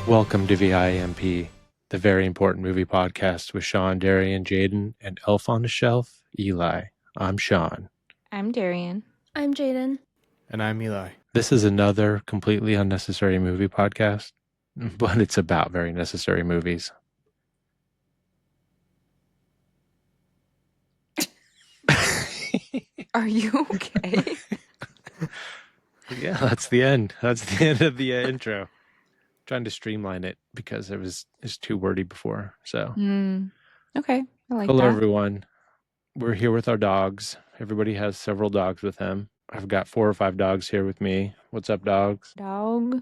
Welcome to V.I.M.P, the very important movie podcast with Shawn, Darian, Jaiden, and Elf on the Shelf, Eli. I'm Shawn. I'm Darian. I'm Jaiden. And I'm Eli. This is another completely unnecessary movie podcast, but it's about very necessary movies. Are you okay? Yeah, that's the end. That's the end of the intro. Trying to streamline it because it's too wordy before. So, Okay, I like hello that. everyone. We're here with our dogs. Everybody has several dogs with them. I've got 4 or 5 dogs here with me. What's up, dogs? Dog.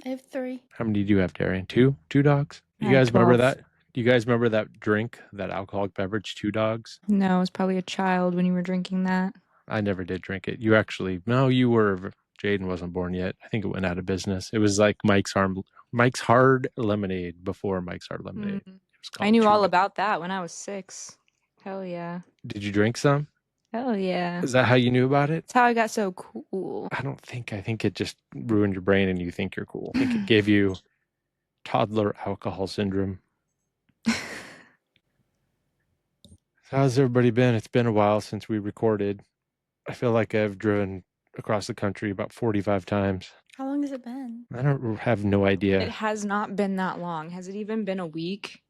I have 3. How many do you have, Darian? 2? 2 dogs? You I have guys remember 12. that? Do you guys remember that drink, that alcoholic beverage, 2 dogs? No, it was probably a child when you were drinking that. I never did drink it. You actually, no, you were, Jaiden wasn't born yet. I think it went out of business. It was like Mike's Hard Lemonade before Mike's Hard Lemonade. It was I called knew all Chew. about that when I was 6. Hell yeah. Did you drink some? Hell yeah. Is that how you knew about it? That's how I got so cool. I think it just ruined your brain and you think you're cool. I think it gave you toddler alcohol syndrome. How's everybody been? It's been a while since we recorded. I feel like I've driven across the country about 45 times. How long has it been? I don't have no idea. It has not been that long. Has it even been a week?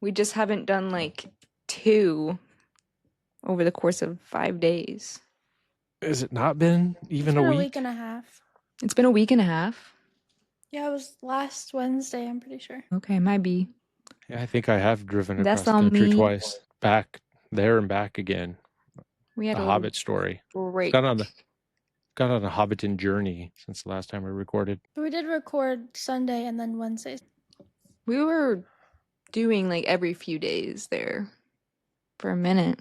We just haven't done like 2 over the course of 5 days. Has it not been even It's been a a week? week and a half. It's been a week and a half. Yeah, it was last Wednesday, I'm pretty sure. Okay, might be. Yeah, I think I have driven That's across the on country me. twice. Back there and back again. We had A a Hobbit story. break. Got on a Hobbiton journey since the last time we recorded. So we did record Sunday and then Wednesday. We were doing like every few days there for a minute.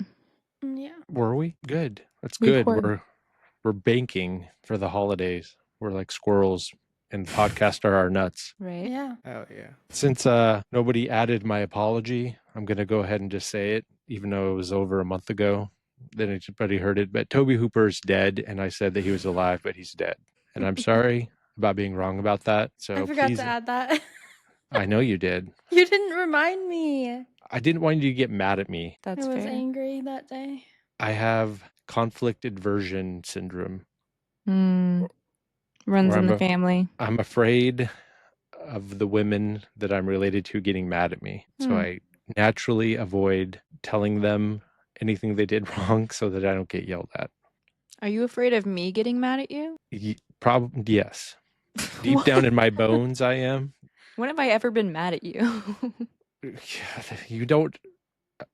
Yeah. Were we? Good. That's We good. were. We're banking for the holidays. We're like squirrels, and the podcast are our nuts. Right? Yeah. Oh, yeah. Since nobody added my apology, I'm going to go ahead and just say it, even though it was over a month ago. Then everybody heard it. But Toby Hooper's dead, and I said that he was alive, but he's dead. And I'm sorry about being wrong about that. So I forgot please, to add that. I know you did. You didn't remind me. I didn't want you to get mad at me. That's I was fair. angry that day. I have conflict aversion syndrome. Runs Or in I'm the a- family. I'm afraid of the women that I'm related to getting mad at me. So Hmm. I naturally avoid telling them anything they did wrong so that I don't get yelled at. Are you afraid of me getting mad at you? Probably, yes. Deep down in my bones, I am. When have I ever been mad at you? You don't,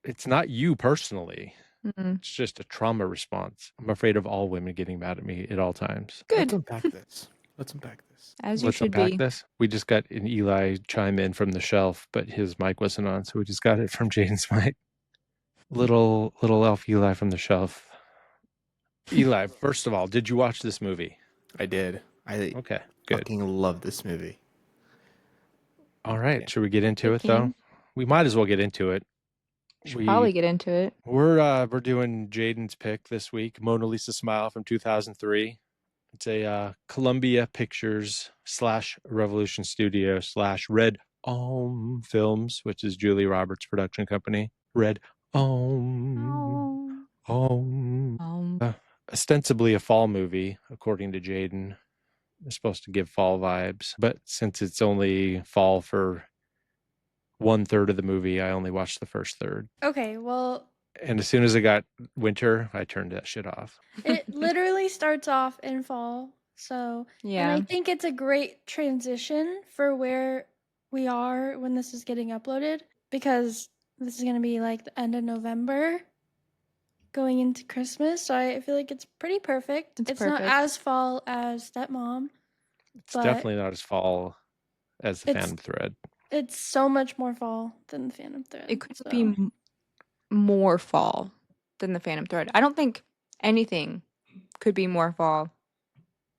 it's not you personally. Mm, It's just a trauma response. I'm afraid of all women getting mad at me at all times. Good, Let's unpack this. as you Let's should unpack be. this. We just got an Eli chime in from the shelf, but his mic wasn't on, so we just got it from Jaiden's mic. Little elf Eli from the shelf. Eli, first of all, did you watch this movie? I did. I Okay, good. fucking love this movie. All right, should we get into Good it though? king. We might as well get into it. Should probably get into it. We're doing Jaiden's pick this week, Mona Lisa Smile from 2003. It's a Columbia Pictures / Revolution Studio / Red Om Films, which is Julie Roberts' production company. Red Om. Ostensibly a fall movie, according to Jaiden. It's supposed to give fall vibes, but since it's only fall for 1/3 of the movie, I only watched the first third. Okay, well, And as soon as it got winter, I turned that shit off. it literally starts off in fall. So, Yeah. and I think it's a great transition for where we are when this is getting uploaded because this is going to be like the end of November going into Christmas. So I feel like it's pretty perfect. It's Not perfect. as fall as Stepmom. It's But definitely not as fall as the it's- Phantom Thread. It's so much more fall than the Phantom Thread. It could so. be more fall than the Phantom Thread. I don't think anything could be more fall.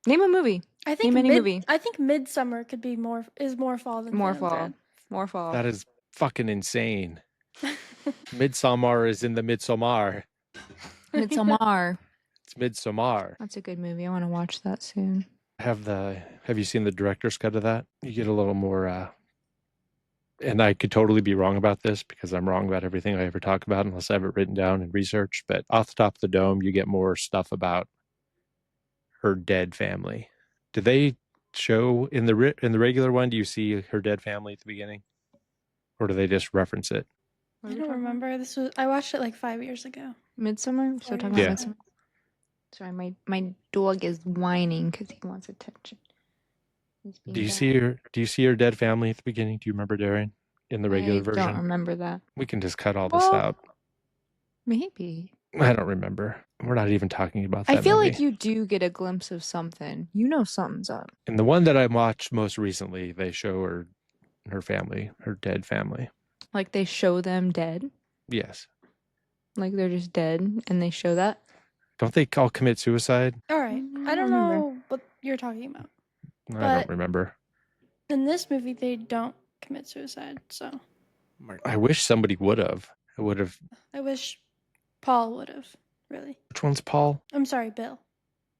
Name a movie. I think Name any movie. I think Midsummer could be more fall than More Phantom fall. More fall. That is fucking insane. Midsommar is in the Midsommar. Midsommar. It's Midsommar. That's a good movie. I want to watch that soon. Have you seen the director's cut of that? You get a little more and I could totally be wrong about this because I'm wrong about everything I ever talk about unless I have it written down and researched. But off the top of the dome, you get more stuff about her dead family. Do they show in the regular one? Do you see her dead family at the beginning, or do they just reference it? What I are we don't talking about? remember. I watched it like 5 years ago. Midsummer? So 4 talking years about Yeah. ago. Midsummer. Sorry, my dog is whining because he wants attention. He's being Do you bad. see her dead family at the beginning? Do you remember, Darian, in the regular I don't version? remember that. We can just cut all this Well, out. maybe. I don't remember. We're not even talking about I that feel movie. like you do get a glimpse of something. You know something's up. In the one that I watched most recently, they show her family, her dead family. Like they show them dead. Yes. Like they're just dead and they show that. Don't they all commit suicide? All right. I don't remember. know what you're talking about. I But- don't remember. In this movie, they don't commit suicide. So I wish somebody would have. I would have. I wish Paul would have. Really. Which one's Paul? I'm sorry, Bill.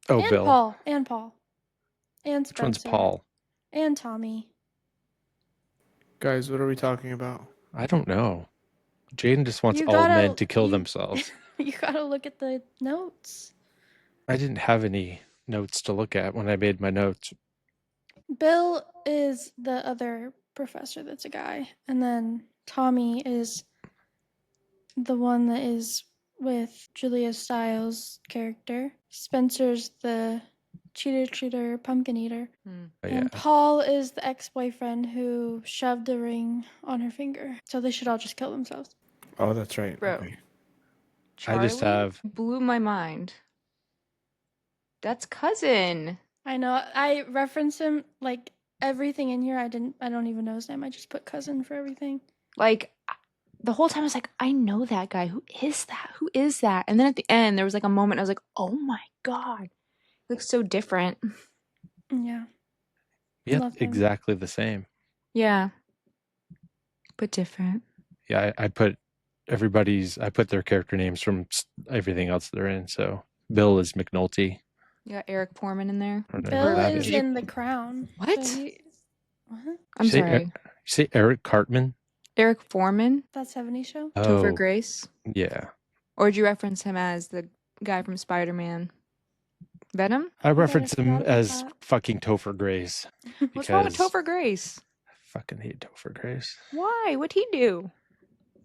Oh, and Bill. Paul. And Paul. And Which one's Spencer. Paul? And Tommy. Guys, what are we talking about? I don't know. Jaiden just wants You all gotta- men to kill you- themselves. You gotta look at the notes. I didn't have any notes to look at when I made my notes. Bill is the other professor that's a guy. And then Tommy is the one that is with Julia Stiles' character. Spencer's the cheater, pumpkin eater. But yeah. And Paul is the ex-boyfriend who shoved a ring on her finger. So they should all just kill themselves. Oh, that's right. Bro. Okay. I just Charlie have- blew my mind. That's cousin. I know. I reference him like everything in here. I don't even know his name. I just put cousin for everything. Like the whole time I was like, I know that guy. Who is that? Who is that? And then at the end there was like a moment I was like, oh my god. He looks so different. Yeah. Yeah, Love him. exactly the same. Yeah. But different. Yeah, I put their character names from everything else they're in. So Bill is McNulty. You got Eric Foreman in there. Or Bill that is is- in The Crown. What? So what? I'm Say sorry. You say Eric Cartman? Eric Foreman? That 70s show? Topher Oh, Grace? yeah. Or did you reference him as the guy from Spider-Man? Venom? I reference forgot him about as that. fucking Topher Grace. What's wrong with because Topher Grace? I fucking hate Topher Grace. Why? What'd he do?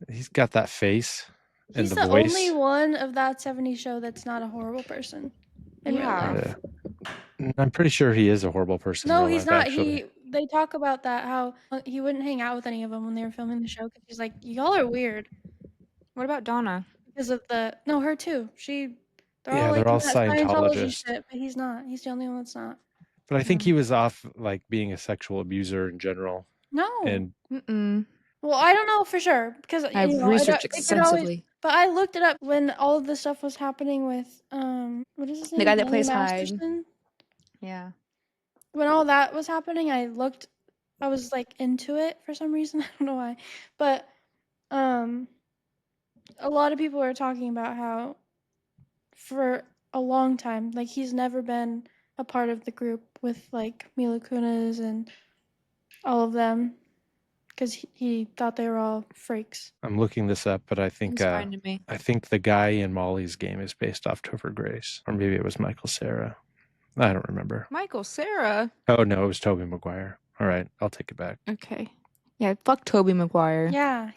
He's got that face and He's the the voice. only one of that 70s show that's not a horrible person in Yeah. real life. I'm pretty sure he is a horrible person. in No, real he's life, not. Actually. They talk about that, how he wouldn't hang out with any of them when they were filming the show because he's like, y'all are weird. What about Donna? Because of her too. They're Yeah, all like they're all in that Scientology Scientologists. shit, but he's not. He's the only one that's not. But I think he was off like being a sexual abuser in general. No. And Mm-mm. Well, I don't know for sure because I've you know, researched it could always. extensively. But I looked it up when all of this stuff was happening with what is his name? The guy that Danny plays Hyde. Masterson. Yeah. When all that was happening, I was like into it for some reason. I don't know why, but a lot of people are talking about how for a long time, like he's never been a part of the group with like Mila Kunis and all of them because he thought they were all freaks. I'm looking this up, but I think Seems fine to me. I think the guy in Molly's Game is based off Topher Grace, or maybe it was Michael Cera. I don't remember. Michael, Sarah. Oh no, it was Tobey Maguire. All right, I'll take it back. Okay. Yeah, fuck Tobey Maguire. Yeah,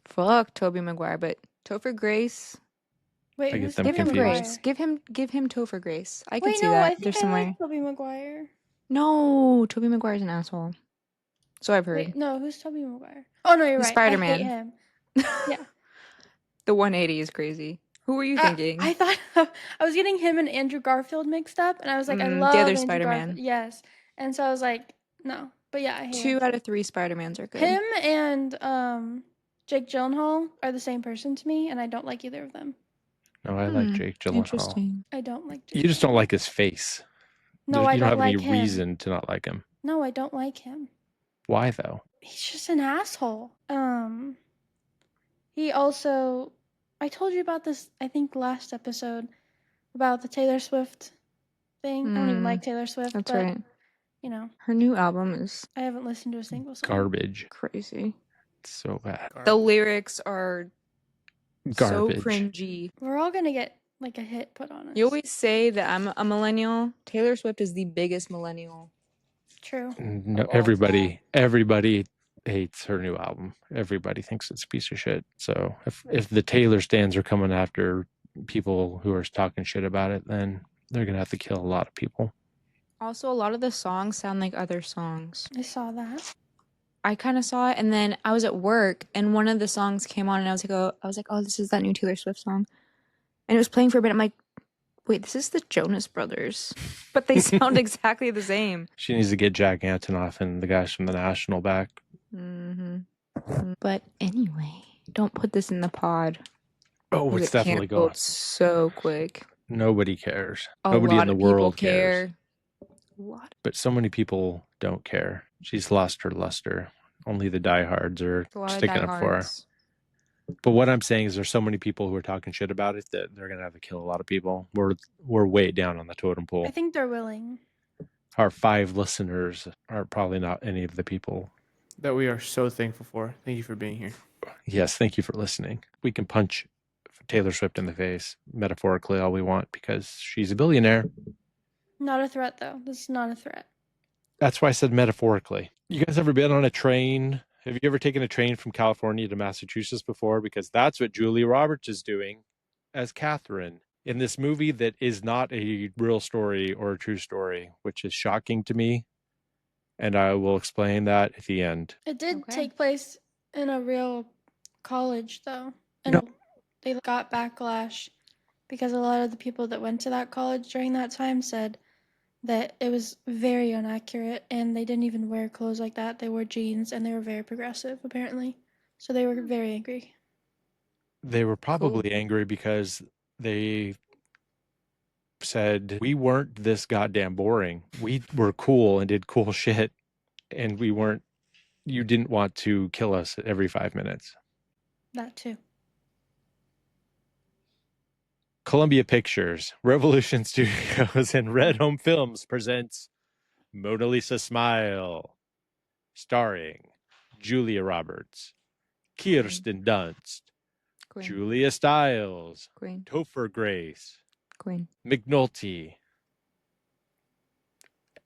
Fuck Tobey Maguire, but Topher Grace. wait, I get who's them Give him Tobey confused. grace. Give him Topher Grace. I can Wait, see no, that. I think There's I somewhere. like Tobey Maguire. No, Tobey Maguire's an asshole. So I've heard. Wait, no, who's Tobey Maguire? Oh no, you're He's right. Spider-Man. I hate him. Yeah. The 180 is crazy. Who were you thinking? I thought I was getting him and Andrew Garfield mixed up, and I was like, I Mm, the love other Andrew Spider-Man. Garfield. Yes, and so I was like, no, but yeah, I hate 2 him. out of 3 Spider-Mans are good. Him and Jake Gyllenhaal are the same person to me, and I don't like either of them. No, I like Jake Gyllenhaal. Interesting. I don't like. Jake You just don't like his face. No, You I don't don't have like any him. reason to not like him. No, I don't like him. Why though? He's just an asshole. He also, I told you about this, I think last episode, about the Taylor Swift thing. I don't even like Taylor Swift, That's but right. you know, Her new album is I haven't listened to a single song. Garbage. crazy. It's so bad. The lyrics are so Garbage. cringy. We're all gonna get like a hit put on us. You always say that I'm a millennial. Taylor Swift is the biggest millennial. True. No, Of all everybody hates her new album. Everybody thinks it's a piece of shit. So if the Taylor stands are coming after people who are talking shit about it, then they're gonna have to kill a lot of people. Also, a lot of the songs sound like other songs. I saw that. I kind of saw it, and then I was at work, and one of the songs came on, and I was like, oh, this is that new Taylor Swift song, and it was playing for a bit. I'm like, wait, this is the Jonas Brothers, but they sound exactly the same. She needs to get Jack Antonoff and the guys from the National back. But anyway, don't put this in the pod. Oh, 'cause it's it definitely canceled going. so quick. Nobody cares. A Nobody in lot the of people world care. cares. A lot. But so many people don't care. She's lost her luster. Only the diehards are A lot of sticking up for her. diehards. But what I'm saying is there's so many people who are talking shit about it that they're going to have to kill a lot of people. We're way down on the totem pole. I think they're willing. Our 5 listeners are probably not any of the people. That we are so thankful for. Thank you for being here. Yes, thank you for listening. We can punch Taylor Swift in the face, metaphorically, all we want, because she's a billionaire. Not a threat, though. This is not a threat. That's why I said metaphorically. You guys ever been on a train? Have you ever taken a train from California to Massachusetts before? Because that's what Julia Roberts is doing as Catherine in this movie that is not a real story or a true story, which is shocking to me. And I will explain that at the end. It did Okay. take place in a real college, though. And No. they got backlash because a lot of the people that went to that college during that time said that it was very inaccurate and they didn't even wear clothes like that. They wore jeans and they were very progressive, apparently. So they were very angry. They were probably angry because they said, we weren't this goddamn boring. We were cool and did cool shit. And you didn't want to kill us every 5 minutes. That too. Columbia Pictures, Revolution Studios, and Red Home Films presents Mona Lisa Smile, starring Julia Roberts, Kirsten Dunst, Queen. Julia Stiles, Queen. Topher Grace, Queen. McNulty,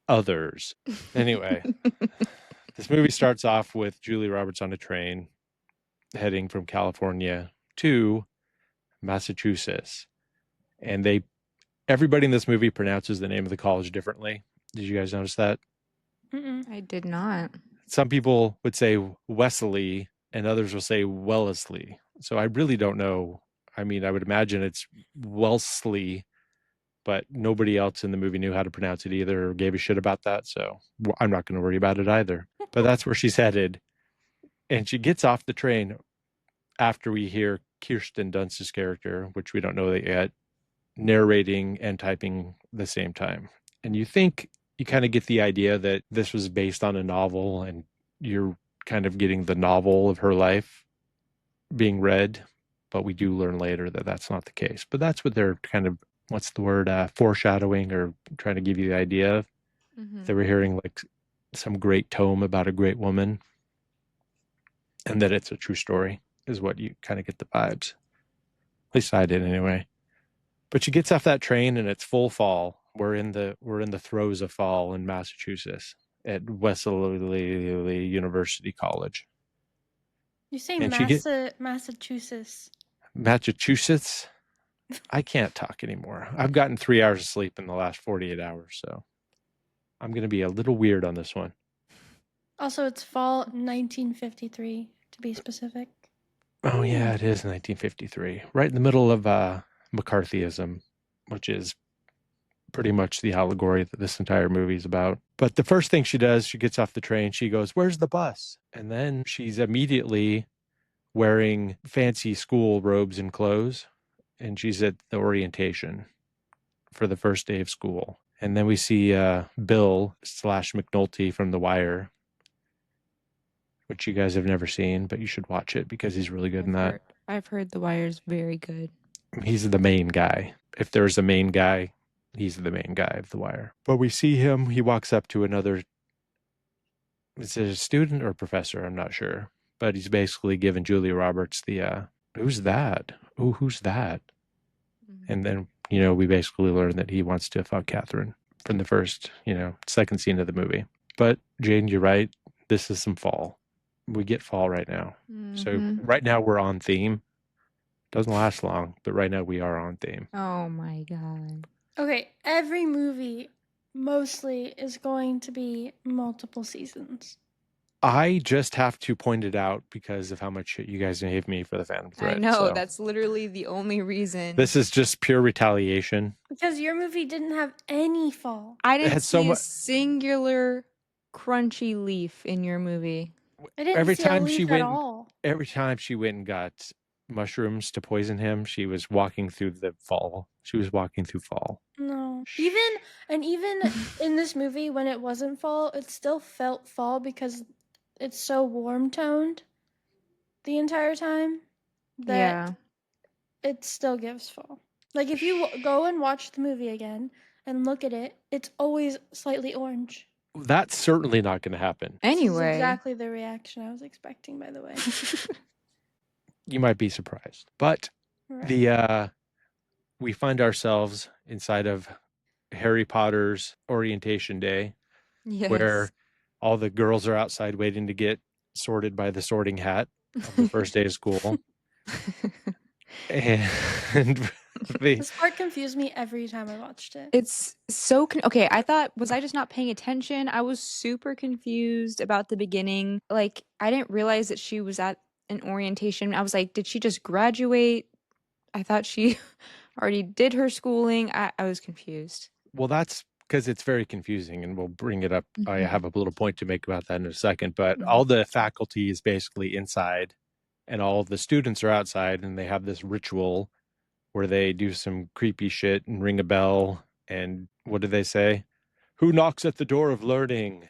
others. Anyway, this movie starts off with Julia Roberts on a train heading from California to Massachusetts. And everybody in this movie pronounces the name of the college differently. Did you guys notice that? Mm-mm. I did not. Some people would say Wesley and others will say Wellesley. So I really don't know. I mean, I would imagine it's Wellesley, but nobody else in the movie knew how to pronounce it either or gave a shit about that. So I'm not going to worry about it either. But that's where she's headed. And she gets off the train after we hear Kirsten Dunst's character, which we don't know that yet, narrating and typing the same time. And you think you kind of get the idea that this was based on a novel and you're kind of getting the novel of her life being read, but we do learn later that that's not the case. But that's what they're kind of, what's the word, foreshadowing or trying to give you the idea of. They were hearing like some great tome about a great woman and that it's a true story is what you kind of get the vibes. At least I did anyway. But she gets off that train and it's full fall. We're in the throes of fall in Massachusetts at Wesley University College. You say And Massachusetts. Massachusetts? I can't talk anymore. I've gotten 3 hours of sleep in the last 48 hours, so I'm going to be a little weird on this one. Also, it's fall 1953, to be specific. Oh, yeah, it is 1953. Right in the middle of McCarthyism, which is pretty much the allegory that this entire movie is about. But the first thing she does, she gets off the train, she goes, "Where's the bus?" And then she's immediately wearing fancy school robes and clothes, and she's at the orientation for the first day of school. And then we see Bill / McNulty from The Wire, which you guys have never seen, but you should watch it because he's really good in that. I've heard The Wire's very good. He's the main guy. If there's a main guy, he's the main guy of The Wire. But we see him. He walks up to another. Is it a student or professor? I'm not sure. But he's basically giving Julia Roberts the, who's that? Oh, who's that? And then, we basically learn that he wants to fuck Catherine from the first, second scene of the movie. But Jaiden, you're right. This is some fall. We get fall right now. So right now we're on theme. Doesn't last long, but right now we are on theme. Oh my God. Okay, every movie mostly is going to be multiple seasons. I just have to point it out because of how much shit you guys gave me for the Phantom Thread. I know, so. that's literally the only reason. This is just pure retaliation. Because your movie didn't have any fall. I didn't had see so a singular crunchy leaf in your movie. I didn't see a leaf at all. Every time she went and got mushrooms to poison him, she was walking through the fall. She was walking through fall. No. Even in this movie, when it wasn't fall, it still felt fall because it's so warm toned the entire time that it still gives fall. Like if you go and watch the movie again and look at it, it's always slightly orange. That's certainly not going to happen. Anyway. This is exactly the reaction I was expecting, by the way. You might be surprised. But we find ourselves inside of Harry Potter's orientation day, where all the girls are outside waiting to get sorted by the sorting hat on the first day of school. And this part confused me every time I watched it. It's so okay. I thought, was I just not paying attention? I was super confused about the beginning. Like, I didn't realize that she was at an orientation. I was like, did she just graduate? I thought she already did her schooling. I was confused. Well, that's because it's very confusing, and we'll bring it up. I have a little point to make about that in a second. But all the faculty is basically inside, and all the students are outside, and they have this ritual where they do some creepy shit and ring a bell. And what do they say? Who knocks at the door of learning?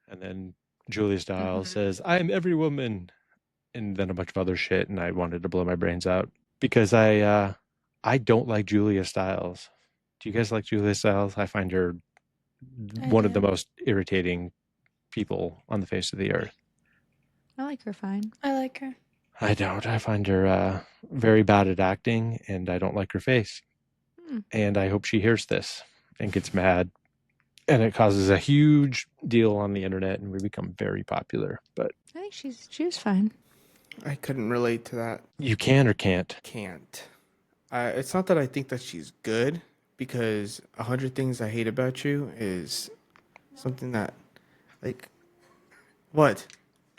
And then Julia Stiles says, I am every woman. And then a bunch of other shit. And I wanted to blow my brains out because I don't like Julia Stiles. Do you guys like Julia Stiles? I find her one of the most irritating people on the face of the earth. I like her fine. I like her. I don't. I find her very bad at acting, and I don't like her face. And I hope she hears this and gets mad. And it causes a huge deal on the internet, and we become very popular. But I think she was fine. I couldn't relate to that. You can or can't? Can't. It's not that I think that she's good, because 100 Things I Hate About You is something that, like, what?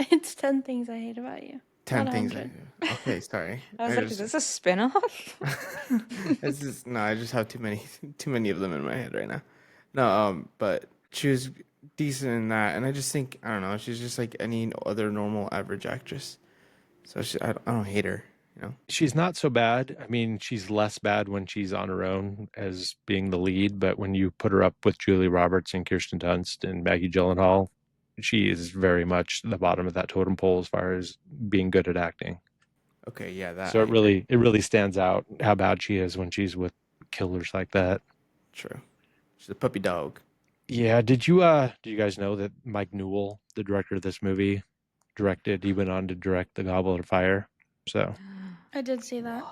It's 10 Things I Hate About You. 10 things. Okay, sorry. I was like, is this a spinoff? I just have too many of them in my head right now. No, but she was decent in that, and I just think, I don't know, she's just like any other normal average actress. So I don't hate her, you know. She's not so bad. I mean, she's less bad when she's on her own as being the lead, but when you put her up with Julia Roberts and Kirsten Dunst and Maggie Gyllenhaal, she is very much the bottom of that totem pole as far as being good at acting. Okay, yeah, that. So it really stands out how bad she is when she's with killers like that. True. She's a puppy dog. Yeah, did you guys know that Mike Newell, the director of this movie, he went on to direct The Goblet of Fire? So I did see that.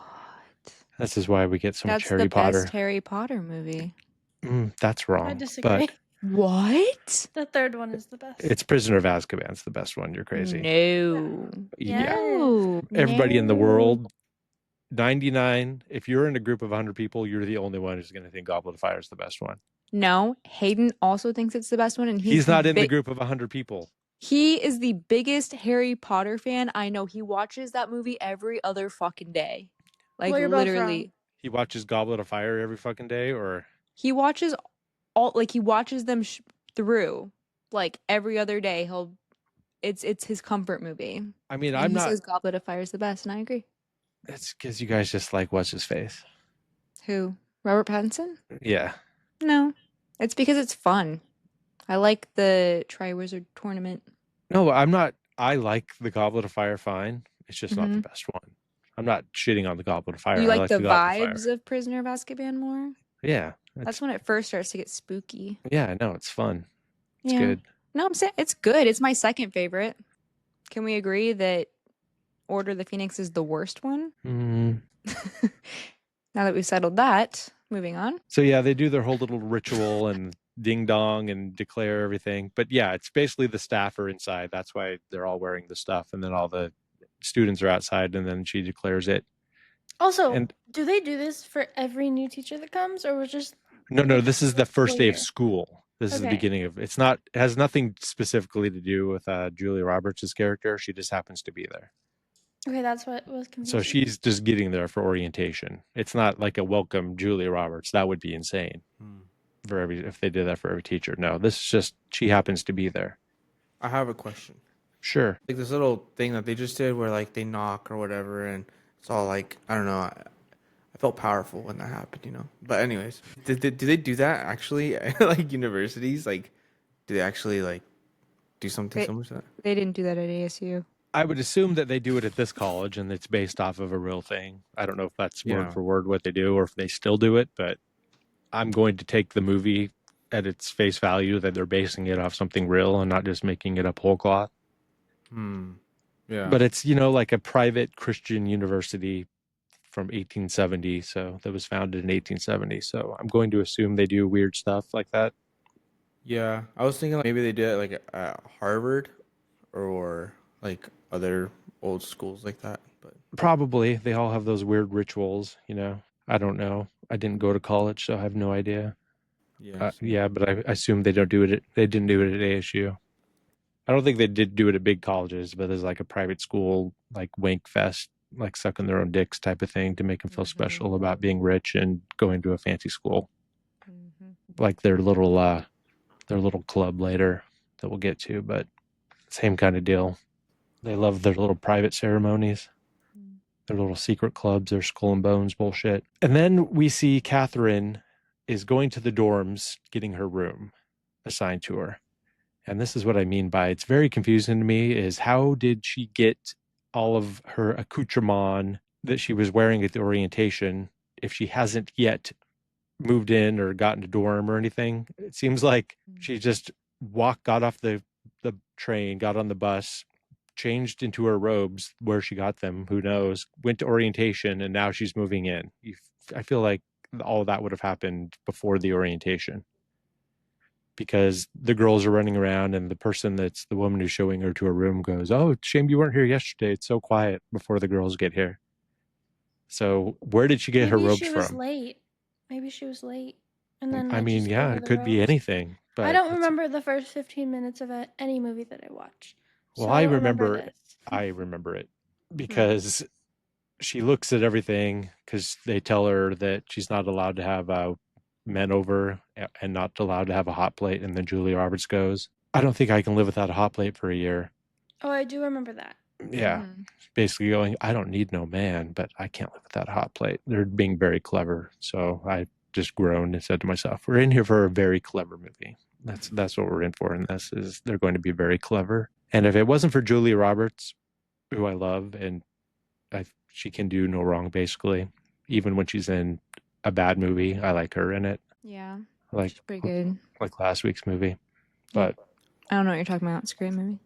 this is why we get so much Harry That's the Potter. best Harry Potter movie. That's wrong. I disagree. But What? The third one is the best. it's Prisoner of Azkaban's the best one. You're crazy. No. Yeah. No. Everybody in the world, 99. If you're in a group of 100 people, you're the only one who's going to think Goblet of Fire is the best one. No. Hayden also thinks it's the best one, and He's not in the group of 100 people. He is the biggest Harry Potter fan I know. He watches that movie every other fucking day. Like, Well, you're both literally. wrong. He watches Goblet of Fire every fucking day, or He watches them through. Like, every other day. It's his comfort movie. I mean, And he says Goblet of Fire is the best, and I agree. It's because you guys just like what's his face. Who? Robert Pattinson? Yeah. No. It's because it's fun. I like the Triwizard Tournament. No, I'm not. I like the Goblet of Fire fine. It's just not the best one. I'm not shitting on the Goblet of Fire. You I like the Goblet of vibes Fire. of Prisoner of Azkaban more? Yeah. That's when it first starts to get spooky. Yeah, I know. It's fun. It's Yeah. good. No, I'm saying it's good. It's my second favorite. Can we agree that Order of the Phoenix is the worst one? Mm. Now that we've settled that, moving on. So yeah, they do their whole little ritual and ding dong and declare everything. But yeah, it's basically the staff are inside. That's why they're all wearing the stuff, and then all the students are outside, and then she declares it. Also, And do they do this for every new teacher that comes, or was just no, this is the first day of year? school. This is the Okay. beginning of. It's not. It has nothing specifically to do with Julia Roberts' character. She just happens to be there. Okay, that's what was confusing. So she's just getting there for orientation. It's not like a welcome Julia Roberts. That would be insane if they did that for every teacher. No, this is just she happens to be there. I have a question. Sure. Like this little thing that they just did where like they knock or whatever, and it's all like, I don't know. I felt powerful when that happened, you know. But anyways, do they do that actually at like universities? Like, do they actually like do something similar to that? They didn't do that at ASU. I would assume that they do it at this college and it's based off of a real thing. I don't know if that's word for word what they do or if they still do it, but I'm going to take the movie at its face value that they're basing it off something real and not just making it up whole cloth. Yeah. But it's, like a private Christian university from 1870. So that was founded in 1870. So I'm going to assume they do weird stuff like that. Yeah. I was thinking like maybe they did it like at Harvard or like other old schools like that. But probably they all have those weird rituals, I don't know. I didn't go to college, so I have no idea. Yeah. But I assume they don't do it. They didn't do it at ASU. I don't think they did do it at big colleges, but there's like a private school, like Wank Fest, like sucking their own dicks type of thing to make them feel special about being rich and going to a fancy school. Like their little club later that we'll get to, but same kind of deal. They love their little private ceremonies, their little secret clubs, their skull and bones bullshit. And then we see Catherine is going to the dorms, getting her room assigned to her. And this is what I mean by it's very confusing to me is how did she get all of her accoutrement that she was wearing at the orientation if she hasn't yet moved in or gotten a dorm or anything? It seems like she just got off the train, got on the bus, changed into her robes where she got them, who knows, went to orientation, and now she's moving in. I feel like all that would have happened before the orientation because the girls are running around and the person that's the woman who's showing her to her room goes, "Oh, shame you weren't here yesterday. It's so quiet," before the girls get here. So where did she get her robes from? Maybe she was late. And then I mean, yeah, it could be anything. But I don't remember the first 15 minutes of any movie that I watched. Well, I remember it because she looks at everything because they tell her that she's not allowed to have men over and not allowed to have a hot plate. And then Julia Roberts goes, "I don't think I can live without a hot plate for a year." Oh, I do remember that. Yeah. Basically going, "I don't need no man, but I can't live without a hot plate." They're being very clever. So I just groaned and said to myself, we're in here for a very clever movie. That's what we're in for in this is they're going to be very clever. And if it wasn't for Julia Roberts, who I love, and she can do no wrong, basically, even when she's in a bad movie, I like her in it. Yeah. She's pretty good. Like last week's movie. But I don't know what you're talking about. It's a great movie.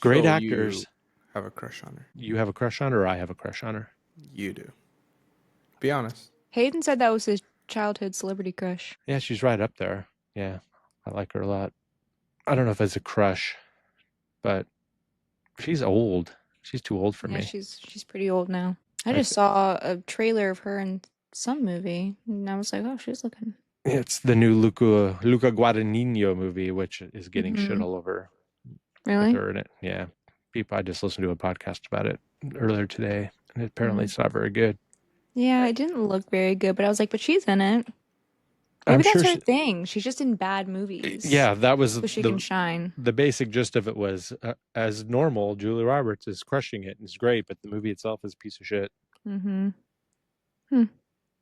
Great actors. You have a crush on her. You have a crush on her, or I have a crush on her? You do. Be honest. Hayden said that was his childhood celebrity crush. Yeah, she's right up there. Yeah, I like her a lot. I don't know if it's a crush, but she's old. She's too old for me. She's pretty old now. I just saw a trailer of her in some movie, and I was like, oh, she's looking. It's the new Luca Guadagnino movie, which is getting shit all over. Really? With her in it. Yeah. I just listened to a podcast about it earlier today, and apparently it's not very good. Yeah, it didn't look very good, but I was like, but she's in it. Maybe that's her thing. She's just in bad movies. Yeah, that was so she can shine. The basic gist of it was, as normal, Julia Roberts is crushing it and it's great, but the movie itself is a piece of shit.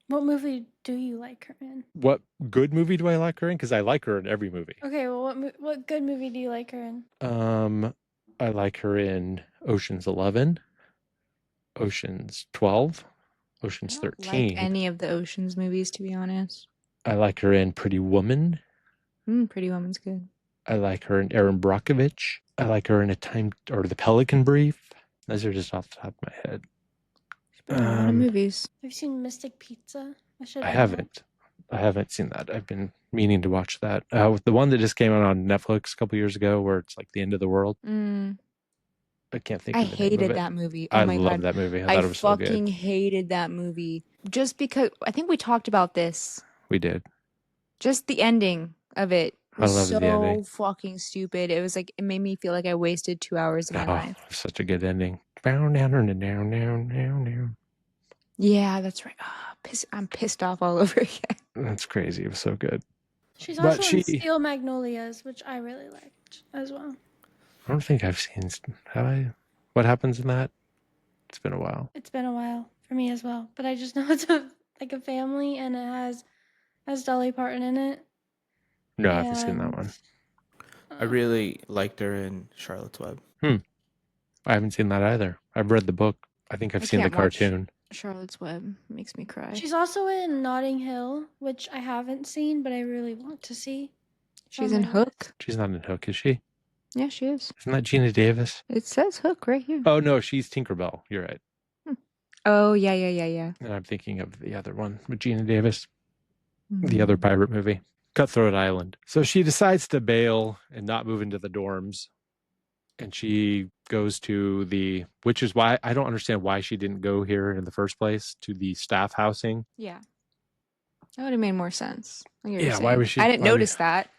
What movie do you like her in? What good movie do I like her in? Because I like her in every movie. Okay, well, what good movie do you like her in? I like her in Ocean's 11, Ocean's 12, Ocean's I don't 13. like any of the Ocean's movies, to be honest. I like her in Pretty Woman. Pretty Woman's good. I like her in Erin Brockovich. I like her in The Pelican Brief. Those are just off the top of my head. She's been in a lot of movies. Have you seen Mystic Pizza? I haven't seen that. I've been meaning to watch that. The one that just came out on Netflix a couple years ago, where it's like the end of the world. I can't think I of the name of hated it. that movie. Oh I my love God. that movie. I thought it was so good. fucking hated that movie. Just because I think we talked about this. We did. Just the ending of it was I love the ending. fucking stupid. It was like it made me feel like I wasted 2 hours of my life. Such a good ending. Down, down, down, down, down, down. Yeah, that's right. Oh, I'm pissed off all over again. That's crazy. It was so good. She's also in Steel Magnolias, which I really liked as well. I don't think I've seen. Have I? What happens in that? It's been a while. It's been a while for me as well, but I just know it's like a family, and it has Dolly Parton in it. No, I haven't seen that one. I really liked her in Charlotte's Web. I haven't seen that either. I've read the book. I think I've seen the cartoon. Charlotte's Web makes me cry. She's also in Notting Hill, which I haven't seen, but I really want to see. She's in Hook. She's not in Hook, is she? Yeah, she is. Isn't that Gina Davis? It says Hook right here. Oh, no, she's Tinkerbell. You're right. Oh, yeah. And I'm thinking of the other one with Gina Davis, the other pirate movie, Cutthroat Island. So she decides to bail and not move into the dorms. And she goes to which is why I don't understand why she didn't go here in the first place, to the staff housing. Yeah. That would have made more sense. Yeah, why was she? I didn't notice that.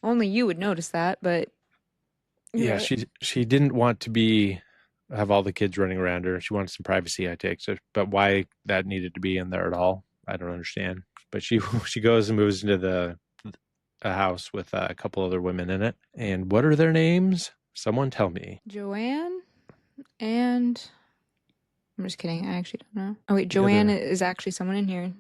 Only you would notice that, but. Yeah, right. she didn't want to have all the kids running around her. She wanted some privacy, I take. So, but why that needed to be in there at all, I don't understand. But she goes and moves into a house with a couple other women in it. And what are their names? Someone tell me. Joanne and I'm just kidding. I actually don't know. Oh wait, Joanne is actually someone in here.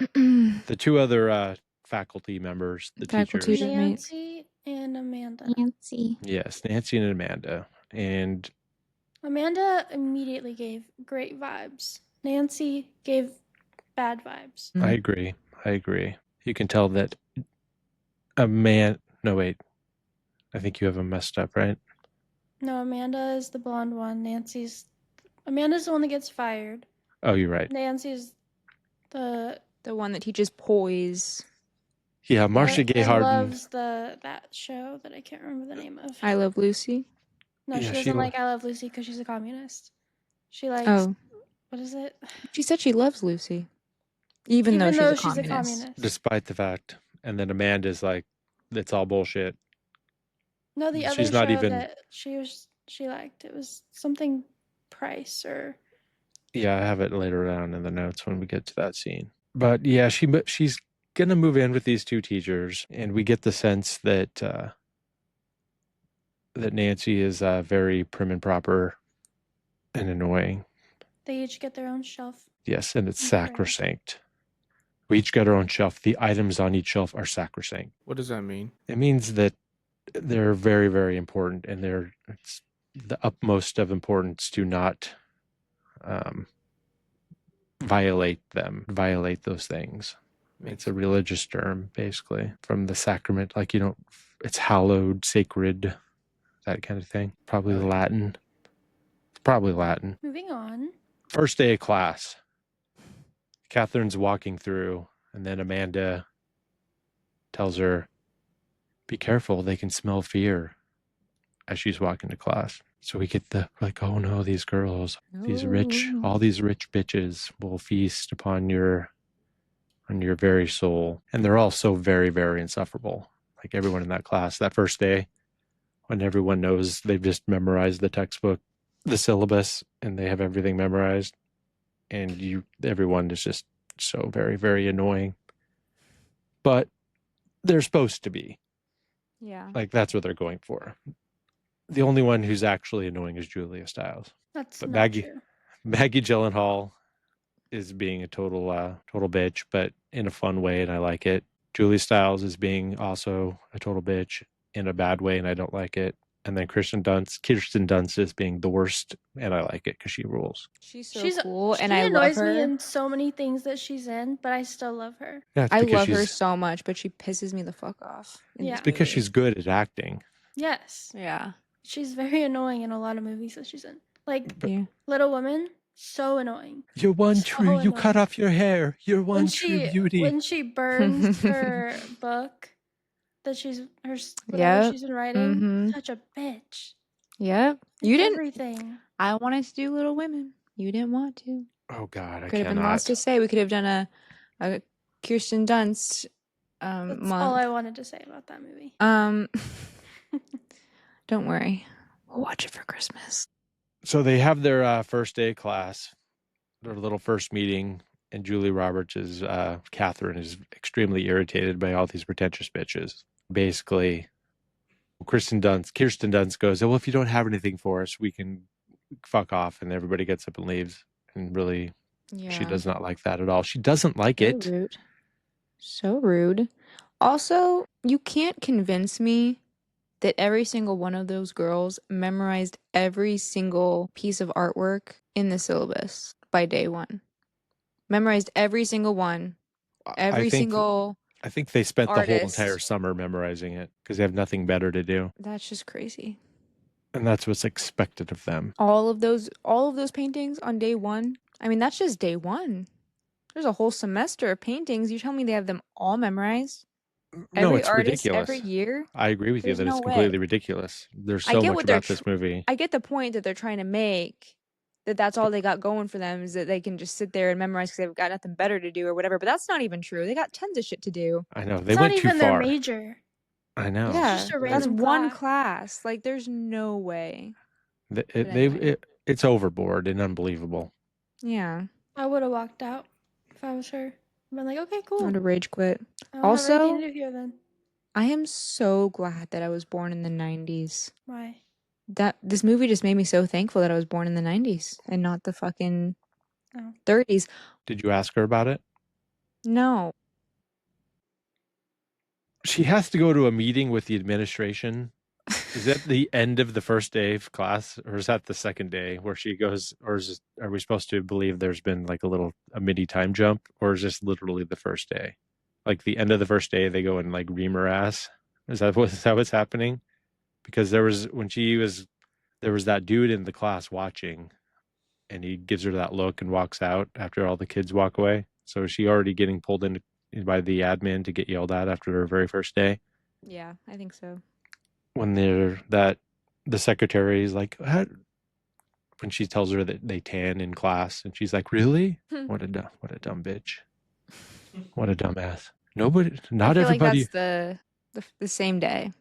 The two other faculty members, the teachers. Nancy and Amanda. Nancy. Yes, Nancy and Amanda. And Amanda immediately gave great vibes. Nancy gave bad vibes. I agree. You can tell that no, wait. I think you have them messed up, right? No, Amanda is the blonde one. Amanda's the one that gets fired. Oh, you're right. Nancy's the one that teaches poise. Yeah, Marcia Gay Harden loves that show that I can't remember the name of. I Love Lucy. No, she doesn't like I Love Lucy because she's a communist. She likes what is it? She said she loves Lucy, even though she's a communist. Despite the fact, and then Amanda's like, "It's all bullshit." No, the other show that she liked, it was something Price or. Yeah, I have it later on in the notes when we get to that scene. But yeah, she's gonna move in with these two teachers, and we get the sense that that Nancy is very prim and proper and annoying. They each get their own shelf. Yes, and it's sacrosanct. We each got our own shelf. The items on each shelf are sacrosanct. What does that mean? It means that they're very, very important, and it's the utmost of importance to not violate those things. It's a religious term, basically, from the sacrament. Like, it's hallowed, sacred, that kind of thing. Probably Latin. It's probably Latin. Moving on. First day of class. Catherine's walking through, and then Amanda tells her, "Be careful, they can smell fear," as she's walking to class. So we get oh no, these girls, all these rich bitches will feast upon your very soul. And they're all so very, very insufferable. Like everyone in that class, that first day, when everyone knows they've just memorized the textbook, the syllabus, and they have everything memorized. And everyone is just so very, very annoying. But they're supposed to be. Yeah. Like, that's what they're going for. The only one who's actually annoying is Julia Stiles. That's but not true. Maggie Gyllenhaal is being a total bitch, but in a fun way, and I like it. Julia Stiles is being also a total bitch in a bad way, and I don't like it. And then Kirsten Dunst is being the worst, and I like it because she rules. She's so cool, and I love annoys me her. in so many things that she's in, but I still love her. Yeah, it's I because love her she's so much, but she pisses me the fuck off. in Yeah. this it's because movie. she's good at acting. Yes, Yeah. she's very annoying in a lot of movies that she's in. Like Yeah. Little Women, so annoying. You're one So true. You cut annoying. off your hair. You're one true beauty. When she burns her book that she's whatever Yep. she's been writing, Mhm. such a bitch. Yep. In You didn't. everything. I wanted to do Little Women. You didn't want to. Oh God, I Could have been lots cannot. to say. We could have done a Kirsten Dunst That's month. all I wanted to say about that movie. Don't worry. We'll watch it for Christmas. So they have their first day of class, their little first meeting, and Julie Roberts is Catherine is extremely irritated by all these pretentious bitches. Basically, Kirsten Dunst goes, "Oh, well, if you don't have anything for us, we can fuck off," and everybody gets up and leaves. And really, Yeah. she does not like that at all. She doesn't like So it. rude. So rude. Also, you can't convince me that every single one of those girls memorized every single piece of artwork in the syllabus by day one. Memorized every single one. Every single. I think they spent the whole artist. entire summer memorizing it because they have nothing better to do, That's just crazy. and that's what's expected of them. All of those paintings on day one. I mean, that's just day one. There's a whole semester of paintings. You tell me they have them all memorized? No, Every it's artist, ridiculous. every year? I agree with you There's that it's no completely way. ridiculous. There's I so get much what they're about this movie. I get the point that they're trying to make, that that's all they got going for them, is that they can just sit there and memorize because they've got nothing better to do or whatever. But that's not even true. They got tons of shit to do. I know they It's went not too even their far. major. I know. Yeah, just a that's random one class. class. Like, there's no way. Th- But it- they anyway. it's overboard and unbelievable. Yeah, I would have walked out if I was her. I've been like, okay, I cool. would have rage quit. I don't have Also, anything to do here then. I am so glad that I was born in the 90s. Why? This movie just made me so thankful that I was born in the 90s and not the fucking Oh. 30s. Did you ask her about it? No. She has to go to a meeting with the administration. Is that the end of the first day of class, or is that the second day where she goes, or are we supposed to believe there's been like a mini time jump, or is this literally the first day? Like the end of the first day, they go and like ream her ass. Is that what's happening? Because there was that dude in the class watching, and he gives her that look and walks out after all the kids walk away. So is she already getting pulled in by the admin to get yelled at after her very first day? Yeah, I think so. When the secretary is like, when she tells her that they tan in class, and she's like, "Really? What a dumb bitch. What a dumbass." Not I feel everybody. like that's the same day.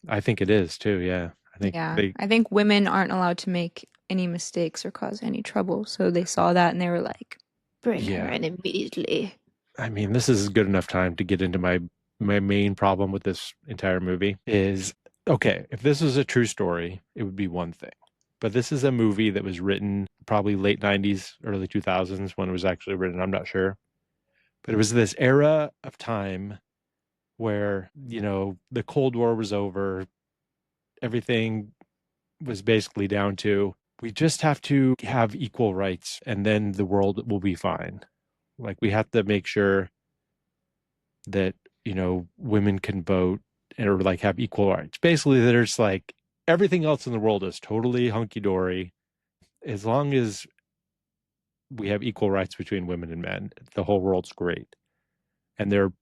I think it is too. Yeah, I think women aren't allowed to make any mistakes or cause any trouble. So they saw that and they were like, "Bring her in immediately." I mean, this is good enough time to get into my main problem with this entire movie is, okay, if this was a true story, it would be one thing. But this is a movie that was written probably late 90s, early 2000s when it was actually written. I'm not sure. But it was this era of time where, the Cold War was over. Everything was basically down to, we just have to have equal rights and then the world will be fine. Like, we have to make sure that, women can vote or like have equal rights. Basically, there's like everything else in the world is totally hunky-dory. As long as we have equal rights between women and men, the whole world's great. And they're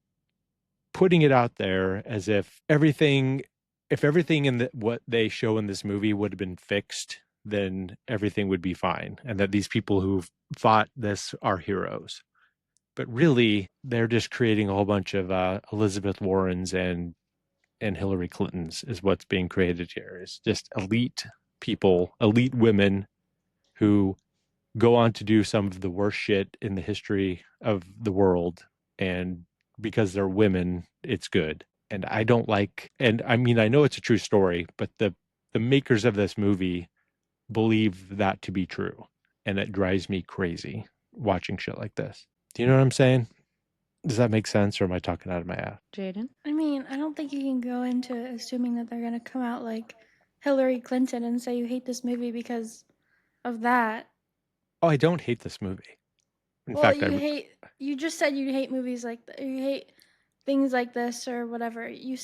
putting it out there as if everything in what they show in this movie would have been fixed, then everything would be fine. And that these people who've fought this are heroes. But really, they're just creating a whole bunch of Elizabeth Warrens and Hillary Clintons is what's being created here. It's just elite people, elite women who go on to do some of the worst shit in the history of the world. And because they're women, it's good. And I don't like, and I mean, I know it's a true story, but the makers of this movie believe that to be true. And it drives me crazy watching shit like this. Do you know what I'm saying? Does that make sense, or am I talking out of my ass? Jaiden? I mean, I don't think you can go into assuming that they're going to come out like Hillary Clinton and say you hate this movie because of that. Oh, I don't hate this movie. In Well, fact, you just said you hate movies like you hate things like this or whatever. You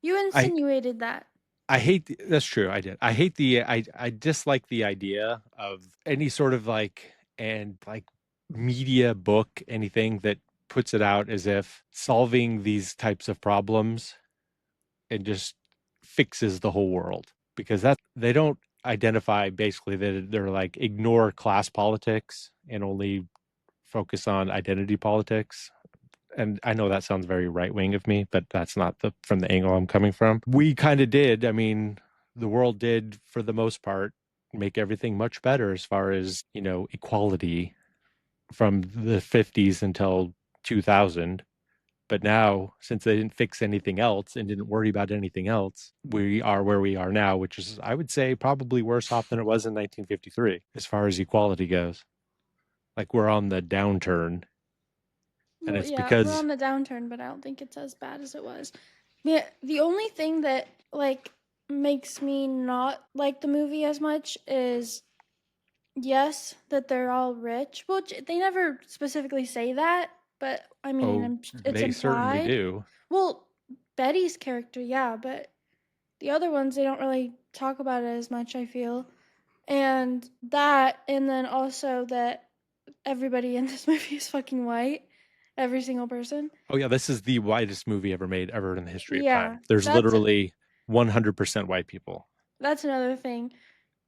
I insinuated that. that's true. I did. I hate I dislike the idea of any sort of like media book, anything that puts it out as if solving these types of problems and just fixes the whole world, because that they don't identify basically that they're like ignore class politics and only focus on identity politics. And I know that sounds very right wing of me, but that's not the from the angle I'm coming from. We kind of did. I mean, the world did for the most part make everything much better as far as, equality from the 50s until 2000. But now, since they didn't fix anything else and didn't worry about anything else, we are where we are now, which is, I would say, probably worse off than it was in 1953 as far as equality goes. Like we're on the downturn. And Well, it's yeah, we're because, on the downturn, but I don't think it's as bad as it was. The only thing that like makes me not like the movie as much is yes, that they're all rich. Well, they never specifically say that, but I mean, oh, it's they certainly implied. do. Well, Betty's character, yeah, but the other ones they don't really talk about it as much, I feel. And that, and then also that everybody in this movie is fucking white. Every single person. Oh, yeah, this is the whitest movie ever made ever in the history of Yeah, time. There's that's literally 100% white people. that's another thing.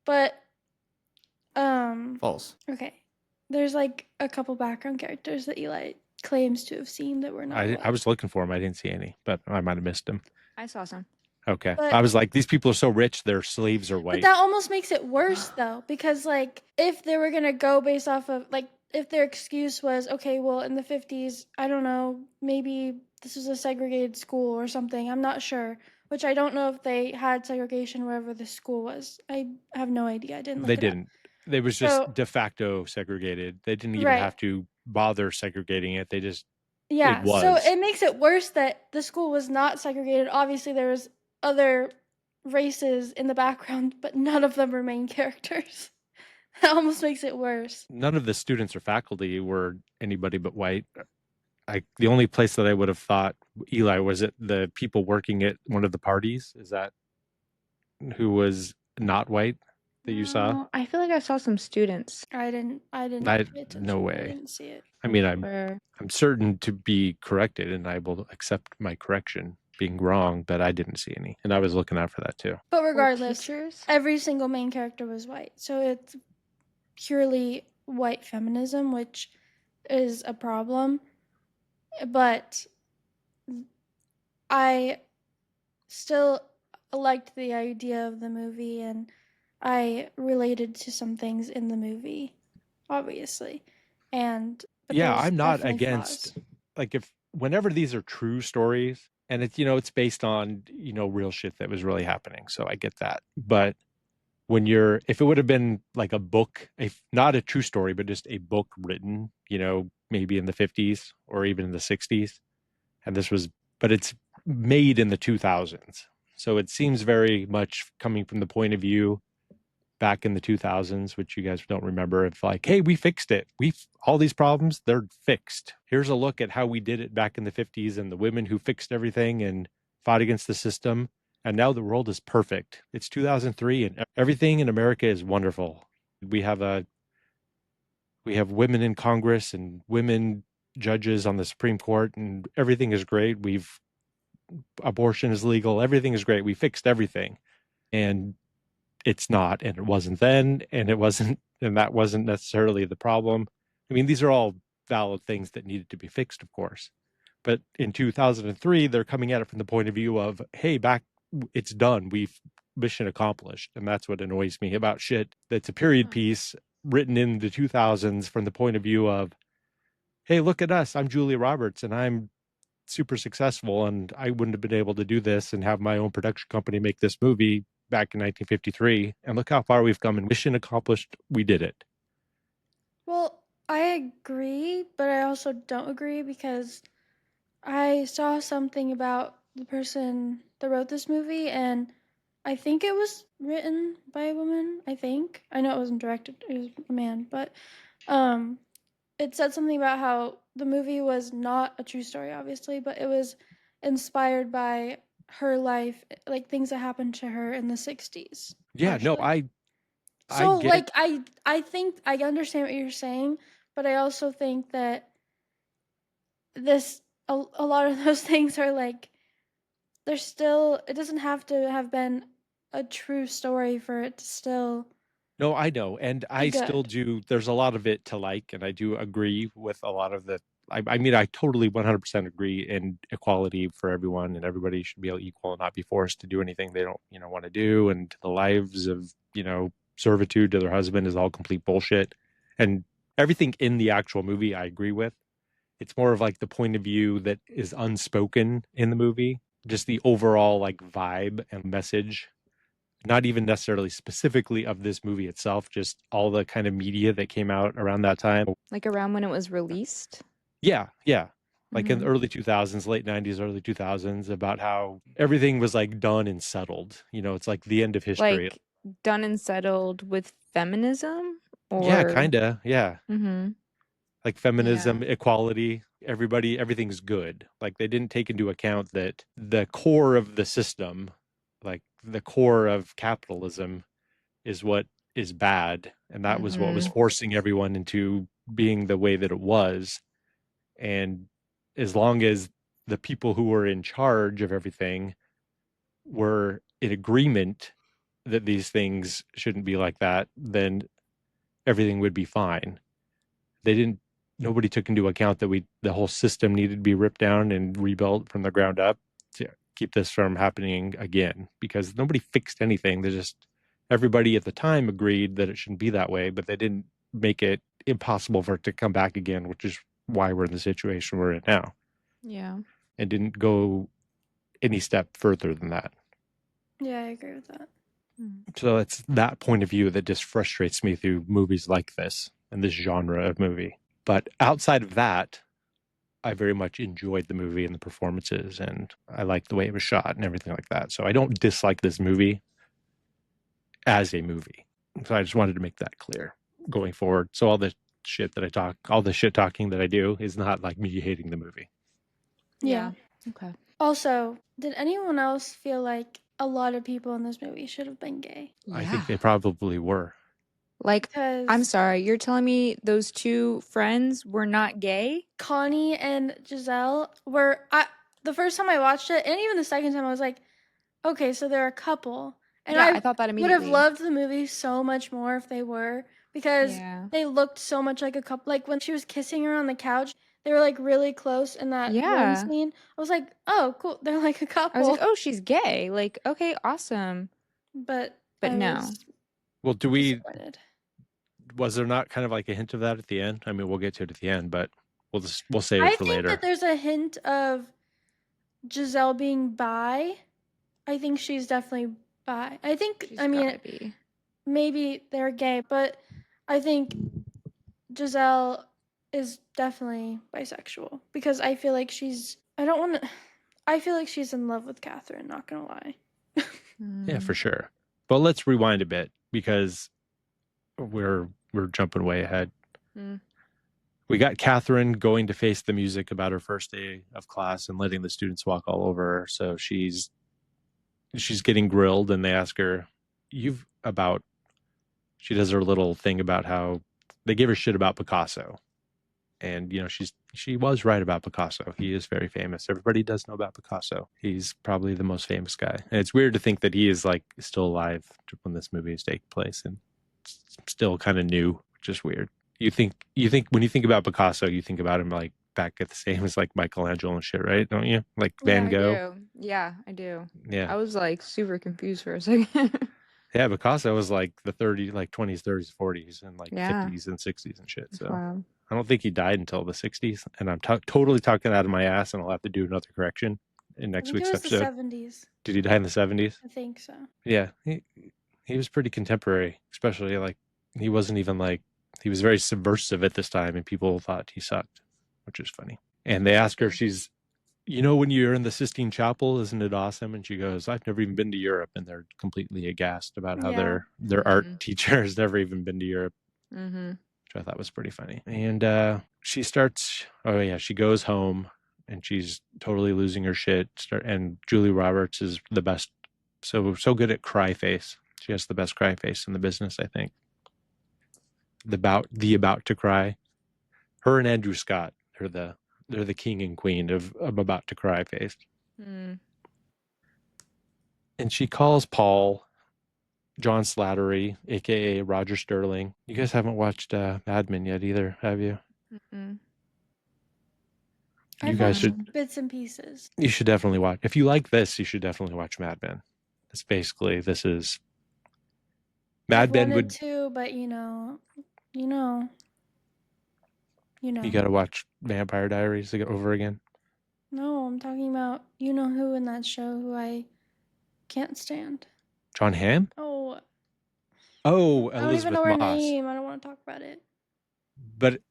But False. okay. There's like a couple background characters that Eli claims to have seen that were not I white. was looking for him. I didn't see any, but I might have missed him. I saw some. Okay. I But was like, these people are so rich, their slaves are white. that almost makes it worse though, because like if they were gonna go based off of like if their excuse was okay, well in the 50s, I don't know, maybe this was a segregated school or something. I'm not sure. Which I don't know if they had segregation wherever the school was. I have no idea. I didn't They look it up. didn't. They was So just de facto segregated. They didn't even right. have to bother segregating it. It Yeah, so was. it makes it worse that the school was not segregated. Obviously, there was other races in the background, but none of them were main characters. That almost makes it worse. None of the students or faculty were anybody but white. The only place that I would have thought Eli was it the people working at one of the parties. Is that who was not white that you saw? No, I feel like I saw some students. I didn't I pay no attention. I way. didn't see it. I mean, I'm Or I'm certain to be corrected, and I will accept my correction being wrong, but I didn't see any, and I was looking out for that too. But or regardless, teachers. every single main character was white. So it's purely white feminism, which is a problem. But I still liked the idea of the movie and I related to some things in the movie, obviously. But Yeah, there's I'm not definitely against flaws. like if whenever these are true stories and it's based on, real shit that was really happening. So I get that. But if it would have been like a book, if not a true story, but just a book written, maybe in the 50s or even in the 60s, and but it's made in the 2000s. So it seems very much coming from the point of view back in the 2000s, which you guys don't remember, of like, hey, we fixed it. All these problems, they're fixed. Here's a look at how we did it back in the 50s and the women who fixed everything and fought against the system. And now the world is perfect. It's 2003 and everything in America is wonderful. We have women in Congress and women judges on the Supreme Court, and everything is great. Abortion is legal. Everything is great. We fixed everything. And it's not, and it wasn't then, and that wasn't necessarily the problem. I mean, these are all valid things that needed to be fixed, of course. But in 2003, they're coming at it from the point of view of, hey, it's done. We've mission accomplished. And that's what annoys me about shit that's a period piece written in the 2000s from the point of view of, hey, look at us. I'm Julia Roberts and I'm super successful and I wouldn't have been able to do this and have my own production company make this movie back in 1953. And look how far we've come and mission accomplished. We did it. Well, I agree, but I also don't agree because I saw something about the person that wrote this movie and I think it was written by a woman. I know it wasn't directed. It was a man, but it said something about how the movie was not a true story, obviously, but it was inspired by her life, like things that happened to her in the 60s. Yeah, no, partially. I So get like I think I understand what you're saying, but I also think that a lot of those things are like they're still, it doesn't have to have been a true story for it to still No, I know. And be I still good. do. There's a lot of it to like, and I do agree with a lot of the. I mean, I totally 100% agree in equality for everyone, and everybody should be equal and not be forced to do anything they don't, want to do. And the lives of, servitude to their husband is all complete bullshit. And everything in the actual movie, I agree with. It's more of like the point of view that is unspoken in the movie, just the overall like vibe and message, not even necessarily specifically of this movie itself, just all the kind of media that came out around that time. Like around when it was released. Yeah, yeah. Like in the Mhm. early 2000s, late 90s, early 2000s, about how everything was like done and settled. It's like the end of history. Like done and settled with feminism Yeah, or kind of. Yeah. Mhm. Like Yeah. feminism, equality, everything's good. Like they didn't take into account that the core of the system, like the core of capitalism, is what is bad, and that was what was Mhm. forcing everyone into being the way that it was. And as long as the people who were in charge of everything were in agreement that these things shouldn't be like that, then everything would be fine. They didn't Nobody took into account that the whole system needed to be ripped down and rebuilt from the ground up to keep this from happening again, because nobody fixed anything. They just Everybody at the time agreed that it shouldn't be that way, but they didn't make it impossible for it to come back again, which is why we're in the situation we're in now, Yeah. and didn't go any step further than that. Yeah, I agree with that. So it's that point of view that just frustrates me through movies like this and this genre of movie. But outside of that, I very much enjoyed the movie and the performances, and I liked the way it was shot and everything like that. So I don't dislike this movie as a movie. So I just wanted to make that clear going forward. So all the shit talking that I do is not like me hating the movie. Yeah. Okay. Also, did anyone else feel like a lot of people in this movie should have been gay? I think they probably were. Like, Because I'm sorry, you're telling me those two friends were not gay? Connie and Giselle were the first time I watched it, and even the second time, I was like, okay, so they're a couple. And Yeah, I I thought that would have immediately. loved the movie so much more if they were, because Yeah. they looked so much like a couple. Like when she was kissing her on the couch, they were like really close in that one Yeah. scene. I was like, oh, cool, they're like a couple. I was like, oh, she's gay. Like, okay, awesome. But I no. was Well, disappointed. was there not kind of like a hint of that at the end? I mean, we'll get to it at the end, but we'll save it for I think later. that there's a hint of Giselle being bi. I think she's definitely bi. I think, She's I mean, gotta be. maybe they're gay, but I think Giselle is definitely bisexual, because I feel like I feel like she's in love with Catherine, not gonna lie. Yeah, for sure. But let's rewind a bit, because we're jumping way ahead. Mm. We got Catherine going to face the music about her first day of class and letting the students walk all over her. So she's getting grilled, and they ask her, she does her little thing about how they give her shit about Picasso. And she was right about Picasso. He is very famous. Everybody does know about Picasso. He's probably the most famous guy. And it's weird to think that he is like still alive when this movie is taking place and still kind of new, which is weird. You think when you think about Picasso, you think about him like back at the same as like Michelangelo and shit, right? Don't you? Like Van Gogh. Yeah, I do. Yeah. I was like super confused for a second. Yeah, Picasso was like the 20s, 30s, 40s, and like Yeah. 50s and 60s and shit. So Wow. I don't think he died until the 60s, and I'm totally talking out of my ass, and I'll have to do another correction in next I think week's it was episode. the 70s. Did he die in the 70s? I think so. Yeah, he was pretty contemporary, especially like he wasn't even like, he was very subversive at this time, and people thought he sucked, which is funny. And they ask her if she's you know, when you're in the Sistine Chapel, isn't it awesome? And she goes, I've never even been to Europe. And they're completely aghast about how Yeah. their art teacher has never even been to Europe, Mm-hmm. which I thought was pretty funny. And she starts, oh yeah, she goes home and she's totally losing her shit. And Julie Roberts is the best, so good at cry face. She has the best cry face in the business, I think. About to cry. Her and Andrew Scott are they're the king and queen of about to cry face. Mm. And she calls Paul, John Slattery, aka Roger Sterling. You guys haven't watched Mad Men yet either, have you? Mm-mm. You I've guys watched should. bits and pieces. You should definitely watch. If you like this, you should definitely watch Mad Men. It's basically this is. Mad I've Men wanted would. to, but you know. You got to watch Vampire Diaries over again. No, I'm talking about you know who in that show who I can't stand. John Hamm. Oh, Oh, I don't even know Elizabeth her Moss. name. I don't want to talk about it. But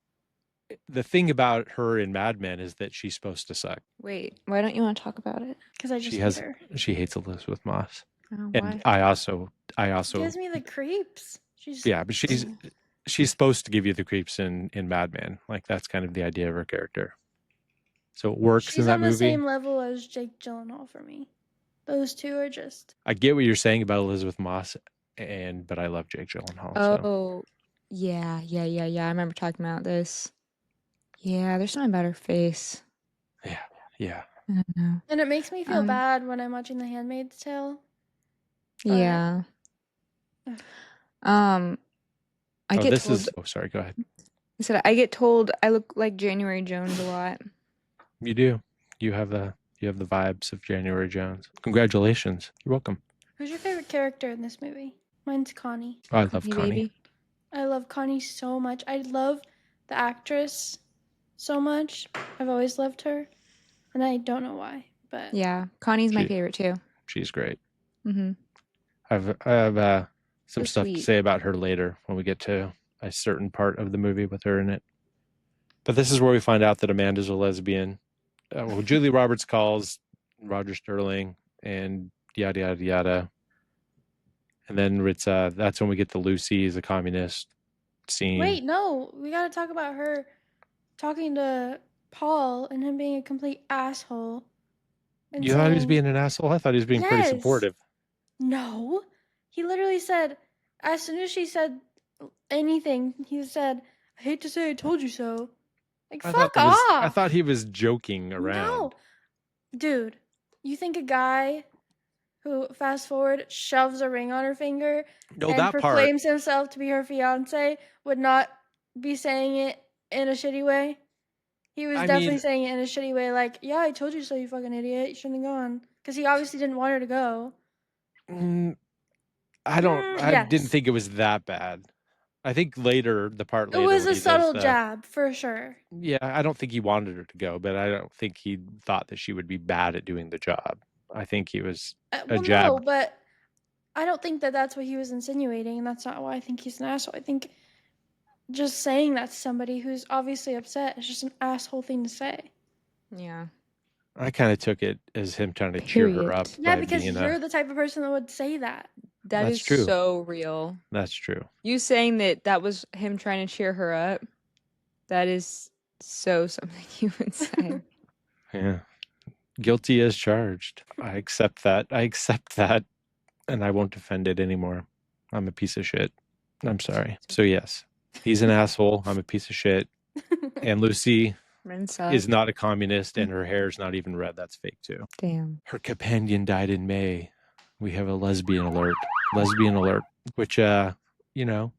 the thing about her in Mad Men is that she's supposed to suck. Wait, why don't you want to talk about it? Because I just hate her. She hates Elizabeth Moss. Oh, And why? I also She gives me the creeps. yeah, but she's supposed to give you the creeps in Mad Men. Like that's kind of the idea of her character. So it works She's in that on the movie. same level as Jake Gyllenhaal for me. Those two are just. I get what you're saying about Elizabeth Moss, but I love Jake Gyllenhaal. So. Oh, yeah. I remember talking about this. Yeah, there's something about her face. Yeah. I don't know. And it makes me feel bad when I'm watching The Handmaid's Tale. But... Yeah. Sorry, go ahead. I said I get told I look like January Jones a lot. You do. You have the vibes of January Jones. Congratulations. You're welcome. Who's your favorite character in this movie? Mine's Connie. I love Connie. Baby. I love Connie so much. I love the actress so much. I've always loved her, and I don't know why, but yeah, Connie's my favorite too. She's great. Mm-hmm. I have some stuff sweet. to say about her later when we get to a certain part of the movie with her in it. But this is where we find out that Amanda's a lesbian. Julie Roberts calls Roger Sterling and yada yada yada. And then it's that's when we get the Lucy is a communist scene. Wait, no, we gotta talk about her talking to Paul and him being a complete asshole. You thought he was being an asshole? I thought he was being pretty supportive. No, he literally said, as soon as she said anything, he said, "I hate to say I told you so." Like, fuck off. I thought he was joking around. No, dude, you think a guy who, fast forward, shoves a ring on her finger and proclaims himself to be her fiance would not be saying it in a shitty way? He was definitely saying it in a shitty way, like, yeah, I told you so, you fucking idiot. You shouldn't have gone. Because he obviously didn't want her to go. I didn't think it was that bad. I think later, it was a subtle jab, for sure. Yeah, I don't think he wanted her to go, but I don't think he thought that she would be bad at doing the job. I think he was a jab. No, but I don't think that that's what he was insinuating, and that's not why I think he's an asshole. I think just saying that to somebody who's obviously upset is just an asshole thing to say. Yeah. I kind of took it as him trying to cheer her up. Yeah, because you're the type of person that would say that. That's true. So real. That's true. You saying that was him trying to cheer her up, that is so something you would say. Yeah. Guilty as charged. I accept that. And I won't defend it anymore. I'm a piece of shit. I'm sorry. So yes, he's an asshole. I'm a piece of shit. And Lucy is not a communist, and her hair's not even red. That's fake too. Damn. Her companion died in May. We have a lesbian alert. Which you know,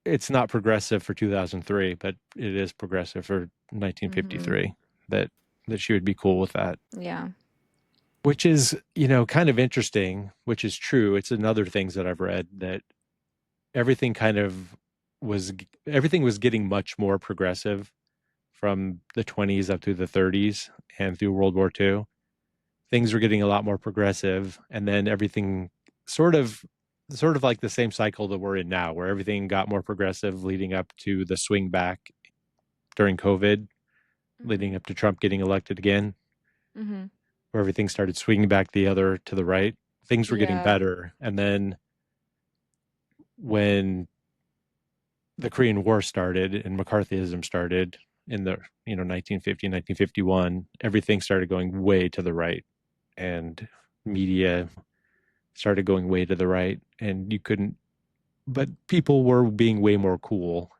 it's not progressive for 2003, but it is progressive for 1953. That she would be cool with that. Yeah. Which is, you know, kind of interesting, which is true. It's another things that I've read that everything was getting much more progressive from the 20s up through the 30s and through World War II. Things were getting a lot more progressive, and then everything sort of like the same cycle that we're in now, where everything got more progressive leading up to the swing back during COVID, leading up to Trump getting elected again. Mm-hmm. where everything started swinging back to the right. Things were getting Yeah. better. And then when the Korean War started and McCarthyism started in the 1950, 1951, everything started going way to the right, and media started going way to the right, and you couldn't. But people were being way more cool,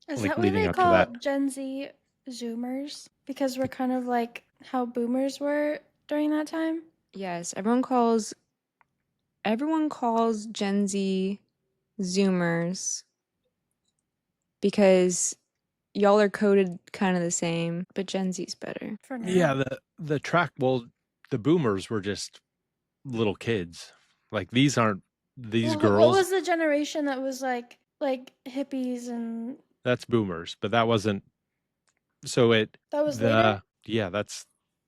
Is like that why leading they up to call that. Gen Z Zoomers? Because we're kind of like how boomers were during that time? Yes, everyone calls Gen Z Zoomers because y'all are coded kind of the same, but Gen Z's better. For now. Yeah, the boomers were just little kids. Like these What girls. was the generation that was like hippies and That's boomers, but that wasn't. So that was later? that's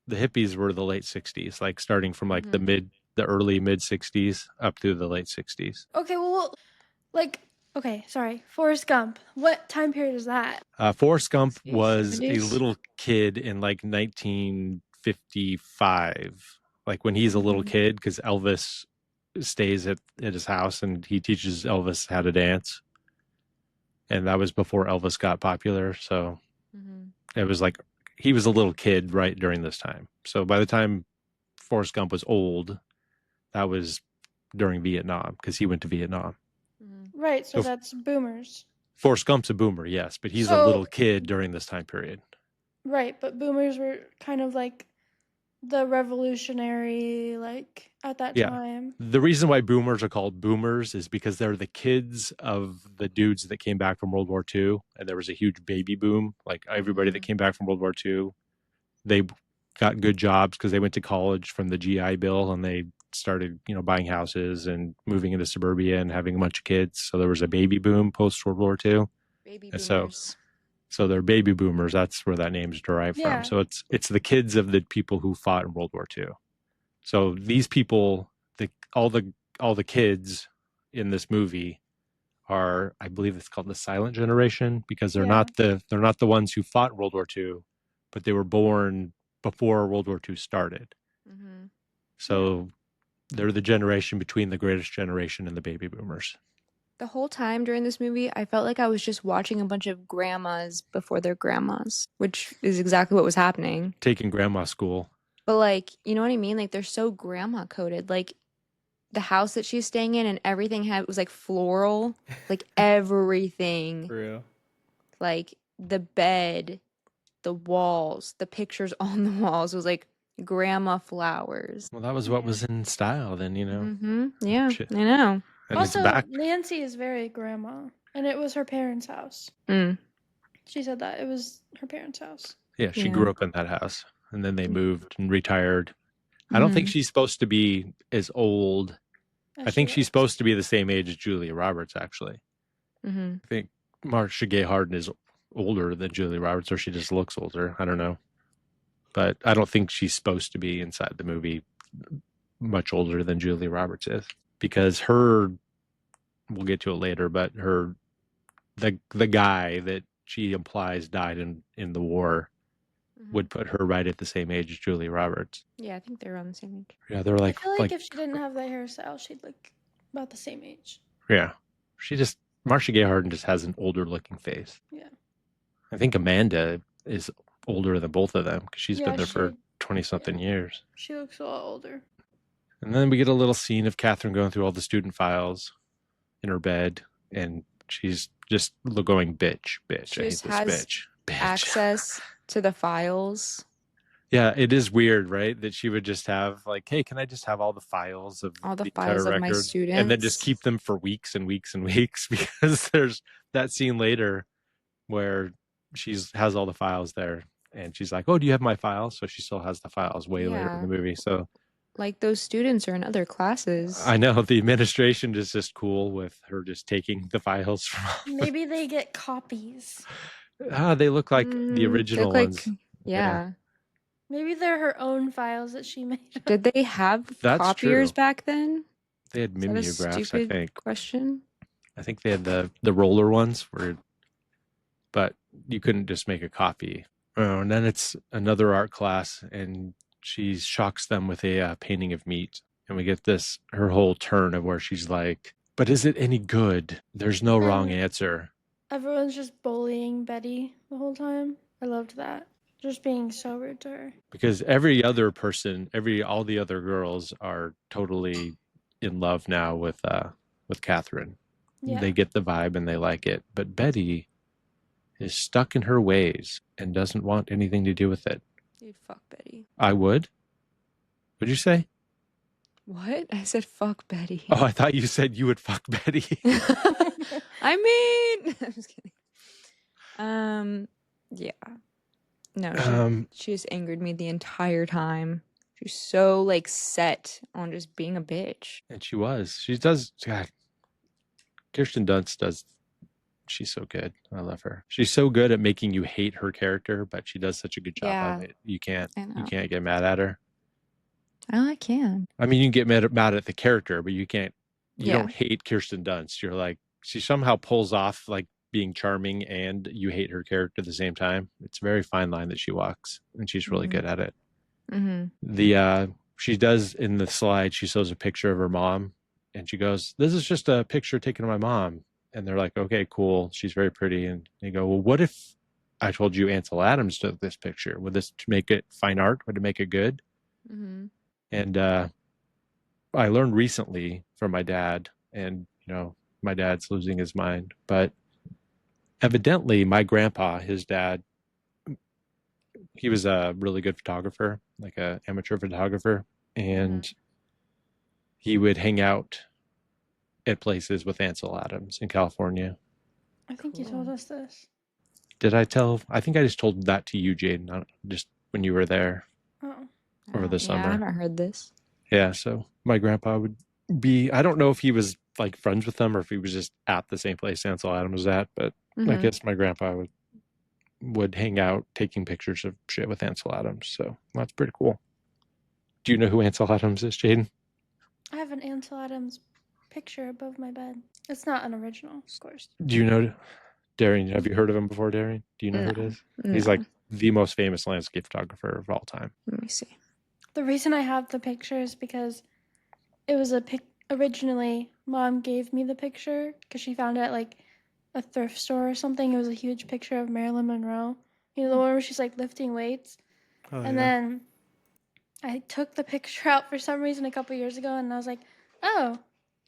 the hippies were the late 60s, like starting from like Mhm. the early mid 60s up through the late 60s. Okay, well, like, okay, sorry. Forrest Gump. What time period is that? Forrest Gump was a 70s? little kid in like 1955, like when he's a little Mhm. kid, because Elvis stays at his house and he teaches Elvis how to dance. And that was before Elvis got popular. So Mhm. it was like he was a little kid right during this time. So by the time Forrest Gump was old, that was during Vietnam, because he went to Vietnam. Mhm. Right, so So that's boomers. Forrest Gump's a boomer, yes, but he's a So, little kid during this time period. right, but boomers were kind of like the revolutionary, like, at that Yeah. time. The reason why boomers are called boomers is because they're the kids of the dudes that came back from World War II, and there was a huge baby boom. Like everybody that Mhm. came back from World War II, they got good jobs because they went to college from the GI Bill, and they started, buying houses and moving into suburbia and having a bunch of kids. So there was a baby boom post World War II. Baby And so boomers. they're baby boomers. That's where that name's derived from. Yeah. So it's the kids of the people who fought in World War II. So these people, all the kids in this movie are, I believe it's called the silent generation, because they're Yeah. not the ones who fought in World War II, but they were born before World War II started. Mhm. So they're the generation between the greatest generation and the baby boomers. The whole time during this movie, I felt like I was just watching a bunch of grandmas before their grandmas, which is exactly what was happening. Taking grandma school. But like, you know what I mean? Like they're so grandma coded. Like the house that she's staying in and everything was like floral, like everything, For real. like the bed, the walls, the pictures on the walls was like grandma flowers. Well, that was what Yeah. was in style then, Yeah, Shit. I know. And it's Also, back. Nancy is very grandma, and it was her parents' house. Mm, She said that it was her parents' house. Yeah, she yeah. grew up in that house, and then they moved and retired. I don't think Mhm. she's supposed to be as old. As I she think she's looks. supposed to be the same age as Julia Roberts, actually. Mhm. I think Marcia Gay Harden is older than Julia Roberts, or she just looks older. I don't know. But I don't think she's supposed to be inside the movie much older than Julia Roberts is, because we'll get to it later, but the guy that she implies died in the war would put her right at the same age as Julia Roberts. Yeah, I think they're around the same age. Yeah, they're I feel like if she didn't have that hairstyle, she'd look about the same age. yeah. Marcia Gay Harden just has an older looking face. Yeah. I think Amanda is older than both of them, because she's been Yeah, there for 20 something years. she looks a lot older. And then we get a little scene of Catherine going through all the student files in her bed, and she's just going, bitch. She I hate just this has bitch. access to the files, Yeah, it is weird, right? That she would just have like, hey, can I just have all the files of all the the files entire of my record, and then just students. keep them for weeks and weeks and weeks? Because there's that scene later where has all the files there, and she's like, oh, do you have my files? So she still has the files way later in the movie. So Like those students are in other classes. I know the administration is just cool with her just taking the files from Maybe they get copies. they look like the They original look like, ones. yeah. Maybe they're her own files that she made. Did they have That's copiers true. back then? They had Is that a mimeographs, I stupid think. question? I think they had the roller ones but you couldn't just make a copy. Oh, and then it's another art class, and she shocks them with a painting of meat. And we get her whole turn of where she's like, but is it any good? There's no wrong answer. Everyone's just bullying Betty the whole time. I loved that. Just being so rude to her. Because every other person, all the other girls are totally in love now with Catherine. Yeah. They get the vibe and they like it. But Betty is stuck in her ways and doesn't want anything to do with it. Dude, fuck Betty. I would. What'd you say? What? I said fuck Betty. Oh, I thought you said you would fuck Betty. I mean, I'm just kidding. Yeah. No, she just angered me the entire time. She's so like set on just being a bitch. And she was. She does. God, Kirsten Dunst does. She's so good. I love her. She's so good at making you hate her character, but she does such a good job of it. You can't get mad at her. Oh, I can. I mean, you can get mad at the character, but you can't. You don't hate Kirsten Dunst. You're like, she somehow pulls off like being charming and you hate her character at the same time. It's a very fine line that she walks, and she's really good at it. Mm-hmm. She does in the slide, she shows a picture of her mom and she goes, this is just a picture taken of my mom. And they're like, okay, cool. She's very pretty. And they go, well, what if I told you Ansel Adams took this picture? Would this make it fine art? Would it make it good? Mm-hmm. And I learned recently from my dad, and my dad's losing his mind, but evidently my grandpa, his dad, he was a really good photographer, like an amateur photographer, and he would hang out at places with Ansel Adams in California. I think you told us this. Did I tell? I think I just told that to you, Jaiden, just when you were there over the summer. I haven't heard this. Yeah, so my grandpa would be, I don't know if he was like friends with them or if he was just at the same place Ansel Adams was at, but I guess my grandpa would hang out taking pictures of shit with Ansel Adams. So that's pretty cool. Do you know who Ansel Adams is, Jaiden? I have an Ansel Adams picture above my bed. It's not an original, of course. Do you know Darian? Have you heard of him before, Darian? Do you know who it is? No. He's like the most famous landscape photographer of all time. Let me see. The reason I have the picture is because it was originally Mom gave me the picture because she found it at like a thrift store or something. It was a huge picture of Marilyn Monroe. You know, the one where she's like lifting weights. Then I took the picture out for some reason a couple years ago, and I was like, oh,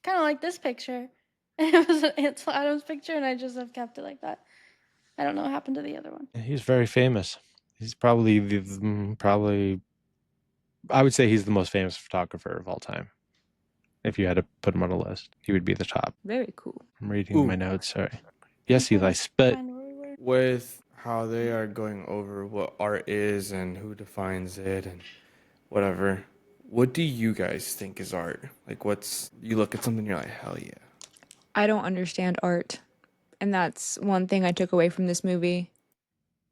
kind of like this picture. And it was an Ansel Adams picture, and I just have kept it like that. I don't know what happened to the other one. He's very famous. He's probably I would say he's the most famous photographer of all time. If you had to put him on a list, he would be the top. Very cool. I'm reading my notes. Sorry. Yes, Eli, spit. With how they are going over what art is and who defines it and whatever, what do you guys think is art? Like, you look at something, you're like, hell yeah. I don't understand art. And that's one thing I took away from this movie.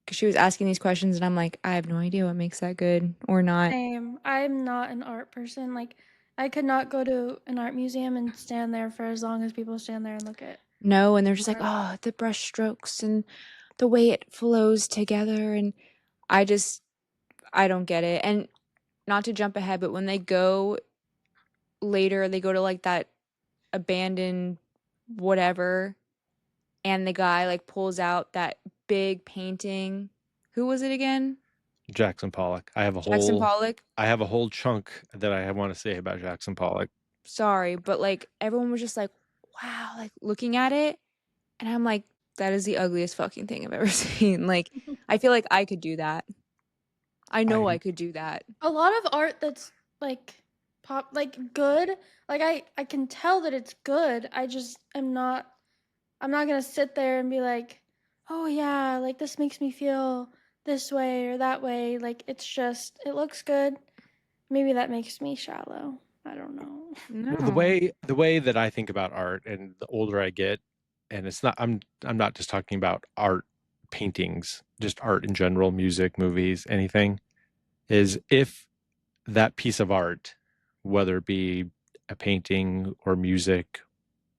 Because she was asking these questions, and I'm like, I have no idea what makes that good or not. Same. I'm not an art person. Like, I could not go to an art museum and stand there for as long as people stand there and look at. No, and they're just like, oh, the brush strokes and the way it flows together. And I don't get it. And not to jump ahead, but when they go later, they go to like that abandoned whatever, and the guy like pulls out that big painting. Who was it again? Jackson Pollock. I have a whole chunk that I want to say about Jackson Pollock. Sorry, but like everyone was just like, wow, like looking at it, and I'm like, that is the ugliest fucking thing I've ever seen. Like, I feel like I could do that. I know I could do that. A lot of art that's like good. Like I can tell that it's good. I'm not gonna sit there and be like, oh yeah, like this makes me feel this way or that way. Like it looks good. Maybe that makes me shallow. I don't know. No. The way that I think about art, and the older I get, and it's not, I'm not just talking about art, paintings, just art in general, music, movies, anything, is if that piece of art, whether it be a painting or music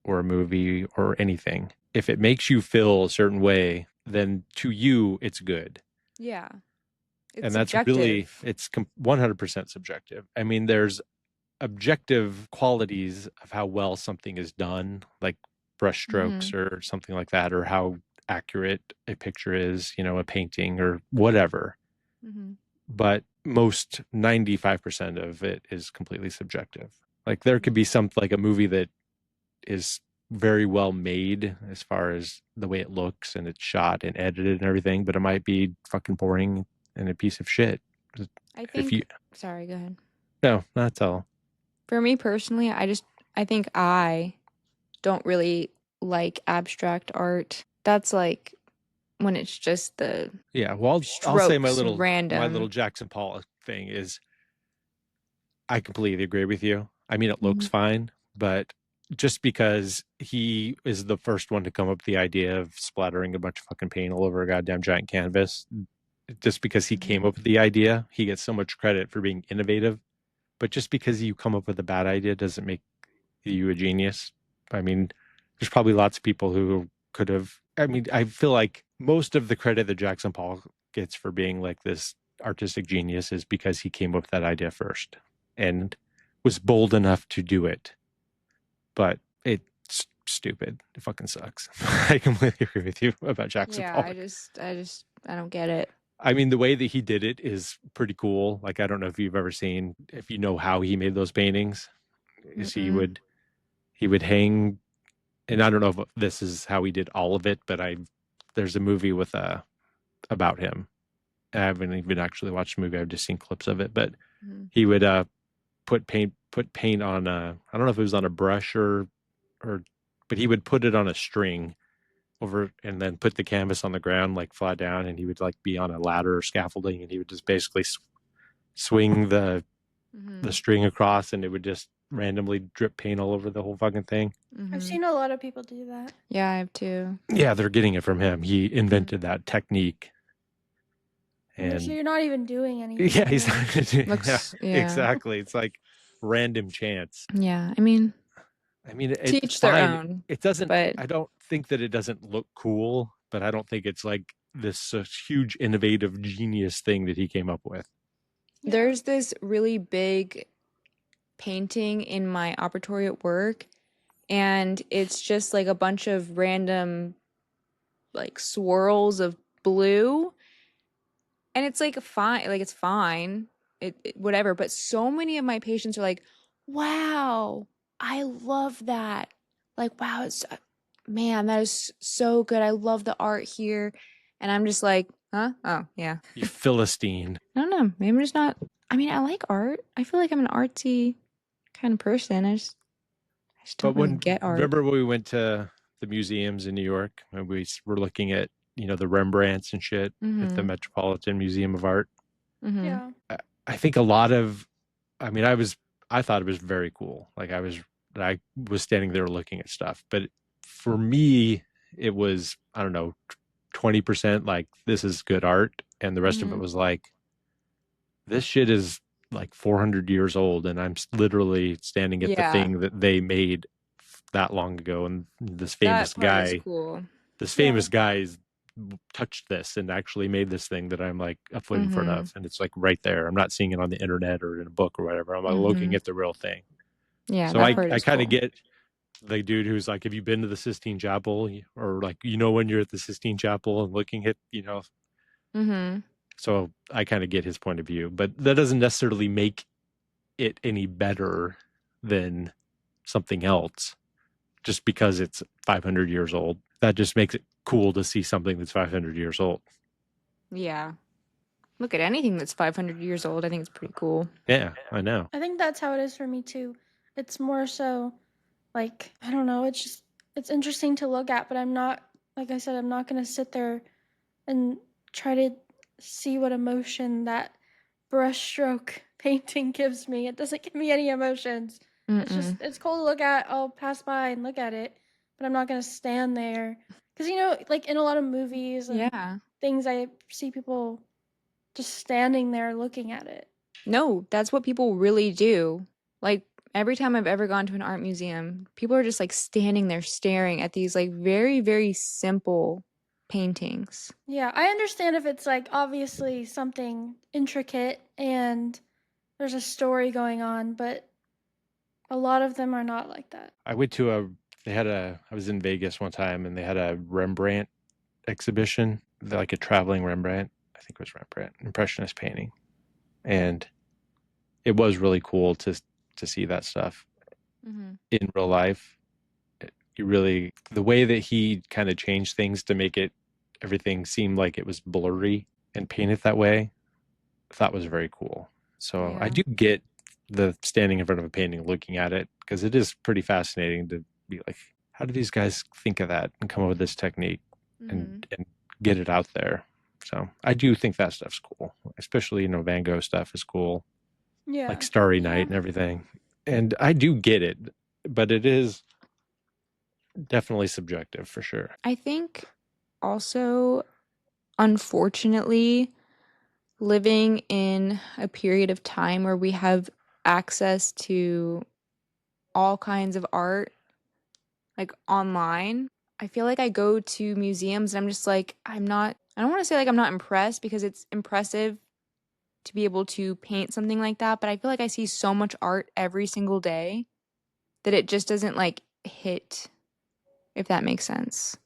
or a movie or anything, if it makes you feel a certain way, then to you it's good. Yeah. It's and that's really, subjective. it's 100% subjective. I mean, there's objective qualities of how well something is done, like brushstrokes or something like that, or how accurate a picture is, you know, a painting or whatever. But most 95% of it is completely subjective. Like there could be like a movie that is very well made as far as the way it looks and it's shot and edited and everything, but it might be fucking boring and a piece of shit. I If think, you, sorry, go ahead. no, that's all. For me personally, I think I don't really like abstract art. That's like when it's just the Yeah, well, I'll say my strokes little random. Jackson Pollock thing is I completely agree with you. I mean, it looks fine, but just because he is the first one to come up with the idea of splattering a bunch of fucking paint all over a goddamn giant canvas, just because he came up with the idea, he gets so much credit for being innovative. But just because you come up with a bad idea doesn't make you a genius. I mean, there's probably lots of people who could have. I mean, I feel like most of the credit that Jackson Pollock gets for being like this artistic genius is because he came up with that idea first and was bold enough to do it. But it's stupid. It fucking sucks. I completely agree with you about Jackson Pollock. I don't get it. I mean, the way that he did it is pretty cool. Like, I don't know if you've ever seen, if you know how he made those paintings, is he would hang, and I don't know if this is how he did all of it, but there's a movie with about him. I haven't even actually watched the movie. I've just seen clips of it, but he would put paint on I don't know if it was on a brush or but he would put it on a string over and then put the canvas on the ground like flat down, and he would like be on a ladder or scaffolding, and he would just basically swing the string across, and it would just randomly drip paint all over the whole fucking thing. I've seen a lot of people do that. Yeah, I have too. Yeah, they're getting it from him. He invented that technique. And so you're not even doing anything. Yeah, he's not doing yeah. Exactly. It's like random chance. Yeah, I mean, it's teach their fine. own. It doesn't. But I don't think that it doesn't look cool, but I don't think it's like this huge innovative genius thing that he came up with. there's this really big painting in my operatory at work, and it's just like a bunch of random like swirls of blue, and it's like fine, like it's fine, it whatever. But so many of my patients are like, wow, I love that. Like, wow, it's man, that is so good. I love the art here. And I'm just like, huh? Oh, yeah. You Philistine. I don't know. Maybe I'm just not. I mean, I like art. I feel like I'm an artsy kind of person. I just don't really get art. Remember when we went to the museums in New York and we were looking at, the Rembrandts and shit at the Metropolitan Museum of Art? Yeah. I think a lot of, I thought it was very cool. Like I was standing there looking at stuff, but for me, it was, I don't know, 20% like this is good art. And the rest of it was like, this shit is like 400 years old. And I'm literally standing at the thing that they made that long ago. And this famous guy, touched this and actually made this thing that I'm like a foot in front of, and it's like right there. I'm not seeing it on the internet or in a book or whatever. I'm like looking at the real thing. Yeah. So I kind of get the dude who's like, have you been to the Sistine Chapel? Or like, when you're at the Sistine Chapel and looking at, so I kind of get his point of view, but that doesn't necessarily make it any better than something else just because it's 500 years old. That just makes it cool to see something that's 500 years old. Yeah. Look at anything that's 500 years old. I think it's pretty cool. Yeah, I know. I think that's how it is for me too. It's more so like, I don't know, it's interesting to look at, but I'm not, like I said, I'm not going to sit there and try to see what emotion that brushstroke painting gives me. It doesn't give me any emotions. It's cool to look at. I'll pass by and look at it, but I'm not going to stand there. Because, like in a lot of movies and things, I see people just standing there looking at it. No, that's what people really do. Like every time I've ever gone to an art museum, people are just like standing there staring at these like very, very simple paintings. Yeah, I understand if it's like obviously something intricate and there's a story going on, but a lot of them are not like that. I went to I was in Vegas one time and they had a Rembrandt exhibition, like a traveling Rembrandt. I think it was Rembrandt, Impressionist painting. And it was really cool to see that stuff in real life. The way that he kind of changed things to make everything seem like it was blurry and paint it that way, I thought was very cool. So I Yeah. do get the standing in front of a painting, looking at it, because it is pretty fascinating to be like, how do these guys think of that and come up with this technique and get it out there? So I do think that stuff's cool, especially, Van Gogh stuff is cool, Yeah. like Starry Night and everything. And I do get it, but it is definitely subjective for sure. I think also, unfortunately, living in a period of time where we have access to all kinds of art, like online, I feel like I go to museums and I'm just like, I don't want to say like I'm not impressed, because it's impressive to be able to paint something like that, but I feel like I see so much art every single day that it just doesn't like hit, if that makes sense.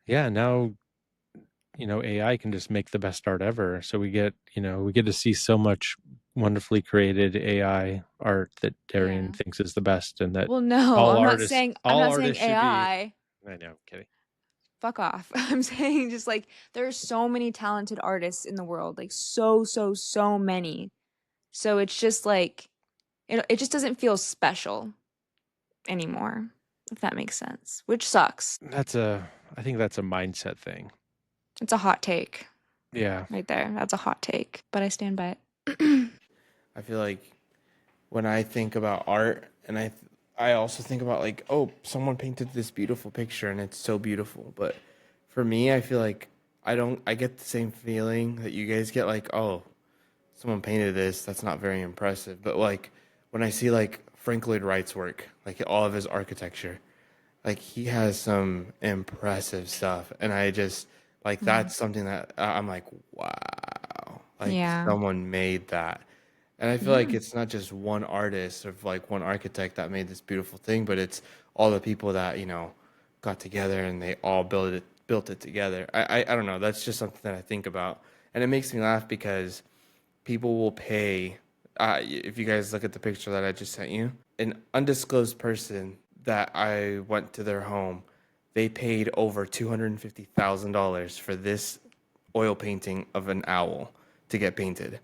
Yeah, now AI can just make the best art ever. So we get to see so much wonderfully created AI art that Darian thinks is the best, and that Well, no, all I'm not artists saying should be. AI. I know, kidding. Fuck off. I'm saying just like there's so many talented artists in the world, like so many. So it's just like it just doesn't feel special anymore, if that makes sense, which sucks. I think that's a mindset thing. It's a hot take Yeah. right there. That's a hot take, but I stand by it. I feel like when I think about art, and I also think about like, oh, someone painted this beautiful picture and it's so beautiful. But for me, I feel like I get the same feeling that you guys get, like, oh, someone painted this, that's not very impressive. But like when I see like Frank Lloyd Wright's work, like all of his architecture, like he has some impressive stuff, and I just like that's something that I'm like, wow, like Yeah. someone made that. And I feel like it's not just one artist or like one architect that made this beautiful thing, but it's all the people that, got together and they all built it together. I don't know, that's just something that I think about. And it makes me laugh because people will pay, if you guys look at the picture that I just sent you, an undisclosed person that I went to their home, they paid over $250,000 for this oil painting of an owl to get painted.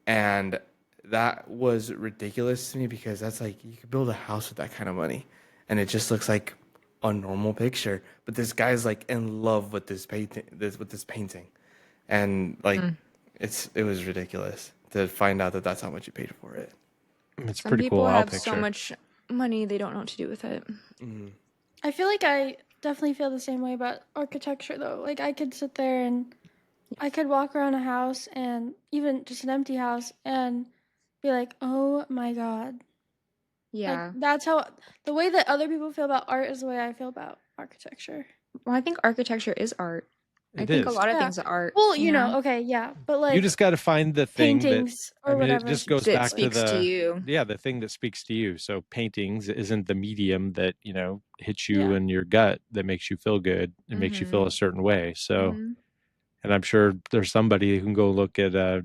And that was ridiculous to me because that's like, you could build a house with that kind of money and it just looks like a normal picture. But this guy's like in love with this painting. And like, it was ridiculous to find out that that's how much you paid for it. It's Some pretty people cool owl have picture. so much money they don't know what to do with it. I feel like I definitely feel the same way about architecture though. Like I could sit there and I could walk around a house and even just an empty house and be like, "Oh my god." Yeah. Like that's how the way that other people feel about art is the way I feel about architecture. Well, I think architecture is art. I It think a is. lot of Yeah. things are art. Well, you know? okay, yeah, but like You just got to find the thing that, paintings or it whatever just goes that back to speaks to you. the thing that speaks to you. So paintings isn't the medium that, hits you Yeah. in your gut that makes you feel good. It makes you feel a certain way. So, and I'm sure there's somebody who can go look at a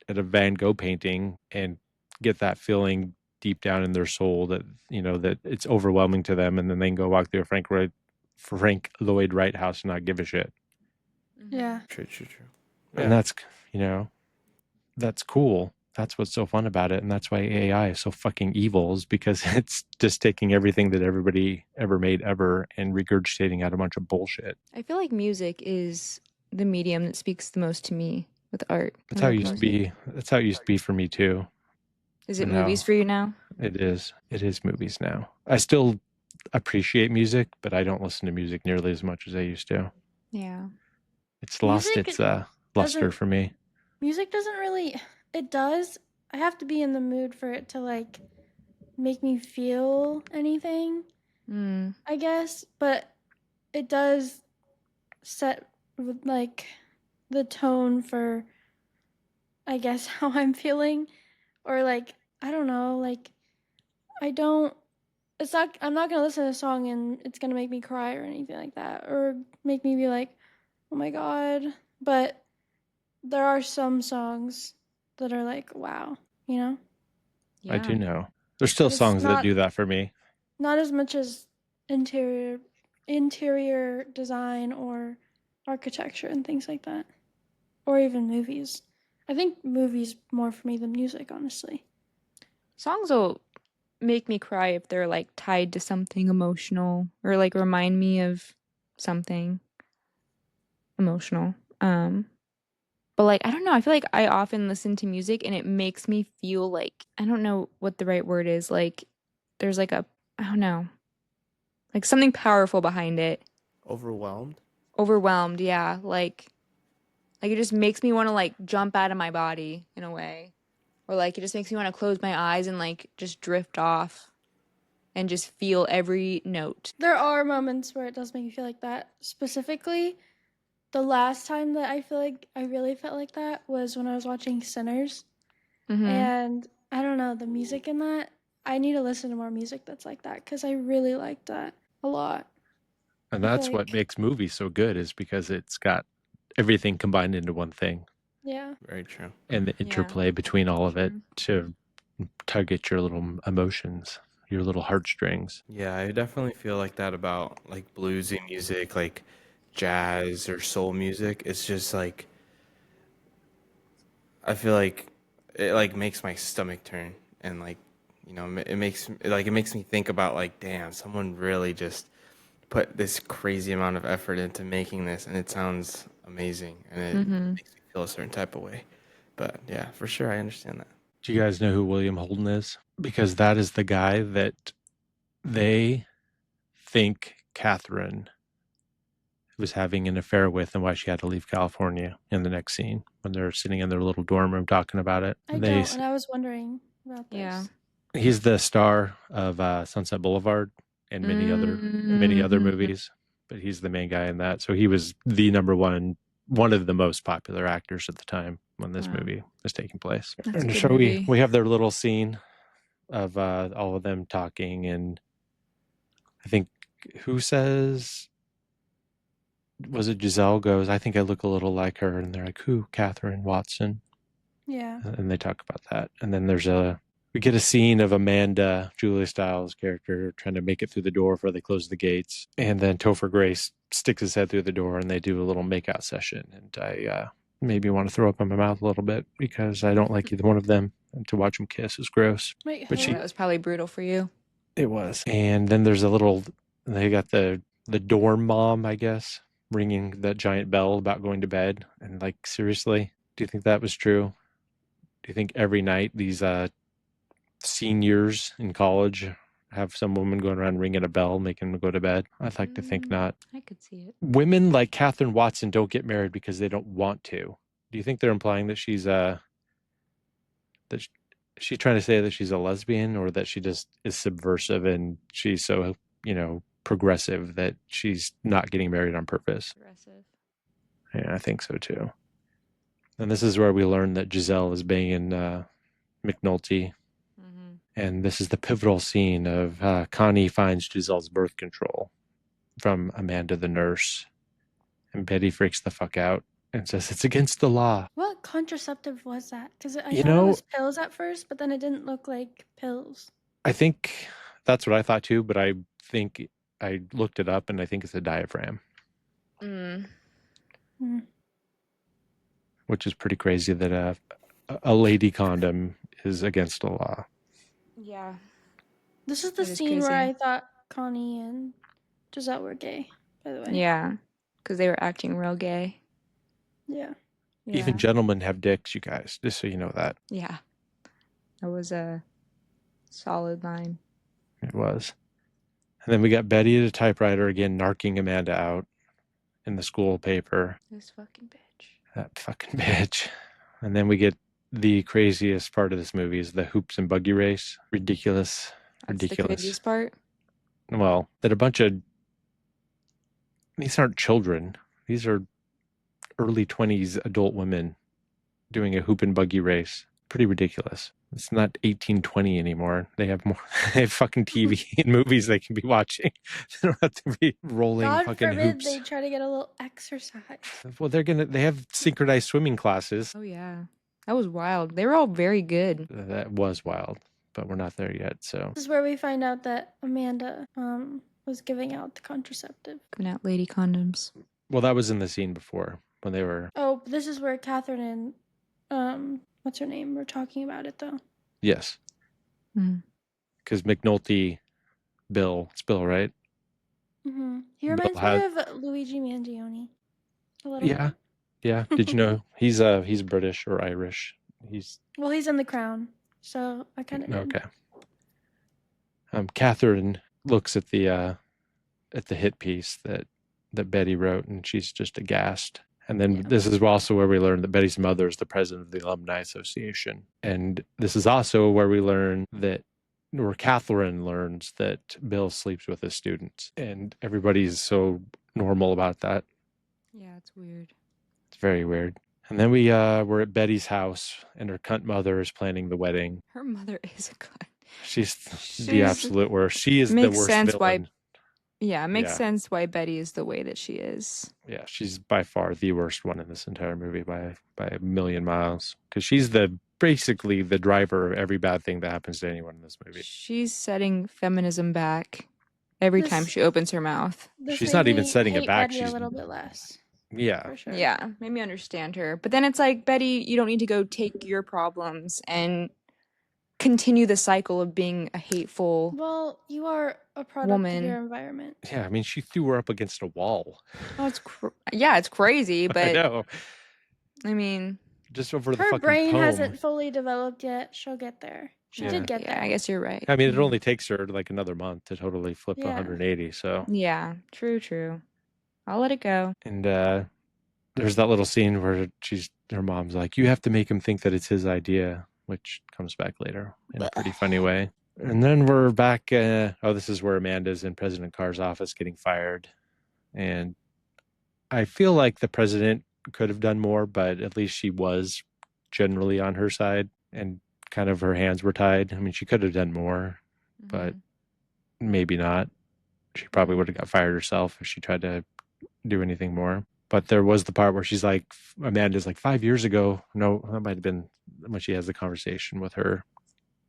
Van Gogh painting and get that feeling deep down in their soul that, that it's overwhelming to them. And then they can go walk through a Frank Lloyd Wright house and not give a shit. Yeah. True. And that's, that's cool. That's what's so fun about it. And that's why AI is so fucking evil, is because it's just taking everything that everybody ever made ever and regurgitating out a bunch of bullshit. I feel like music is the medium that speaks the most to me with art. That's how it used to be. That's how it used to be for me too. Is it No. movies for you now? It is. It is movies now. I still appreciate music, but I don't listen to music nearly as much as I used to. Yeah. It's lost Music its luster for me. Music doesn't really, it does. I have to be in the mood for it to like make me feel anything, I guess, but it does set like the tone for, I guess, how I'm feeling, or like I don't know, like I don't. It's not. I'm not gonna listen to a song and it's gonna make me cry or anything like that, or make me be like, oh my god. But there are some songs that are like, wow, you know. I do Yeah. know. There's still But it's songs that do that for me. not as much as interior design or architecture and things like that, or even movies. I think movies more for me than music, honestly. Songs will make me cry if they're like tied to something emotional or like remind me of something emotional. But like I don't know, I feel like I often listen to music and it makes me feel like I don't know what the right word is. Like there's like a I don't know, like something powerful behind it. Overwhelmed. Overwhelmed, yeah. Like it just makes me want to like jump out of my body in a way. Or like it just makes me want to close my eyes and like just drift off and just feel every note. There are moments where it does make me feel like that. Specifically, the last time that I feel like I really felt like that was when I was watching Sinners. Mm-hmm. And I don't know, the music in that, I need to listen to more music that's like that because I really like that a lot. And I feel that's what like, makes movies so good, is because it's got everything combined into one thing. yeah. Very true. And the interplay between all of it to tug at your little emotions, your little heartstrings. Yeah, I definitely feel like that about like bluesy music, like jazz or soul music. It's just like I feel like it like makes my stomach turn and like it makes me think about like damn, someone really just put this crazy amount of effort into making this and it sounds amazing and it Mm-hmm. makes me feel a certain type of way. But yeah, for sure I understand that. Do you guys know who William Holden is? Because that is the guy that they think Catherine was having an affair with and why she had to leave California in the next scene when they're sitting in their little dorm room talking about it. I don't, and I was wondering about this. Yeah. He's the star of Sunset Boulevard and many other movies, but he's the main guy in that. So he was the number one of the most popular actors at the time when this movie was taking place. That's a And good so movie. we have their little scene of all of them talking, and I think who says, was it Giselle goes, I think I look a little like her, and they're like, who? Catherine Watson. Yeah. And they talk about that. And then we get a scene of Amanda, Julia Stiles' character, trying to make it through the door before they close the gates. And then Topher Grace sticks his head through the door and they do a little makeout session. And I maybe want to throw up in my mouth a little bit because I don't like either one of them. And to watch them kiss is gross. Wait, But That was probably brutal for you. It was. And then there's they got the dorm mom, I guess, ringing that giant bell about going to bed. And like, seriously, do you think that was true? Do you think every night these seniors in college have some woman going around ringing a bell, making them go to bed? I'd like to think not. I could see it. Women like Catherine Watson don't get married because they don't want to. Do you think they're implying that she's she's trying to say that she's a lesbian, or that she just is subversive and she's so, progressive that she's not getting married on purpose? Aggressive. Yeah, I think so too. And this is where we learn that Giselle is banging McNulty. Mm-hmm. And this is the pivotal scene of Connie finds Giselle's birth control from Amanda the nurse. And Betty freaks the fuck out and says it's against the law. What contraceptive was that? Because I thought it know- was pills at first, but then it didn't look like pills. I think that's what I thought too, but I think I looked it up and I think it's a diaphragm, which is pretty crazy that a lady condom is against the law. Yeah. This is the That is scene where crazy. I thought Connie and Giselle were gay, by the way. Yeah. Because they were acting real gay. Yeah. Even gentlemen have dicks, you guys, just so you know that. Yeah. That was a solid line. It was. And then we got Betty at a typewriter again, narking Amanda out in the school paper. This fucking bitch. That fucking bitch. And then we get the craziest part of this movie is the hoops and buggy race. Ridiculous. That's the craziest part. Well, that a bunch of, these aren't children. These are early 20s adult women doing a hoop and buggy race. Pretty ridiculous. It's not 1820 anymore. They have more. They have fucking TV and movies they can be watching. They don't have to be rolling God fucking forbid hoops. they try to get a little exercise. Well, they have synchronized swimming classes. Oh yeah, that was wild. They were all very good. That was wild, but we're not there yet. So This is where we find out that Amanda was giving out the contraceptive. Giving out lady condoms. well, that was in the scene before when they were. Oh, this is where Catherine and what's her name were talking about it though. Yes, Mm. because McNulty, it's Bill, right? Mm-hmm. He Bill reminds has- me of Luigi Mangione. A little Yeah, bit. yeah. Did you know he's British or Irish? He's Well, he's in The Crown, so I kind of did. okay. Catherine looks at the hit piece that Betty wrote, and she's just aghast. And then Yeah. this is also where we learn that Betty's mother is the president of the Alumni Association. And this is also where we learn that, where Catherine learns that Bill sleeps with his students. And everybody's so normal about that. Yeah, it's weird. It's very weird. And then we're at Betty's house, and her cunt mother is planning the wedding. Her mother is a cunt. She's the She's- absolute worst. She is the Makes worst sense villain. why- Yeah, it makes Yeah. sense why Betty is the way that she is. Yeah, she's by far the worst one in this entire movie by a million miles, because she's basically the driver of every bad thing that happens to anyone in this movie. She's setting feminism back every time This- she opens her mouth. This She's made not even me setting it hate back, Betty she's- a little bit less. Yeah, For sure. Yeah, made me understand her. But then it's like, Betty, you don't need to go take your problems and continue the cycle of being a hateful. Well, you are a product Woman. of your environment. yeah. I mean, she threw her up against a wall. Oh, it's crazy, I but know, I mean, just over the Her fucking brain poem. hasn't fully developed yet. She'll get there. She Yeah. did get yeah, there. I guess you're right. I mean, it Mhm. only takes her like another month to totally flip Yeah. 180. So, Yeah, true. I'll let it go. and there's that little scene where her mom's like, "You have to make him think that it's his idea," which comes back later in a pretty funny way. And then we're back. This is where Amanda's in President Carr's office getting fired. And I feel like the president could have done more, but at least she was generally on her side, and kind of her hands were tied. I mean, she could have done more, but Mhm. maybe not. She probably would have got fired herself if she tried to do anything more. But there was the part where she's like, Amanda's like, 5 years ago. No, that might have been when she has the conversation with her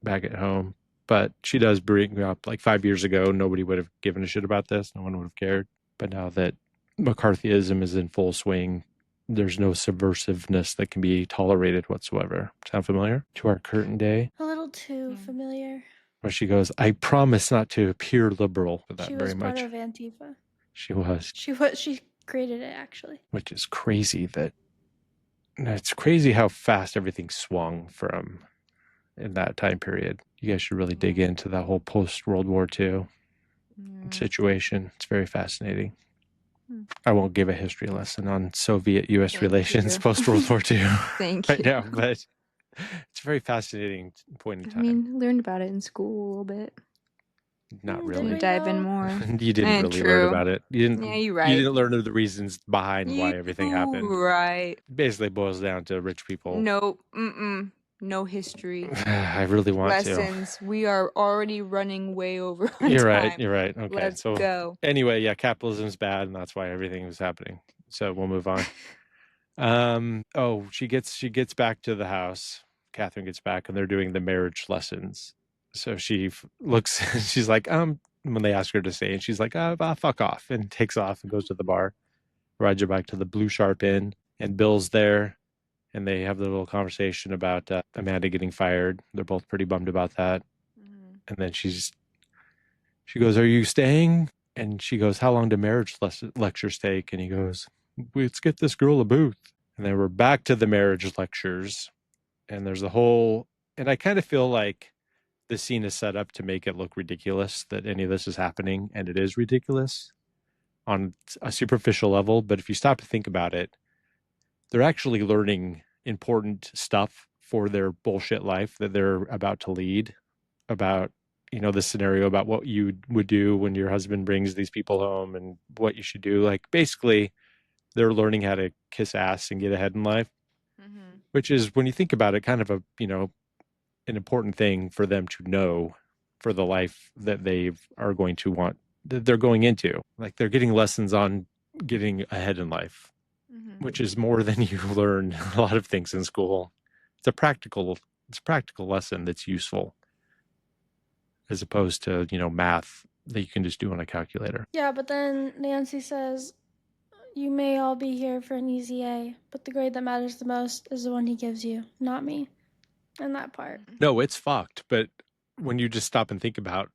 back at home. But she does bring up like 5 years ago, nobody would have given a shit about this. No one would have cared. But now that McCarthyism is in full swing, there's no subversiveness that can be tolerated whatsoever. Sound familiar? To our curtain day, A little too Yeah. familiar. where she goes, "I promise not to appear liberal." With that She very was part much. of Antifa. She was. She created it actually. Which is crazy that it's crazy how fast everything swung from in that time period. You guys should really dig into that whole post World War II Yeah. situation. It's very fascinating. Hmm. I won't give a history lesson on Soviet US Thank relations you. post World War II Thank you. right now, but it's a very fascinating point in I time. mean, learned about it in school a little bit. Not did really. we? Dive in though? more. You didn't Eh, really true. learn about it. You didn't. Yeah, you're You right. didn't learn the reasons behind why everything happened. Right. Basically, boils down to rich people. No, no history I really want to. lessons. We are already running way over on You're time. right. You're right. Okay. Let's so go. anyway, yeah, capitalism's bad, and that's why everything was happening. So we'll move on. She gets back to the house. Catherine gets back, and they're doing the marriage lessons. So she looks. She's like, when they ask her to stay, and she's like, fuck off, and takes off and goes to the bar. Rides her back to the Blue Sharp Inn, and Bill's there, and they have the little conversation about Amanda getting fired. They're both pretty bummed about that. And then she goes, "Are you staying?" And she goes, "How long do marriage lectures take?" And he goes, "Let's get this girl a booth." And then we're back to the marriage lectures. And there's a whole, and I kind of feel like the scene is set up to make it look ridiculous that any of this is happening. And it is ridiculous on a superficial level. But if you stop to think about it, they're actually learning important stuff for their bullshit life that they're about to lead, about, the scenario about what you would do when your husband brings these people home and what you should do. Like, basically, they're learning how to kiss ass and get ahead in life, which is, when you think about it, kind of a, an important thing for them to know for the life that they are going to want, that they're going into. Like, they're getting lessons on getting ahead in life, which is more than you learn a lot of things in school. It's a practical lesson that's useful, as opposed to, math that you can just do on a calculator. Yeah, but then Nancy says, you may all be here for an easy A, but the grade that matters the most is the one he gives you, not me. And that part. No, it's fucked. But when you just stop and think about,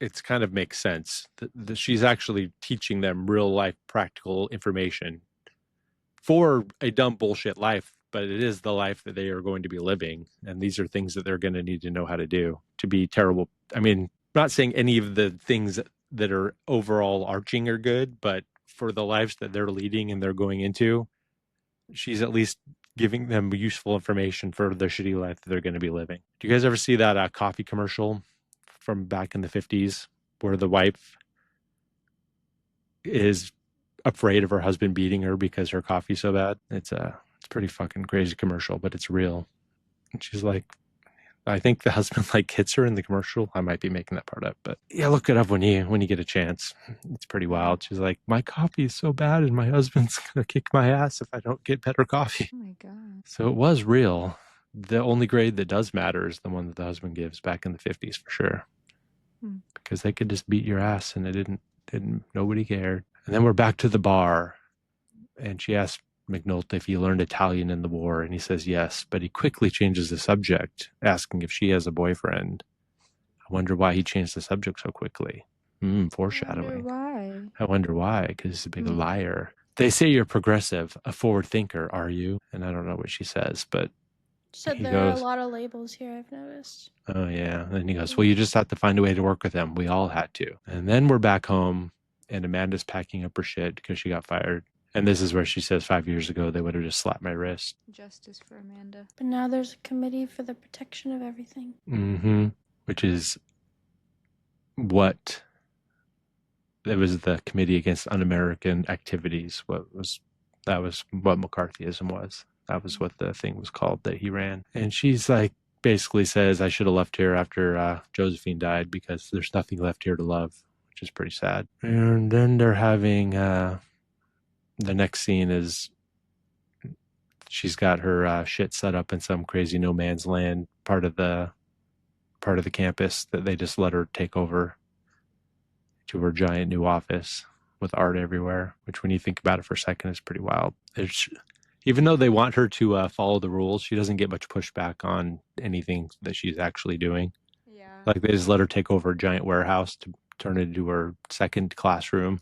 it's kind of makes sense. She's actually teaching them real life practical information for a dumb bullshit life, but it is the life that they are going to be living. And these are things that they're going to need to know how to do to be terrible. I mean, not saying any of the things that are overall arching are good, but for the lives that they're leading and they're going into, she's at least giving them useful information for the shitty life that they're going to be living. Do you guys ever see that coffee commercial from back in the 50s where the wife is afraid of her husband beating her because her coffee's so bad? It's pretty fucking crazy commercial, but it's real. And she's like, I think the husband hits her in the commercial. I might be making that part up, but yeah, look it up when you get a chance. It's pretty wild. She's like, my coffee is so bad and my husband's going to kick my ass if I don't get better coffee. Oh my God. So it was real. The only grade that does matter is the one that the husband gives back in the 50s for sure. Because they could just beat your ass and it didn't nobody cared. And then we're back to the bar and she asked McNulty if he learned Italian in the war, and he says yes, but he quickly changes the subject, asking if she has a boyfriend. I wonder why he changed the subject so quickly. Foreshadowing. I wonder why, because he's a big liar. They say you're progressive, a forward thinker, are you? And I don't know what she says, but Said there are a lot of labels here, I've noticed. Oh, yeah. And then he goes, well, you just have to find a way to work with them. We all had to. And then we're back home, and Amanda's packing up her shit because she got fired. And this is where she says 5 years ago, they would have just slapped my wrist. Justice for Amanda. But now there's a committee for the protection of everything. Which is what... It was the Committee Against Un-American Activities. That was what McCarthyism was. That was what the thing was called that he ran. And she's basically says, I should have left here after Josephine died because there's nothing left here to love, which is pretty sad. And then they're having... the next scene is she's got her shit set up in some crazy no man's land part of the campus that they just let her take over to her giant new office with art everywhere, which when you think about it for a second is pretty wild. Even though they want her to follow the rules, she doesn't get much pushback on anything that she's actually doing. Yeah. They just let her take over a giant warehouse to turn it into her second classroom.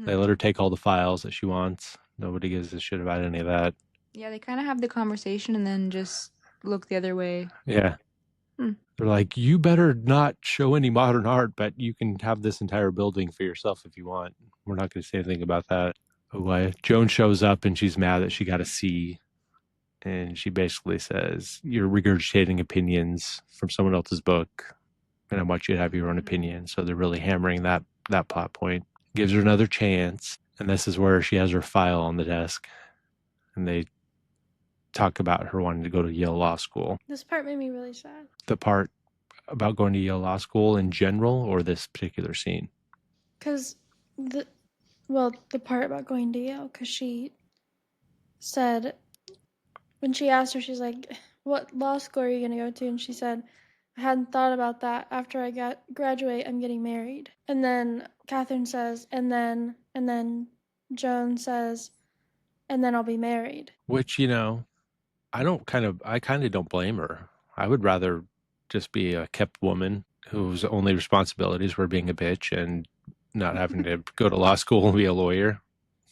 They let her take all the files that she wants. Nobody gives a shit about any of that. Yeah, they kind of have the conversation and then just look the other way. Yeah. They're like, you better not show any modern art, but you can have this entire building for yourself if you want. We're not going to say anything about that. Joan shows up and she's mad that she got a C. And she basically says, you're regurgitating opinions from someone else's book. And I want you to have your own opinion. So they're really hammering that plot point. Gives her another chance, and this is where she has her file on the desk, and they talk about her wanting to go to Yale Law School. This part made me really sad. The part about going to Yale Law School in general, or this particular scene? Because the part about going to Yale, because she said, when she asked her, she's like, what law school are you going to go to? And she said, I hadn't thought about that. After I graduate, I'm getting married. And then Catherine says, and then Joan says, and then I'll be married. Which, I kind of don't blame her. I would rather just be a kept woman whose only responsibilities were being a bitch and not having to go to law school and be a lawyer.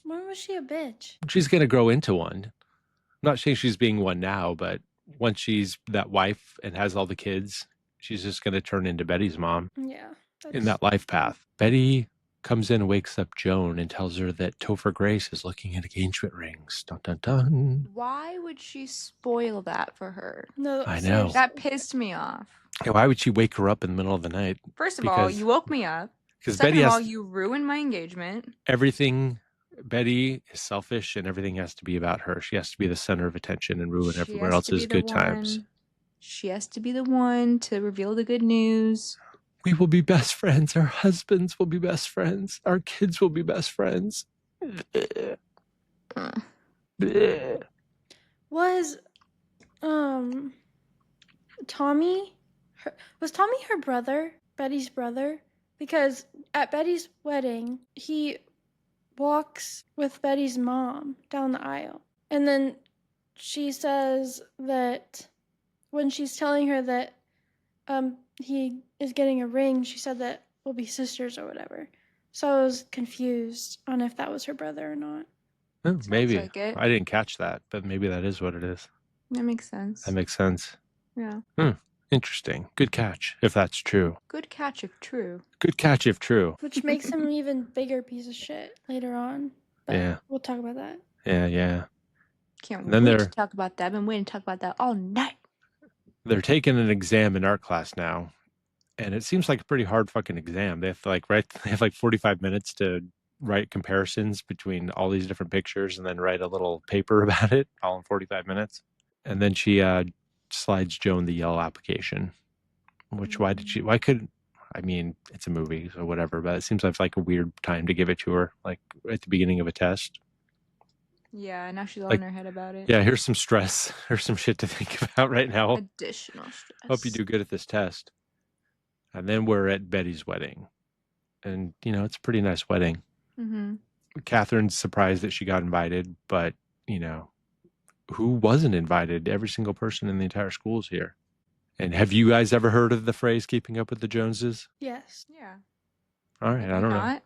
When was she a bitch? She's going to grow into one. I'm not saying she's being one now, but once she's that wife and has all the kids, she's just going to turn into Betty's mom. Yeah. In that life path. Betty comes in and wakes up Joan and tells her that Topher Grace is looking at engagement rings. Dun, dun, dun. Why would she spoil that for her? No, I know. That pissed me off. Yeah, why would she wake her up in the middle of the night? First of all, you woke me up. Because Second Betty of all, you ruined my engagement. Everything Betty is selfish and everything has to be about her. She has to be the center of attention and ruin She everyone has to be else's the good times. one. She has to be the one to reveal the good news. We will be best friends. Our husbands will be best friends. Our kids will be best friends. Was Tommy was Tommy her brother, Betty's brother? Because at Betty's wedding, he walks with Betty's mom down the aisle. And then she says that when she's telling her that he is getting a ring, she said that we'll be sisters or whatever. So I was confused on if that was her brother or not. Oh, maybe. like it. I didn't catch that, but maybe that is what it is. That makes sense. That makes sense. Yeah. Interesting. Good catch, if that's true. Good catch if true. Good catch, if true. Which makes him an even bigger piece of shit later on. But Yeah. we'll talk about that. Yeah. Can't Then wait they're- to talk about that. I've been waiting to talk about that all night. They're taking an exam in art class now, and it seems like a pretty hard fucking exam. They have to they have like 45 minutes to write comparisons between all these different pictures and then write a little paper about it all in 45 minutes. And then she slides Joan the Yell application, which why could, I mean, it's a movie, so whatever, but it seems like a weird time to give it to her, like at the beginning of a test. Yeah, now she's all Like- in her head about it. Yeah, here's some stress. Here's some shit to think about right now. Additional stress. Hope you do good at this test. And then we're at Betty's wedding. And, it's a pretty nice wedding. Mm-hmm. Catherine's surprised that she got invited, but, who wasn't invited? Every single person in the entire school is here. And have you guys ever heard of the phrase keeping up with the Joneses? Yes. Yeah. All right, I don't know. Not?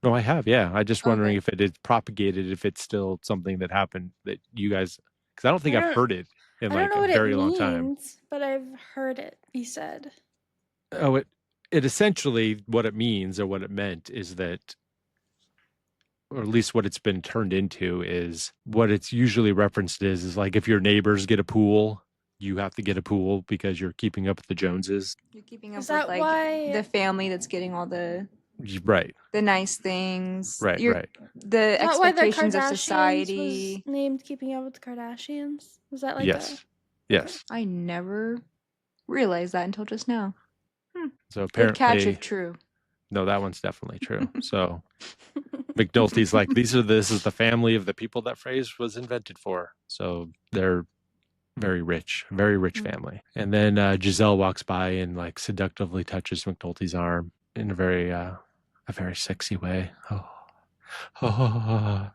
No, I have, yeah. I just wondering Okay. if it is propagated, if it's still something that happened that you guys, because I don't think I I've don't- heard it in I don't like know a what very it long means, time. but I've heard it be said. Oh, it essentially, what it means or what it meant is that, or at least what it's been turned into, is what it's usually referenced is like if your neighbors get a pool, you have to get a pool because you're keeping up with the Joneses. You're keeping up Is with that like why- the family that's getting all the Right, nice things. right. The Is that why the expectations of Kardashians society. was named Keeping Up with the Kardashians? Was that like Yes, yes. I never realized that until just now. So Good catch apparently, if true. no, that one's definitely true. So McNulty's like, this is the family of the people that phrase was invented for. So they're very rich family. And then Giselle walks by and like seductively touches McNulty's arm in a very sexy way. Oh.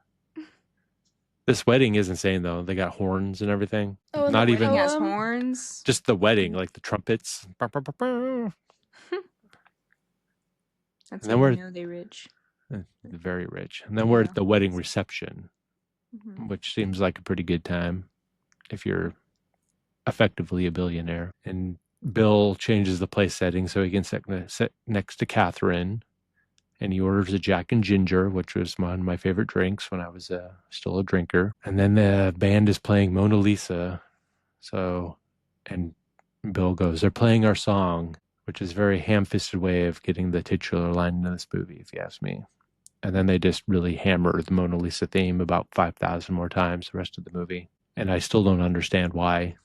This wedding is insane though. They got horns and everything. Oh, and Not the even Wedding has poem? horns. just the wedding, like the trumpets. Bah, bah, bah, bah. That's And then how we're- you know they're rich. Very rich. And then we're Yeah. at the wedding reception, Mhm. which seems like a pretty good time if you're effectively a billionaire. And Bill changes the place setting so he can sit next to Catherine, and he orders a Jack and Ginger, which was one of my favorite drinks when I was still a drinker. And then the band is playing Mona Lisa. So, and Bill goes, they're playing our song, which is a very ham-fisted way of getting the titular line in this movie, if you ask me. And then they just really hammer the Mona Lisa theme about 5,000 more times the rest of the movie. And I still don't understand why.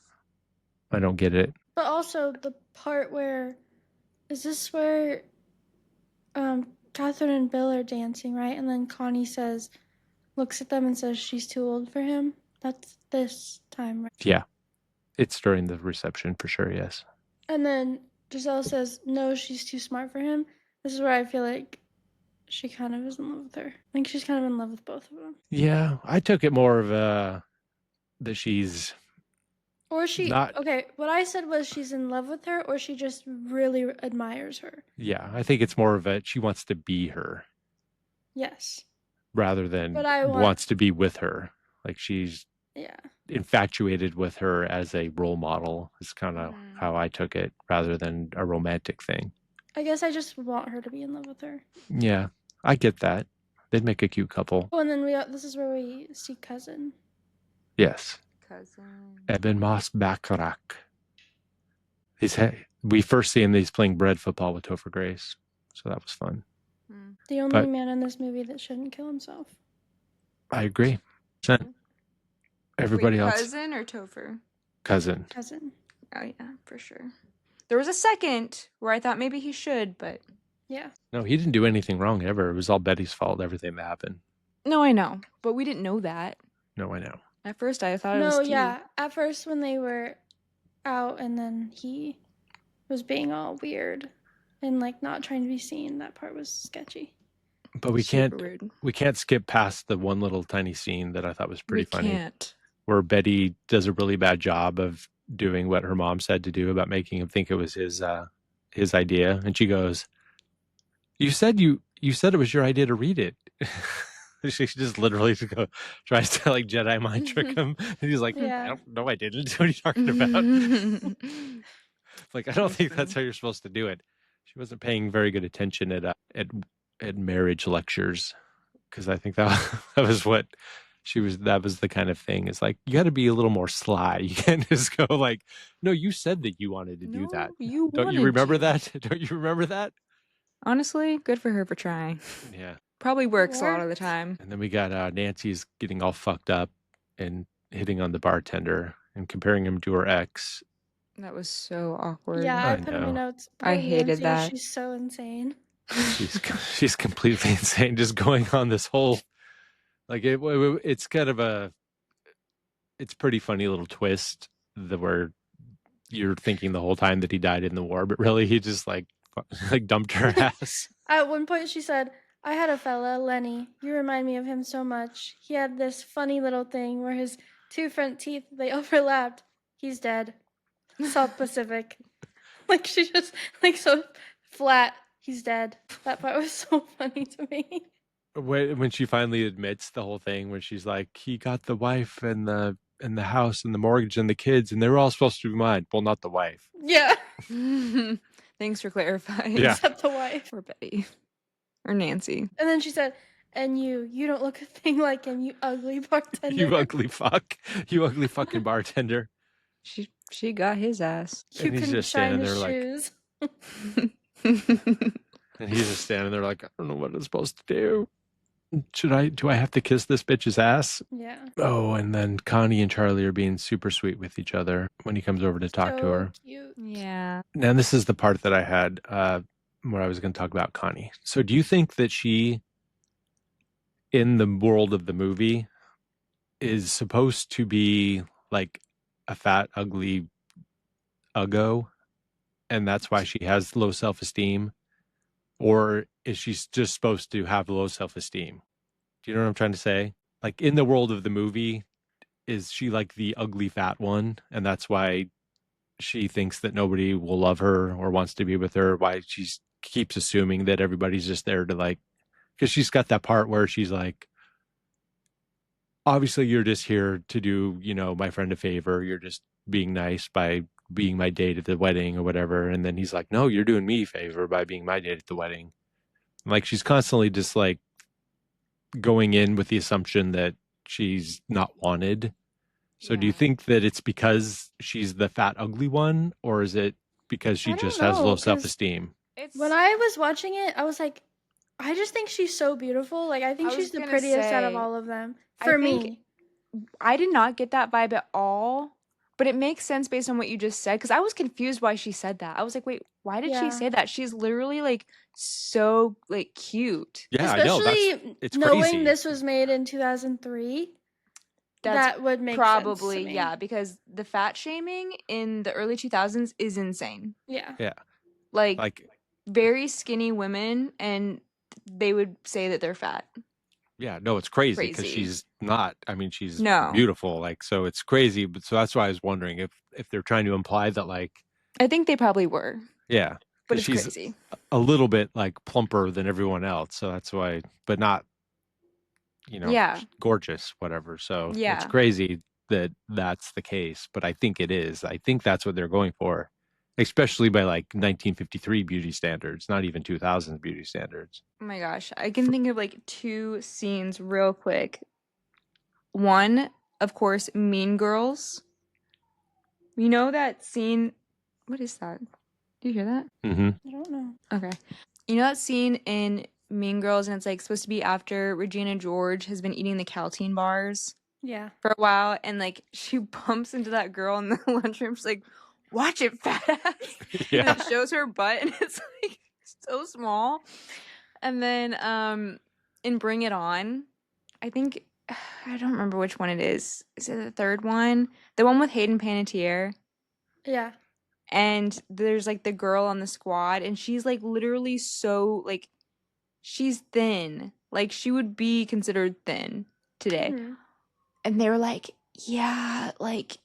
I don't get it. But also the part where, is this where Catherine and Bill are dancing, right? And then Connie looks at them and says she's too old for him. That's this time, right? Yeah. It's during the reception for sure, yes. And then Giselle says, no, she's too smart for him. This is where I feel like she kind of is in love with her. I think she's kind of in love with both of them. Yeah, I took it more of that she's Or she, Not- okay, what I said was she's in love with her, or she just really admires her. yeah, I think it's more of she wants to be her Yes. rather than But I wants to be with her. Like she's Yeah. infatuated with her as a role model is kind of Mhm. how I took it rather than a romantic thing. I guess I just want her to be in love with her. Yeah, I get that. They'd make a cute couple. Oh, and then this is where we see Cousin. Yes. Cousin. Eben Moss Bacharach. We first see him, he's playing bread football with Topher Grace. So that was fun. The only But- man in this movie that shouldn't kill himself. I agree. Everybody Wait, else, cousin or Topher? cousin. Cousin. Oh yeah, for sure. There was a second where I thought maybe he should, but Yeah. No, he didn't do anything wrong ever. It was all Betty's fault. Everything that happened. no, I know, but we didn't know that No, I know. at first. I thought it No, was Steve. yeah. At first, when they were out, and then he was being all weird and like not trying to be seen. That part was sketchy. But we Super can't. weird. We can't skip past the one little tiny scene that I thought was pretty We funny, can't. where Betty does a really bad job of doing what her mom said to do about making him think it was his idea, and she goes, "You said it was your idea to read it." She just literally tries to like Jedi mind trick him, and he's like, Yeah. "I don't know, I didn't. What are you talking about?" Like, I don't That's think funny. that's how you're supposed to do it. She wasn't paying very good attention at marriage lectures, because I think that was what she was. That was the kind of thing. It's like, you got to be a little more sly. You can't just go like, "No, you said that you wanted to do that. You Don't you wanted remember to. that? Don't you remember that?" Honestly, good for her for trying. Yeah. Probably works a lot of the Worked. time. And then we got Nancy's getting all fucked up and hitting on the bartender and comparing him to her ex. That was so awkward. Yeah, I I put in my know. notes. I Poor hated Nancy, that. She's so insane. She's completely insane, just going on this whole like it's kind of it's pretty funny little twist where you're thinking the whole time that he died in the war, but really he just like dumped her ass. At one point, she said, I had a fella, Lenny. You remind me of him so much. He had this funny little thing where his two front teeth, they overlapped. He's dead. South Pacific. Like, she just, like, so flat. He's dead. That part was so funny to me. When she finally admits the whole thing, when she's like, he got the wife and the house and the mortgage and the kids, and they were all supposed to be mine. Well, not the wife. Yeah. Thanks for clarifying. Yeah. Except the wife. Or Betty. Or Nancy. And then she said, and you don't look a thing like him, you ugly bartender. You ugly fuck. You ugly fucking bartender. She got his ass. You And he's couldn't just shine standing his there like, shoes. and he's just standing there like, I don't know what I'm supposed to do. Do I have to kiss this bitch's ass? Yeah. Oh, and then Connie and Charlie are being super sweet with each other when he comes over to talk to her. Cute. Yeah. Now, this is the part that I had where I was going to talk about Connie. So do you think that she, in the world of the movie, is supposed to be like a fat, ugly uggo, and that's why she has low self-esteem? Or is she just supposed to have low self-esteem? Do you know what I'm trying to say? Like, in the world of the movie, is she like the ugly fat one, and that's why she thinks that nobody will love her or wants to be with her? Why she keeps assuming that everybody's just there to like, because she's got that part where she's like, obviously you're just here to do, my friend a favor. You're just being nice by being my date at the wedding or whatever. And then he's like, no, you're doing me a favor by being my date at the wedding. Like, she's constantly just like going in with the assumption that she's not wanted. So do you Yeah. think that it's because she's the fat, ugly one, or is it because she I don't just has know, low 'cause self-esteem? When I was watching it, I was like, I just think she's so beautiful. Like, I think I she's was the gonna prettiest out of say, all of them. I For think- me. I did not get that vibe at all, but it makes sense based on what you just said, because I was confused why she said that. I was like, wait, why did Yeah. she say that? She's literally like so like cute. Yeah, I know. Especially It's knowing crazy. this was made in 2003. That's that would make probably sense to me. yeah, because the fat shaming in the early 2000s is insane. Yeah. Yeah. Like very skinny women, and they would say that they're fat. Yeah, no, it's crazy because Crazy. she's not. I mean, she's No. beautiful. Like, so it's crazy. But so that's why I was wondering if they're trying to imply that, like, I think they probably were, yeah, but 'cause it's she's crazy. a little bit like plumper than everyone else. So that's why, but not, Yeah. gorgeous, whatever. So it's Yeah. crazy that that's the case. But I think it is. I think that's what they're going for, especially by like 1953 beauty standards, not even 2000 beauty standards. Oh my gosh, I can think of like two scenes real quick. One, of course, Mean Girls. You know that scene? What is that? Do you hear that? Mm-hmm. I don't know. Okay. You know that scene in Mean Girls, and it's like supposed to be after Regina George has been eating the Caltine bars Yeah. for a while, and like she bumps into that girl in the lunchroom. She's like, "Watch it, fat ass!" And Yeah. it shows her butt, and it's like so small. And then in Bring It On, I think I don't remember which one it is. Is it the third one? The one with Hayden Panettiere. Yeah. And there's like the girl on the squad, and she's like literally so like she's thin. Like she would be considered thin today. Mhm. And they were like, yeah, like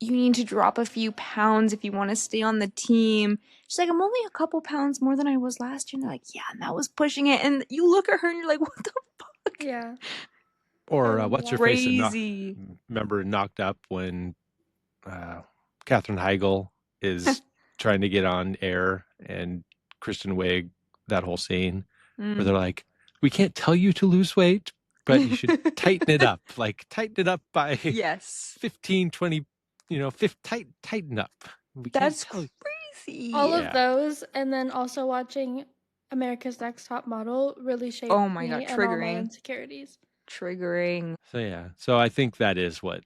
you need to drop a few pounds if you want to stay on the team. She's like, I'm only a couple pounds more than I was last year. And they're like, yeah, and that was pushing it. And you look at her and you're like, what the fuck? Yeah. Or what's her face? Crazy. Remember Knocked Up when Katherine Heigl is trying to get on air and Kristen Wiig, that whole scene where they're like, we can't tell you to lose weight, but you should tighten it up. Like tighten it up by Yes. 15, 20, tighten up. We That's can't tell you. crazy. All Yeah. of those, and then also watching America's Next Top Model really shaped Oh my me God, and all my triggering. insecurities. Triggering. So yeah. So I think that is what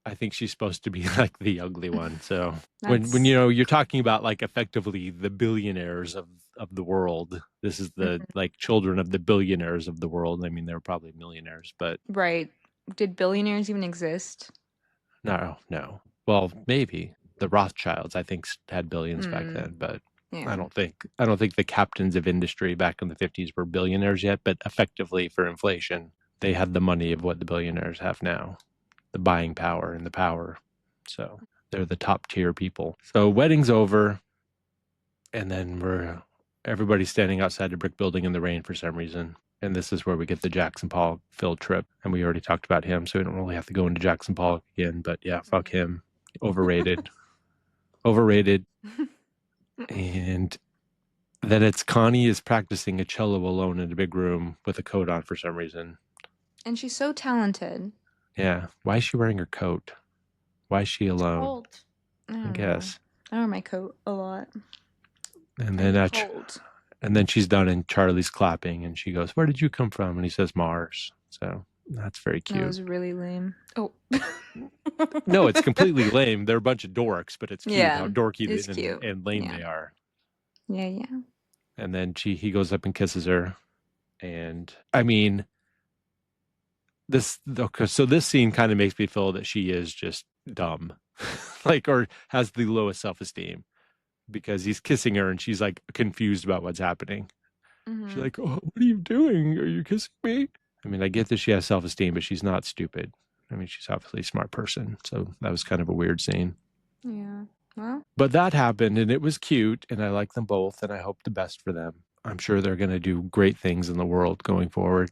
I think she's supposed to be, like the ugly one. So when you know you're talking about like effectively the billionaires of the world, this is the like children of the billionaires of the world. I mean, they're probably millionaires, but Right. Did billionaires even exist? no. Well, maybe the Rothschilds, I think, had billions back then, but Yeah. I don't think the captains of industry back in the 50s were billionaires yet. But effectively, for inflation, they had the money of what the billionaires have now, the buying power and the power. So they're the top tier people. So wedding's over, and then everybody's standing outside the brick building in the rain for some reason. And this is where we get the Jackson Pollock field trip. And we already talked about him, so we don't really have to go into Jackson Pollock again. But yeah, fuck him. Overrated. And then it's Connie is practicing a cello alone in a big room with a coat on for some reason. And she's so talented. Yeah. Why is she wearing her coat? Why is she alone? Cold. I guess. I wear my coat a lot. And then cold. and then she's done and Charlie's clapping and she goes, "Where did you come from?" And he says, "Mars." So that's very cute. That was really lame. Oh. No, it's completely lame. They're a bunch of dorks, but it's cute how dorky cute. and lame they are. Yeah. And then he goes up and kisses her. And I mean, this scene kind of makes me feel that she is just dumb, like, or has the lowest self-esteem because he's kissing her and she's like confused about what's happening. She's like, "Oh, what are you doing? Are you kissing me?" I mean, I get that she has self-esteem, but she's not stupid. I mean, she's obviously a smart person. So that was kind of a weird scene. Yeah. Well. But that happened and it was cute and I like them both and I hope the best for them. I'm sure they're going to do great things in the world going forward.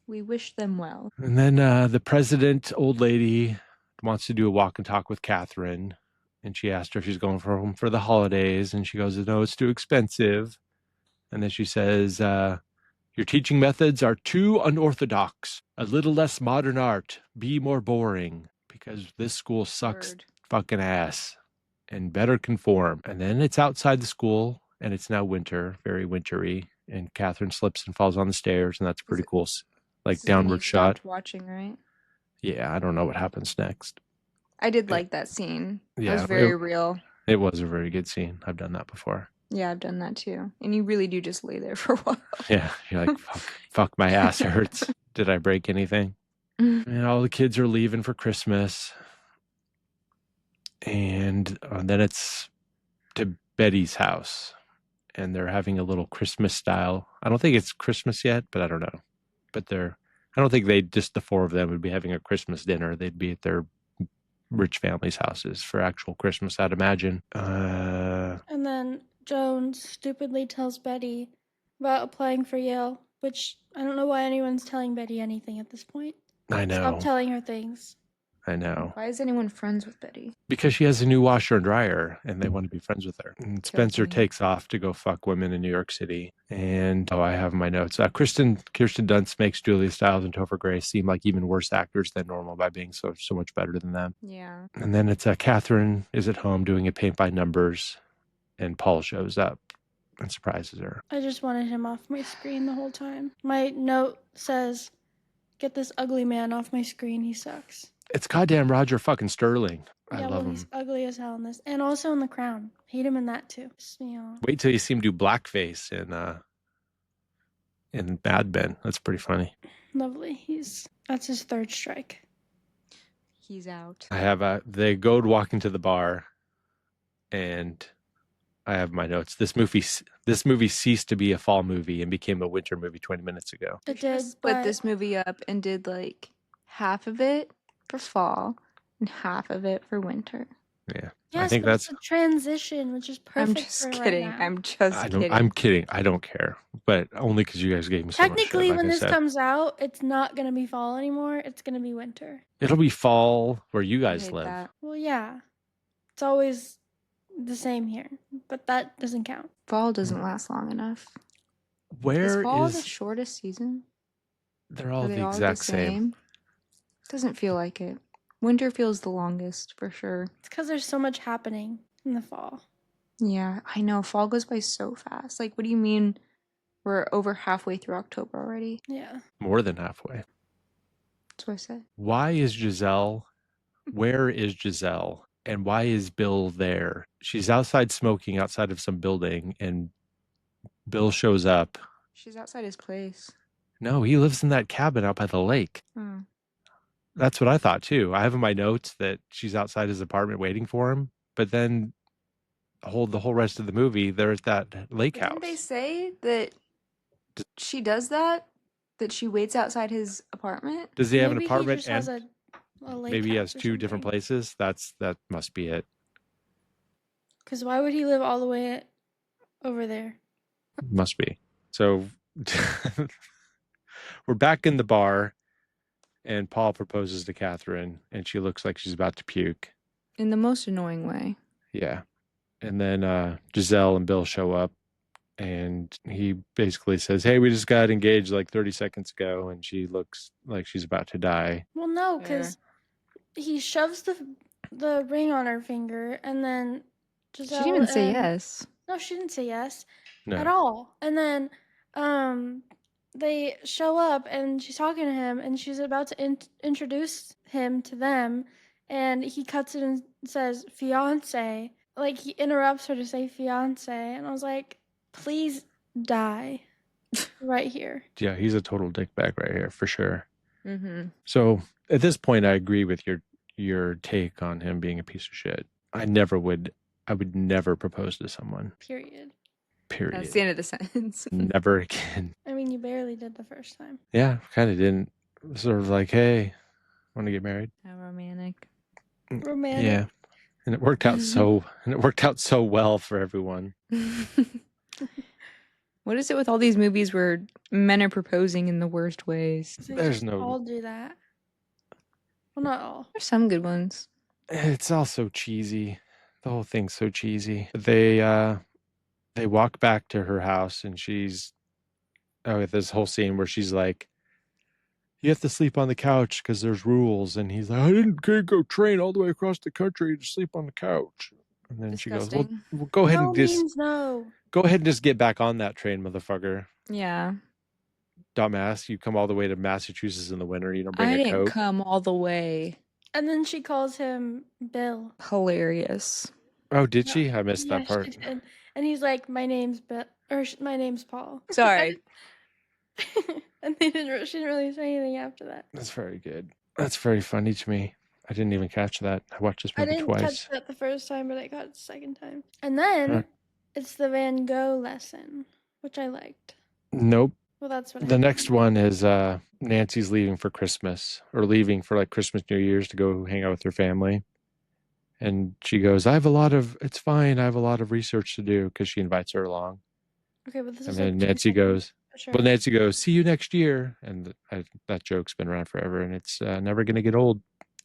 We wish them well. And then the president, old lady, wants to do a walk and talk with Catherine. And she asked her if she's going home for the holidays. And she goes, "No, it's too expensive." And then she says, "Your teaching methods are too unorthodox. A little less modern art. Be more boring. Because this school sucks fucking ass. And better conform." And then it's outside the school. And it's now winter, very wintry. And Catherine slips and falls on the stairs. And that's pretty cool. Like downward shot. Watching, right? Yeah, I don't know what happens next. I did like that scene. Yeah, it was very real. It was a very good scene. I've done that before. Yeah, I've done that too. And you really do just lay there for a while. Yeah, you're like, fuck, my ass hurts. Did I break anything? And all the kids are leaving for Christmas. And then it's to Betty's house. And they're having a little Christmas style. I don't think it's Christmas yet, but I don't know. But I don't think just the four of them would be having a Christmas dinner. They'd be at their rich families' houses for actual Christmas, I'd imagine. And then Jones stupidly tells Betty about applying for Yale, which I don't know why anyone's telling Betty anything at this point. I know. Stop telling her things. I know. Why is anyone friends with Betty? Because she has a new washer and dryer and they want to be friends with her. And Spencer takes off to go fuck women in New York City. And I have my notes. Kirsten Dunst makes Julia Stiles and Topher Grace seem like even worse actors than normal by being so much better than them. Yeah. And then it's Catherine is at home doing a paint by numbers and Paul shows up. and surprises her. I just wanted him off my screen the whole time. My note says, "Get this ugly man off my screen. He sucks." It's goddamn Roger fucking Sterling. I Yeah, love well, he's him. ugly as hell in this, and also in The Crown. Hate him in that too. Pisses me off. Wait till you see him do blackface in Mad Men. That's pretty funny. Lovely. That's his third strike. He's out. I have they go walking to the bar, and I have my notes. This movie ceased to be a fall movie and became a winter movie 20 minutes ago. It did, Split but this movie up and did like half of it for fall and half of it for winter. Yeah. yes, I think but that's it's a transition, which is I'm perfect just for kidding. right now. I'm just kidding. I'm kidding. I don't care. But only because you guys gave me so much shit, Technically, like when I this said. comes out, it's not going to be fall anymore. It's going to be winter. It'll be fall where you I guys hate live. that. Well, yeah. It's always the same here, but that doesn't count. Fall doesn't last long enough. Where is fall is the shortest season? they're all Are they the all exact same. Doesn't feel like it. Winter feels the longest for sure. It's because there's so much happening in the fall. Yeah, I know. Fall goes by so fast. Like, what do you mean we're over halfway through October already? Yeah. More than halfway. That's what I said. Why is Giselle? Where is Giselle? And why is Bill there? She's outside smoking outside of some building, and Bill shows up. She's outside his place. No, he lives in that cabin out by the lake. Hmm. That's what I thought too. I have in my notes that she's outside his apartment waiting for him, but then the whole rest of the movie, they're at that lake house. Didn't they say that she does that? That she waits outside his apartment? Does he have an Maybe apartment he just has and a lake maybe he has house or two different something. places? That must be it. Because why would he live all the way over there? Must be. So we're back in the bar, and Paul proposes to Catherine, and she looks like she's about to puke. In the most annoying way. Yeah. And then Giselle and Bill show up, and he basically says, "Hey, we just got engaged like 30 seconds ago," and she looks like she's about to die. Well, no, because he shoves the ring on her finger, and then Giselle She didn't even say and- yes. No, she didn't say yes No. at all. And then they show up, and she's talking to him, and she's about to introduce him to them, and he cuts it and says fiance. Like, he interrupts her to say fiance, and I was like, please die right here. Yeah, he's a total dickbag right here for sure. Mm-hmm. So at this point, I agree with your take on him being a piece of shit. I would never propose to someone. Period. Period. That's the end of the sentence. Never again. I mean, you barely did the first time. Yeah, kind of didn't. Sort of like, hey, want to get married? How romantic. Romantic. Yeah, and it worked out so well for everyone. What is it with all these movies where men are proposing in the worst ways? They There's just no- all do that. Well, not all. There's some good ones. It's all so cheesy. The whole thing's so cheesy. They walk back to her house, and she's this whole scene where she's like, "You have to sleep on the couch because there's rules," and he's like, can't go train all the way across the country to sleep on the couch." And then she goes, Disgusting. "Well, go ahead No and just means no. go ahead and just get back on that train, motherfucker, Yeah. dumbass. You come all the way to Massachusetts in the winter. You don't bring I a didn't coat." come all the way. And then she calls him Bill. Hilarious. Oh, did she? I missed Yeah, that part. she did. And he's like, my name's Bill, or my name's Paul. Sorry. And she didn't really say anything after that. That's very good. That's very funny to me. I didn't even catch that. I watched this I movie didn't twice. catch that the first time, but I caught it the second time. And then Huh. it's the Van Gogh lesson, which I liked. Nope. Well, that's what I The had. next one is Nancy's leaving for Christmas, or leaving for like Christmas, New Year's to go hang out with her family. And she goes, it's fine. I have a lot of research to do, because she invites her along. Okay, but this And is then like Nancy goes, Sure. well, Nancy goes, "See you next year." And that joke's been around forever, and it's never going to get old.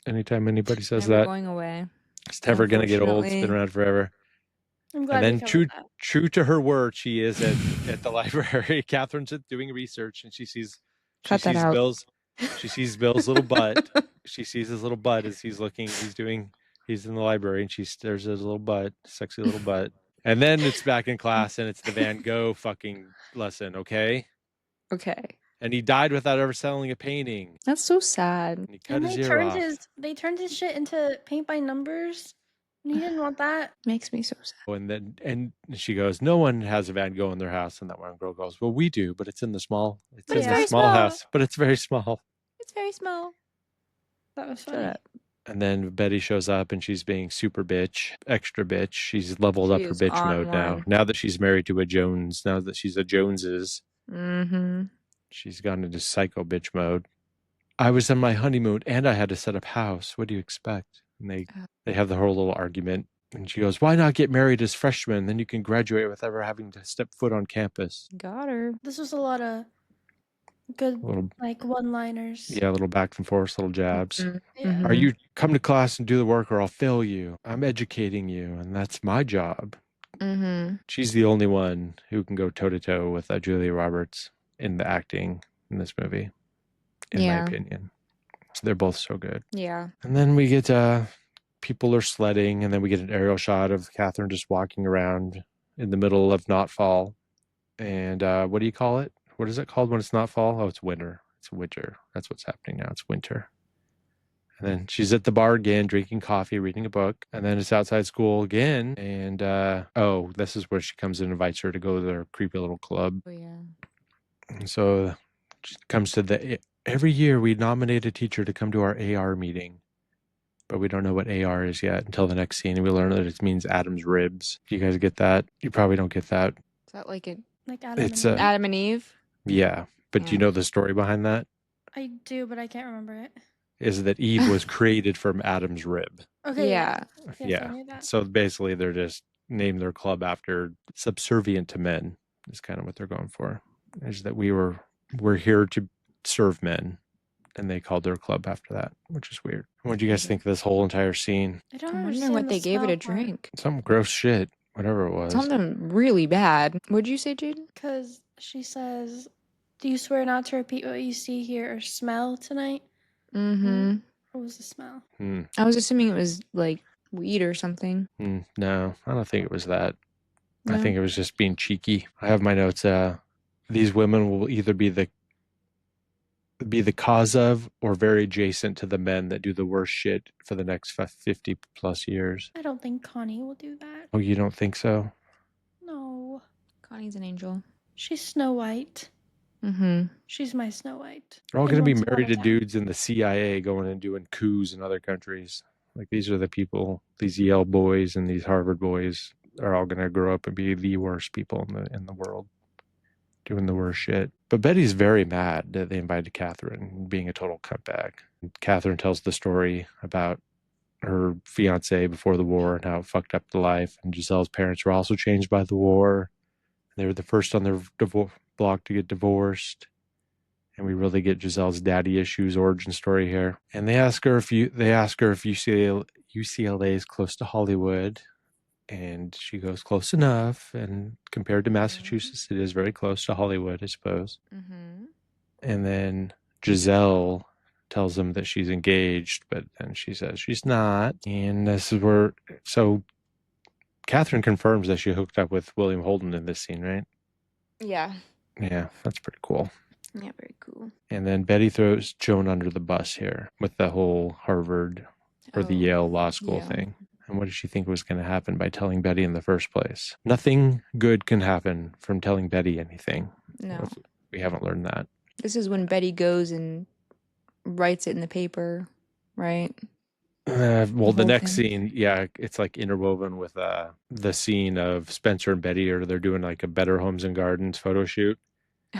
Anytime anybody says Never that, going away. it's never going to get old. It's been Unfortunately. around forever. I'm glad And then we covered that. true to her word, she is at the library. Catherine's doing research, and she sees Cut that out. She sees Bill's little butt. She sees his little butt as he's looking. He's in the library, and she stares at his little butt, sexy little butt. And then it's back in class and it's the Van Gogh fucking lesson, okay? Okay. And he died without ever selling a painting. That's so sad. And he cut And his they ear turned off. his shit into paint by numbers. And he didn't want that. Makes me so sad. And she goes, no one has a Van Gogh in their house. And that one girl goes, well, we do, but it's in the small. It's But in it's the very small small. house, but it's very small. It's very small. That was Shut funny. up. And then Betty shows up and she's being super bitch, extra bitch. She's leveled up She her is bitch on mode now. one. Now that she's married to a Jones, now that she's a Joneses, Mm-hmm. she's gone into psycho bitch mode. I was on my honeymoon and I had to set up house. What do you expect? And they have the whole little argument. And she goes, why not get married as freshmen? Then you can graduate without ever having to step foot on campus. Got her. This was a lot of good, Little, like, one-liners. yeah, little back and forth, little jabs. Mhm. Yeah. Mhm. Are you come to class and do the work or I'll fail you? I'm educating you and that's my job. Mm-hmm. She's the only one who can go toe to toe with Julia Roberts in the acting in this movie, in my Yeah. opinion. So they're both so good. Yeah. And then we get people are sledding, and then we get an aerial shot of Catherine just walking around in the middle of not fall. And what do you call it? What is it called when it's not fall? Oh, it's winter. It's winter. That's what's happening now. It's winter. And then she's at the bar again, drinking coffee, reading a book. And then it's outside school again. And this is where she comes and invites her to go to their creepy little club. Oh yeah. And so she comes to every year we nominate a teacher to come to our AR meeting. But we don't know what AR is yet until the next scene. And we learn that it means Adam's ribs. Do you guys get that? You probably don't get that. Is that like Like Adam It's and Eve. Adam and Eve? Yeah. But do you Yeah. know the story behind that? I do, but I can't remember it. Is that Eve was created from Adam's rib. Okay. Yeah. Yes, I Yeah. knew that. So basically they're just named their club after subservient to men is kind of what they're going for. Is that we're here to serve men. And they called their club after that, which is weird. What do you guys think of this whole entire scene? I don't I'm wondering understand what the they gave it a smell part. drink. Some gross shit, whatever it was. Something really bad. What'd you say, Jaiden? Because she says, do you swear not to repeat what you see, hear, or smell tonight? Mm-hmm. What was the smell? I was assuming it was like weed or something. No, I don't think it was that. I No? think it was just being cheeky. I have my notes. These women will either be the cause of or very adjacent to the men that do the worst shit for the next 50 plus years. I don't think Connie will do that. Oh, you don't think so? No. Connie's an angel. She's Snow White. Mm-hmm. She's my Snow White. They're all In going to be Once Upon married a to Time. dudes in the CIA going and doing coups in other countries. Like these are the people, these Yale boys and these Harvard boys are all going to grow up and be the worst people in the world, doing the worst shit. But Betty's very mad that they invited Catherine, being a total cutback. Catherine tells the story about her fiance before the war and how it fucked up the life. And Giselle's parents were also changed by the war. They were the first on their block to get divorced. And we really get Giselle's daddy issues origin story here. And they ask her if UCLA is close to Hollywood. And she goes, close enough. And compared to Massachusetts, it is very close to Hollywood, I suppose. Mm-hmm. And then Giselle tells them that she's engaged, but then she says she's not. And this is where, so Catherine confirms that she hooked up with William Holden in this scene, right? Yeah. Yeah, that's pretty cool. Yeah, very cool. And then Betty throws Joan under the bus here with the whole Harvard or the Oh, Yale Law School yeah. thing. And what did she think was going to happen by telling Betty in the first place? Nothing good can happen from telling Betty anything. No. We haven't learned that. This is when Betty goes and writes it in the paper, right? Well, the whole next thing. scene, yeah, it's like interwoven with the scene of Spencer and Betty, or they're doing like a Better Homes and Gardens photo shoot.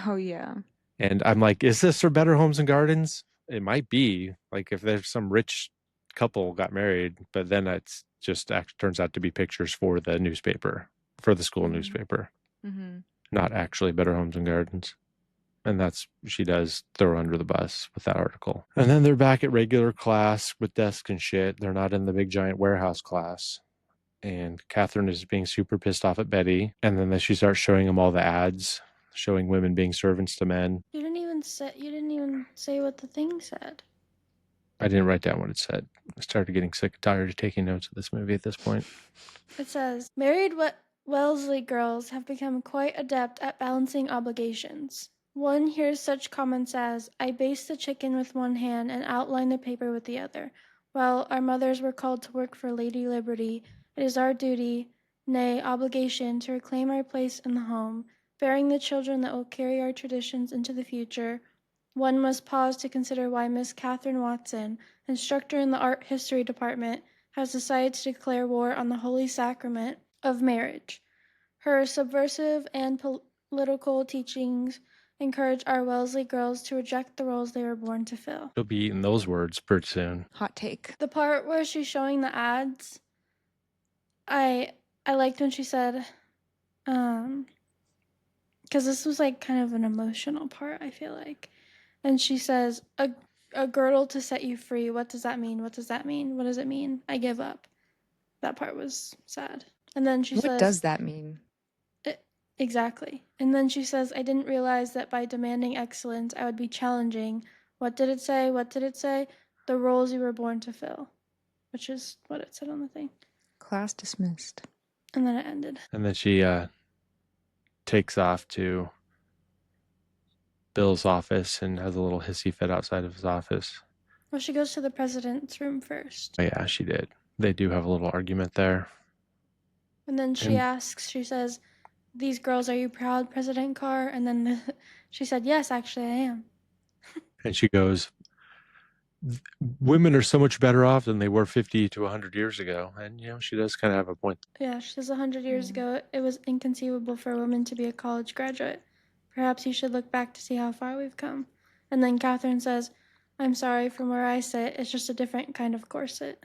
Oh, yeah. And I'm like, is this for Better Homes and Gardens? It might be. Like if there's some rich couple got married, but then it's just turns out to be pictures for the newspaper, for the school newspaper, Mm-hmm. not actually Better Homes and Gardens. And she does throw under the bus with that article. And then they're back at regular class with desks and shit. They're not in the big giant warehouse class. And Catherine is being super pissed off at Betty. And then she starts showing them all the ads, showing women being servants to men. You didn't even say what the thing said. I didn't write down what it said. I started getting sick and tired of taking notes of this movie at this point. It says, married Wellesley girls have become quite adept at balancing obligations. One hears such comments as, I baste the chicken with one hand and outline the paper with the other. While our mothers were called to work for Lady Liberty, it is our duty, nay, obligation, to reclaim our place in the home, bearing the children that will carry our traditions into the future. One must pause to consider why Miss Catherine Watson, instructor in the art history department, has decided to declare war on the holy sacrament of marriage. Her subversive and political teachings encourage our Wellesley girls to reject the roles they were born to fill. She'll be eating those words pretty soon. Hot take. The part where she's showing the ads, I liked when she said, because this was like kind of an emotional part, I feel like. And she says, a girdle to set you free. What does that mean? What does that mean? What does it mean? I give up. That part was sad. And then she What says, does that mean? Exactly. And then she says, I didn't realize that by demanding excellence, I would be challenging. What did it say? What did it say? The roles you were born to fill, which is what it said on the thing. Class dismissed. And then it ended. And then she takes off to Bill's office and has a little hissy fit outside of his office. Well, she goes to the president's room first. Oh, yeah, she did. They do have a little argument there. And then she asks, she says, these girls, are you proud, President Carr? And then she said, yes, actually, I am. And she goes, women are so much better off than they were 50 to 100 years ago. And, you know, she does kind of have a point. Yeah, she says 100 years ago, it was inconceivable for a woman to be a college graduate. Perhaps you should look back to see how far we've come. And then Catherine says, I'm sorry, from where I sit, it's just a different kind of corset.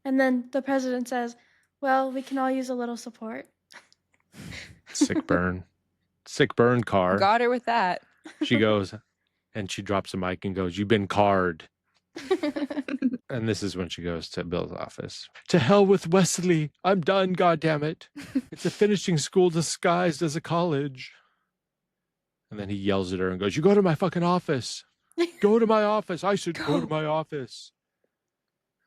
And then the president says, well, we can all use a little support. Sick burn. Sick burn, Carr. Got her with that. She goes, and she drops a mic and goes, you've been card. And this is when she goes to Bill's office. To hell with Wesley. I'm done, goddammit. It's a finishing school disguised as a college. And then he yells at her and goes, you go to my fucking office. Go to my office. I should go to my office.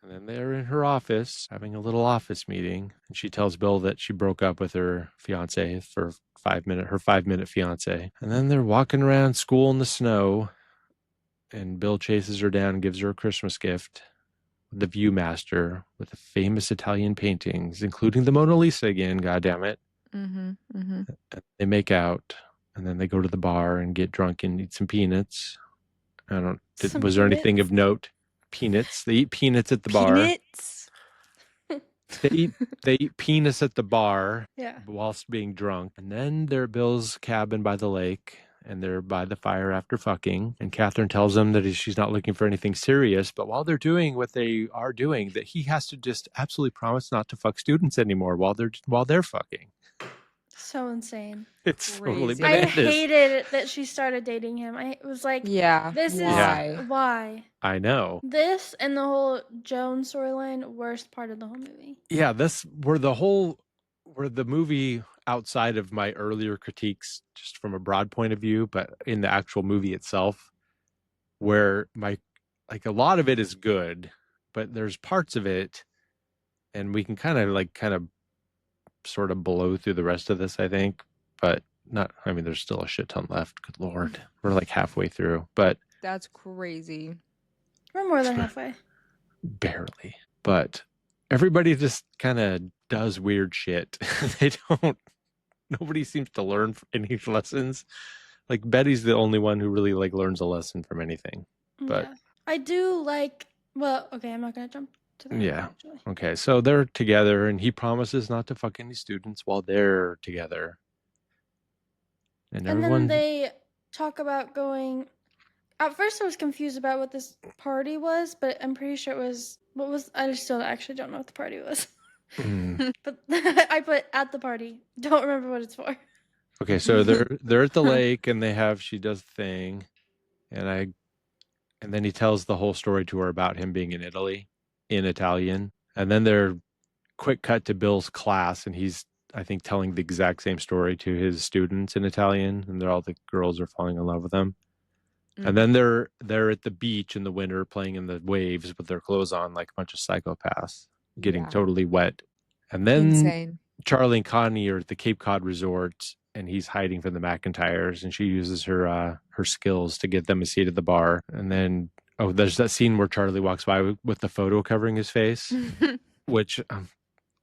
And then they're in her office having a little office meeting. And she tells Bill that she broke up with her fiance for her 5-minute fiance. And then they're walking around school in the snow. And Bill chases her down and gives her a Christmas gift. The Viewmaster with the famous Italian paintings, including the Mona Lisa again, goddammit. Mm-hmm. Mm-hmm. They make out. And then they go to the bar and get drunk and eat some peanuts. Was there anything of note? Peanuts. They eat peanuts at the bar. Peanuts? They eat peanuts at the bar. Yeah. Whilst being drunk. And then they're at Bill's cabin by the lake. And they're by the fire after fucking. And Catherine tells them that she's not looking for anything serious. But while they're doing what they are doing, that he has to just absolutely promise not to fuck students anymore while they're fucking. So insane. It's totally Crazy. I bananas. hated that she started dating him. I was like, Yeah. this why? is why. I know. This and the whole Joan storyline, worst part of the whole movie. Yeah, where the movie, outside of my earlier critiques, just from a broad point of view, but in the actual movie itself, where a lot of it is good, but there's parts of it, and we can kind of sort of blow through the rest of this, I think, but there's still a shit ton left. Good Lord. We're like halfway through, but That's crazy. We're more than halfway. barely. But everybody just kind of does weird shit. Nobody seems to learn any lessons. Like Betty's the only one who really learns a lesson from anything. But yeah. I do okay, I'm not going to jump to that. Yeah. Actually. Okay, so they're together and he promises not to fuck any students while they're together. And then they talk about going. At first, I was confused about what this party was, but I'm pretty sure it was. I still actually don't know what the party was. But I put at the party. Don't remember what it's for. Okay, so they're at the lake and she does the thing, and then he tells the whole story to her about him being in Italy, in Italian, and then they're quick cut to Bill's class, and he's, I think, telling the exact same story to his students in Italian, and all the girls are falling in love with him. And then they're at the beach in the winter playing in the waves with their clothes on like a bunch of psychopaths, getting totally wet. And then Insane. Charlie and Connie are at the Cape Cod resort, and he's hiding from the McIntyres, and she uses her skills to get them a seat at the bar. And then, there's that scene where Charlie walks by with the photo covering his face, which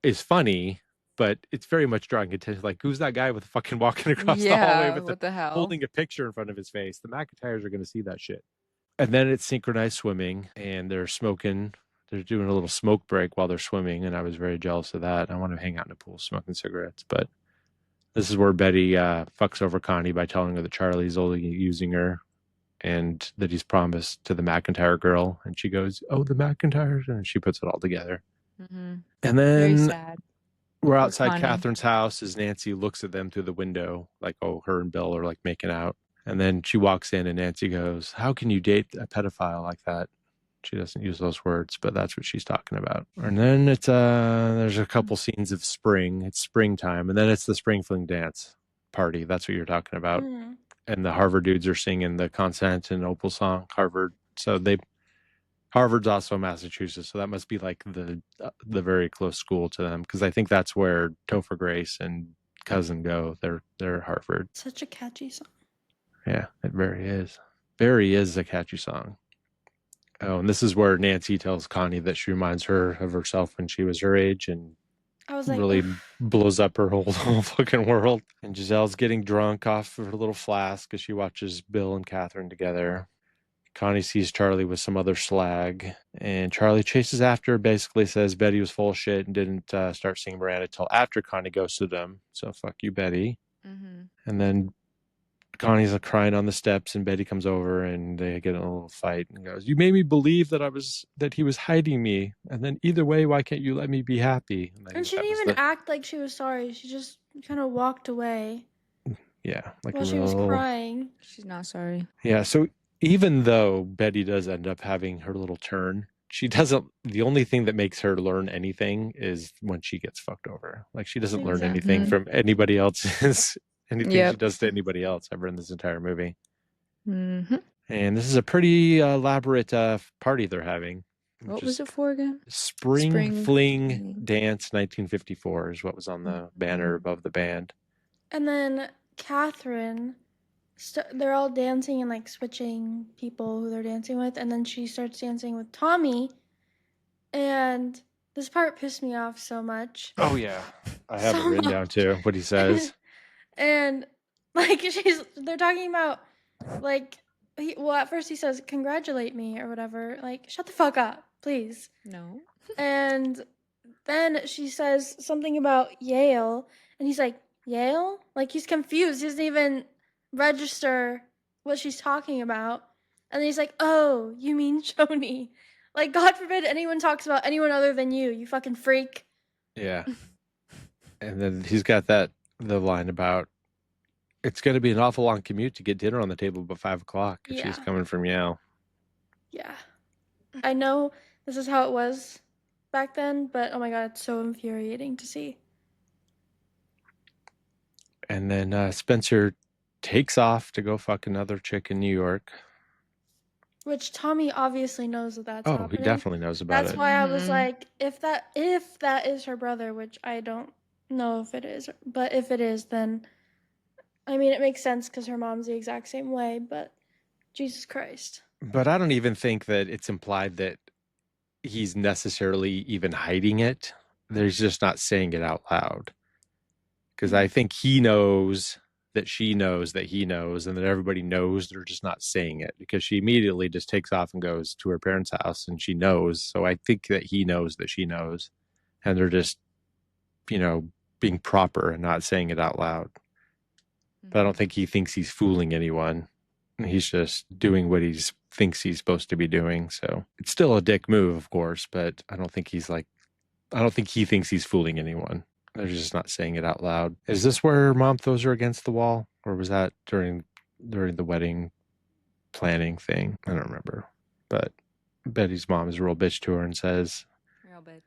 is funny, but it's very much drawing attention. Like, who's that guy with fucking walking across the hallway with what the hell? holding a picture in front of his face? The McIntyres are going to see that shit. And then it's synchronized swimming, and they're smoking. They're doing a little smoke break while they're swimming, and I was very jealous of that. I want to hang out in the pool smoking cigarettes, but this is where Betty fucks over Connie by telling her that Charlie's only using her and that he's promised to the McIntyre girl. And she goes, "Oh, the McIntyres," and she puts it all together. Mm-hmm. And Very then sad. we're outside Connie. Catherine's house as Nancy looks at them through the window, like, oh, her and Bill are like making out. And then she walks in and Nancy goes, "How can you date a pedophile like that?" She doesn't use those words, but that's what she's talking about. And then it's there's a couple scenes of spring. It's springtime, and then it's the spring fling dance party. That's what you're talking about. Mm. And the Harvard dudes are singing the Constant and Opal song, Harvard. So Harvard's also Massachusetts, so that must be like the very close school to them, because I think that's where Topher Grace and Cousin go. They're Harvard. Such a catchy song. Yeah, it very is. Very is a catchy song. Oh, and this is where Nancy tells Connie that she reminds her of herself when she was her age, and I was like, really "Oof." blows up her whole fucking world. And Giselle's getting drunk off of her little flask as she watches Bill and Catherine together. Connie sees Charlie with some other slag, and Charlie chases after her, basically says Betty was full of shit and didn't start seeing Miranda until after Connie ghosted them. So fuck you, Betty. Mm-hmm. And then Connie's crying on the steps, and Betty comes over, and they get in a little fight, and goes, "You made me believe that he was hiding me, and then either way, why can't you let me be happy?" And she didn't even act like she was sorry. She just kind of walked away Yeah, like while she was crying. She's not sorry. Yeah, so even though Betty does end up having her little turn, she doesn't. The only thing that makes her learn anything is when she gets fucked over. Like, she doesn't learn anything Exactly. from anybody else's anything she Yep. does to anybody else ever in this entire movie. Mm-hmm. And this is a pretty elaborate party they're having. What was it for again? Spring Spring Fling Fling. Dance 1954 is what was on the banner above the band. And then Catherine, they're all dancing and like switching people who they're dancing with, and then she starts dancing with Tommy. And this part pissed me off so much. Oh yeah, I have So it written down too. What he says. And like they're talking about like at first he says congratulate me or whatever, like shut the fuck up please. No. And then she says something about Yale, and he's like, Yale? Like, he's confused. He doesn't even register what she's talking about. And then he's like, oh, you mean Shoni. Like, God forbid anyone talks about anyone other than you fucking freak. Yeah. And then he's got the line about, it's going to be an awful long commute to get dinner on the table by 5 o'clock. And she's coming from Yale. Yeah. I know this is how it was back then, but oh my God, it's so infuriating to see. And then Spencer takes off to go fuck another chick in New York. Which Tommy obviously knows that that's happening. He definitely knows about it. That's why I was like, if that is her brother, which I don't know if it is, but if it is, then I mean, it makes sense because her mom's the exact same way, but Jesus Christ. But I don't even think that it's implied that he's necessarily even hiding it. They're just not saying it out loud. Because I think he knows that she knows that he knows, and that everybody knows. They're just not saying it, because she immediately just takes off and goes to her parents' house, and she knows. So I think that he knows that she knows, and they're just, being proper and not saying it out loud. But I don't think he thinks he's fooling anyone. He's just doing what he thinks he's supposed to be doing. So it's still a dick move, of course, but I don't think he thinks he's fooling anyone. They're just not saying it out loud. Is this where Mom throws her against the wall? Or was that during the wedding planning thing? I don't remember. But Betty's mom is a real bitch to her and says, Real bitch.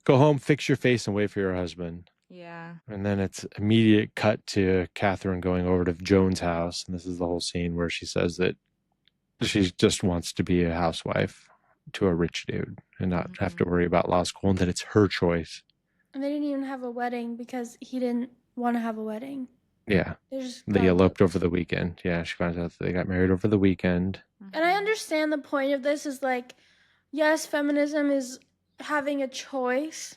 Go home, fix your face, and wait for your husband. Yeah. And then it's immediate cut to Catherine going over to Joan's house. And this is the whole scene where she says that she just wants to be a housewife to a rich dude and not have to worry about law school, and that it's her choice. And they didn't even have a wedding because he didn't want to have a wedding. Yeah. They just They got eloped over the weekend. Yeah, she finds out that they got married over the weekend. And I understand the point of this is like, yes, feminism is having a choice.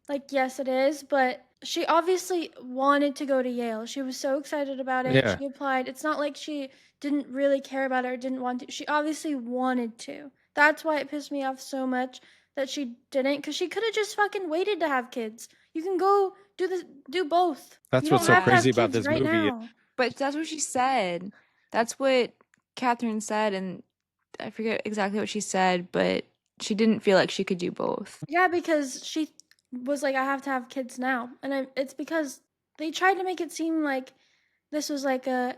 Like, yes, it is, but she obviously wanted to go to Yale. She was so excited about it. Yeah. She applied. It's not like she didn't really care about it or didn't want to. She obviously wanted to. That's why it pissed me off so much that she didn't, because she could have just fucking waited to have kids. You can go do both. That's You what's don't so have to have crazy about kids this right movie. now. But that's what she said. That's what Catherine said, and I forget exactly what she said, but she didn't feel like she could do both. Yeah, because she was like, I have to have kids now. And it's because they tried to make it seem like this was like a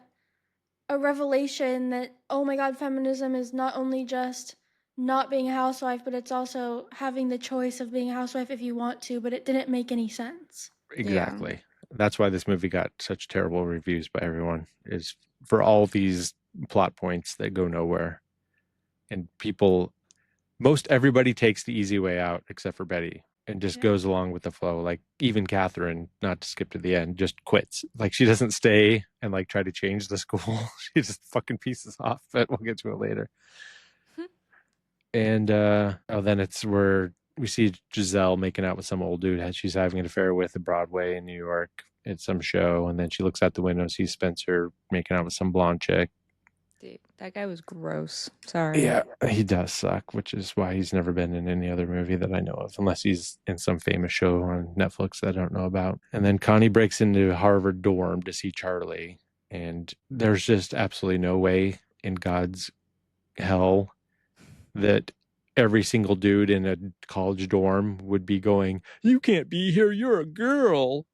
revelation that, oh my God, feminism is not only just not being a housewife, but it's also having the choice of being a housewife if you want to, but it didn't make any sense. Exactly. That's why this movie got such terrible reviews by everyone, is for all these plot points that go nowhere. And most everybody takes the easy way out except for Betty and just goes along with the flow. Like even Catherine, not to skip to the end, just quits. Like she doesn't stay and like try to change the school. She just fucking pieces off, but we'll get to it later. And then it's where we see Giselle making out with some old dude that she's having an affair with at Broadway in New York at some show. And then she looks out the window and sees Spencer making out with some blonde chick. Dude, that guy was gross. Sorry. Yeah, he does suck, which is why he's never been in any other movie that I know of, unless he's in some famous show on Netflix that I don't know about. And then Connie breaks into Harvard dorm to see Charlie. And there's just absolutely no way in God's hell that every single dude in a college dorm would be going, "You can't be here, you're a girl."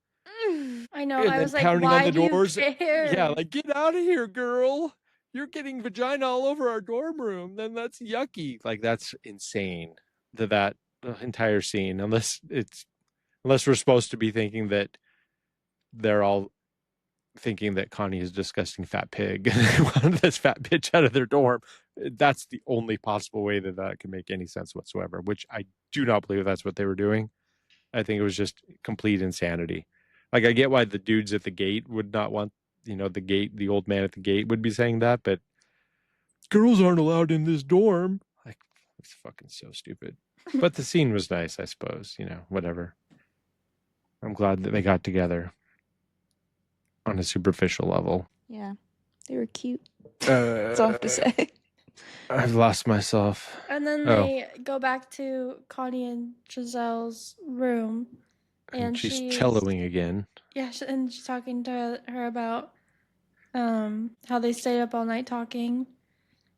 I know. And I then was like, pounding why on the do doors. you care? Yeah, like, "Get out of here, girl. You're getting vagina all over our dorm room. Then that's yucky." Like, that's insane. That entire scene, unless we're supposed to be thinking that they're all thinking that Connie is a disgusting fat pig and they wanted this fat bitch out of their dorm. That's the only possible way that can make any sense whatsoever, which I do not believe that's what they were doing. I think it was just complete insanity. Like, I get why the dudes at the gate would not want, the old man at the gate would be saying that, but girls aren't allowed in this dorm. Like, it's fucking so stupid. But the scene was nice, I suppose, whatever. I'm glad that they got together on a superficial level. Yeah, they were cute. That's all I have to say. I've lost myself. And then they go back to Connie and Giselle's room. And she's celloing again. Yeah, and she's talking to her about how they stayed up all night talking.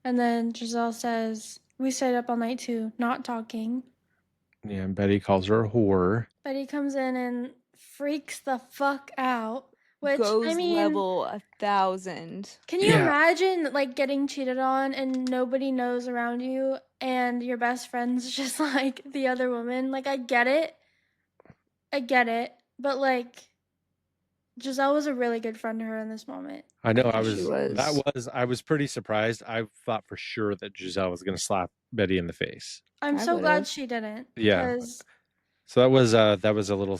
And then Giselle says, we stayed up all night too, not talking. Yeah, and Betty calls her a whore. Betty comes in and freaks the fuck out. Which, Goes I mean, level 1,000. Can you imagine like getting cheated on and nobody knows around you and your best friend's just like the other woman? Like, I get it, but like Giselle was a really good friend to her in this moment. I know. I was pretty surprised. I thought for sure that Giselle was going to slap Betty in the face. I'm so glad she didn't. Yeah. So that was a little,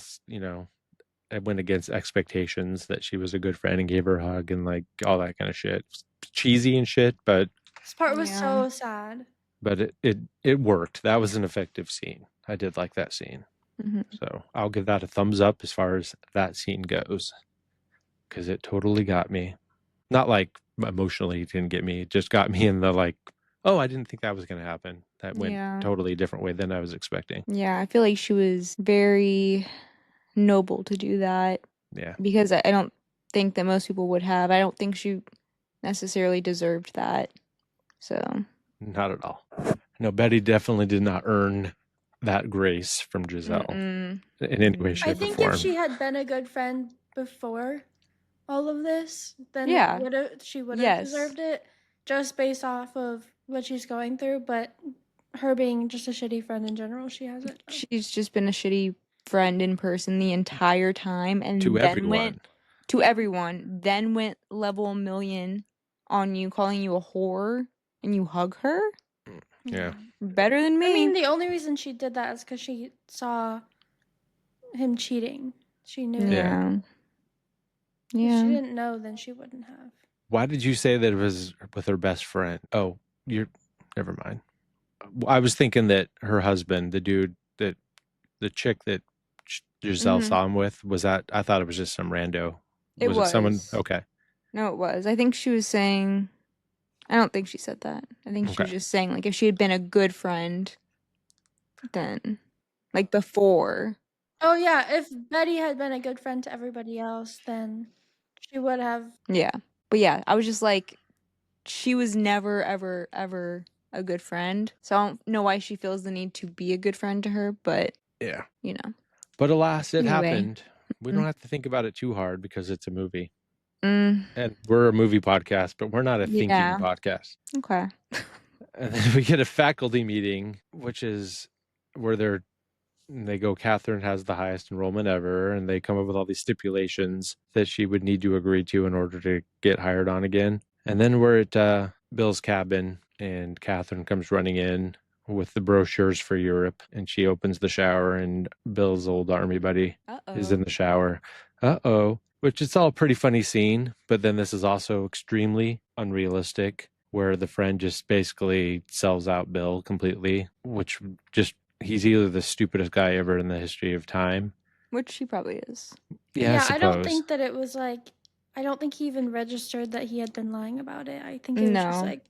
it went against expectations that she was a good friend and gave her a hug and like all that kind of shit. Cheesy and shit, but this part was so sad. But it worked. That was an effective scene. I did like that scene. Mm-hmm. So I'll give that a thumbs up as far as that scene goes, because it totally got me. Not like emotionally, it didn't get me. It just got me in the like, oh, I didn't think that was going to happen. That went totally a different way than I was expecting. Yeah, I feel like she was very noble to do that. Yeah. Because I don't think that most people would have. I don't think she necessarily deserved that. So. Not at all. No, Betty definitely did not earn that grace from Giselle in any way, shape, or form. I think if she had been a good friend before all of this, then she would have deserved it, just based off of what she's going through. But her being just a shitty friend in general, she hasn't. She's just been a shitty friend in person the entire time, and to then everyone. went level 1,000,000 on you, calling you a whore, and you hug her. Yeah. Better than me. I mean, the only reason she did that is because she saw him cheating. She knew. Yeah. If she Yeah. didn't know, then she wouldn't have. Why did you say that it was with her best friend? Oh, you're never mind. I was thinking that her husband, the chick that Giselle Mhm. saw him with, was that? I thought it was just some rando. It Was it someone? was. Okay. No, it was. I think she was saying. I don't think she said that. I think she was Okay. just saying, like, if she had been a good friend, then, like, before. Oh yeah, if Betty had been a good friend to everybody else, then she would have. Yeah. But yeah, I was just like, she was never, ever, ever a good friend. So I don't know why she feels the need to be a good friend to her, but, Yeah. you know. But alas, it Either way. happened. We don't have to think about it too hard because it's a movie. Mm, And we're a movie podcast, but we're not a thinking yeah. podcast. Okay. And then we get a faculty meeting, which is where they go, Catherine has the highest enrollment ever, and they come up with all these stipulations that she would need to agree to in order to get hired on again. And then we're at Bill's cabin, and Catherine comes running in with the brochures for Europe, and she opens the shower, and Bill's old army buddy is in the shower. Which it's all a pretty funny scene, but then this is also extremely unrealistic, where the friend just basically sells out Bill completely, which just he's either the stupidest guy ever in the history of time. Which she probably is. Yeah, I I don't suppose. think that it was like. I don't think he even registered that he had been lying about it. I think it was just No. like,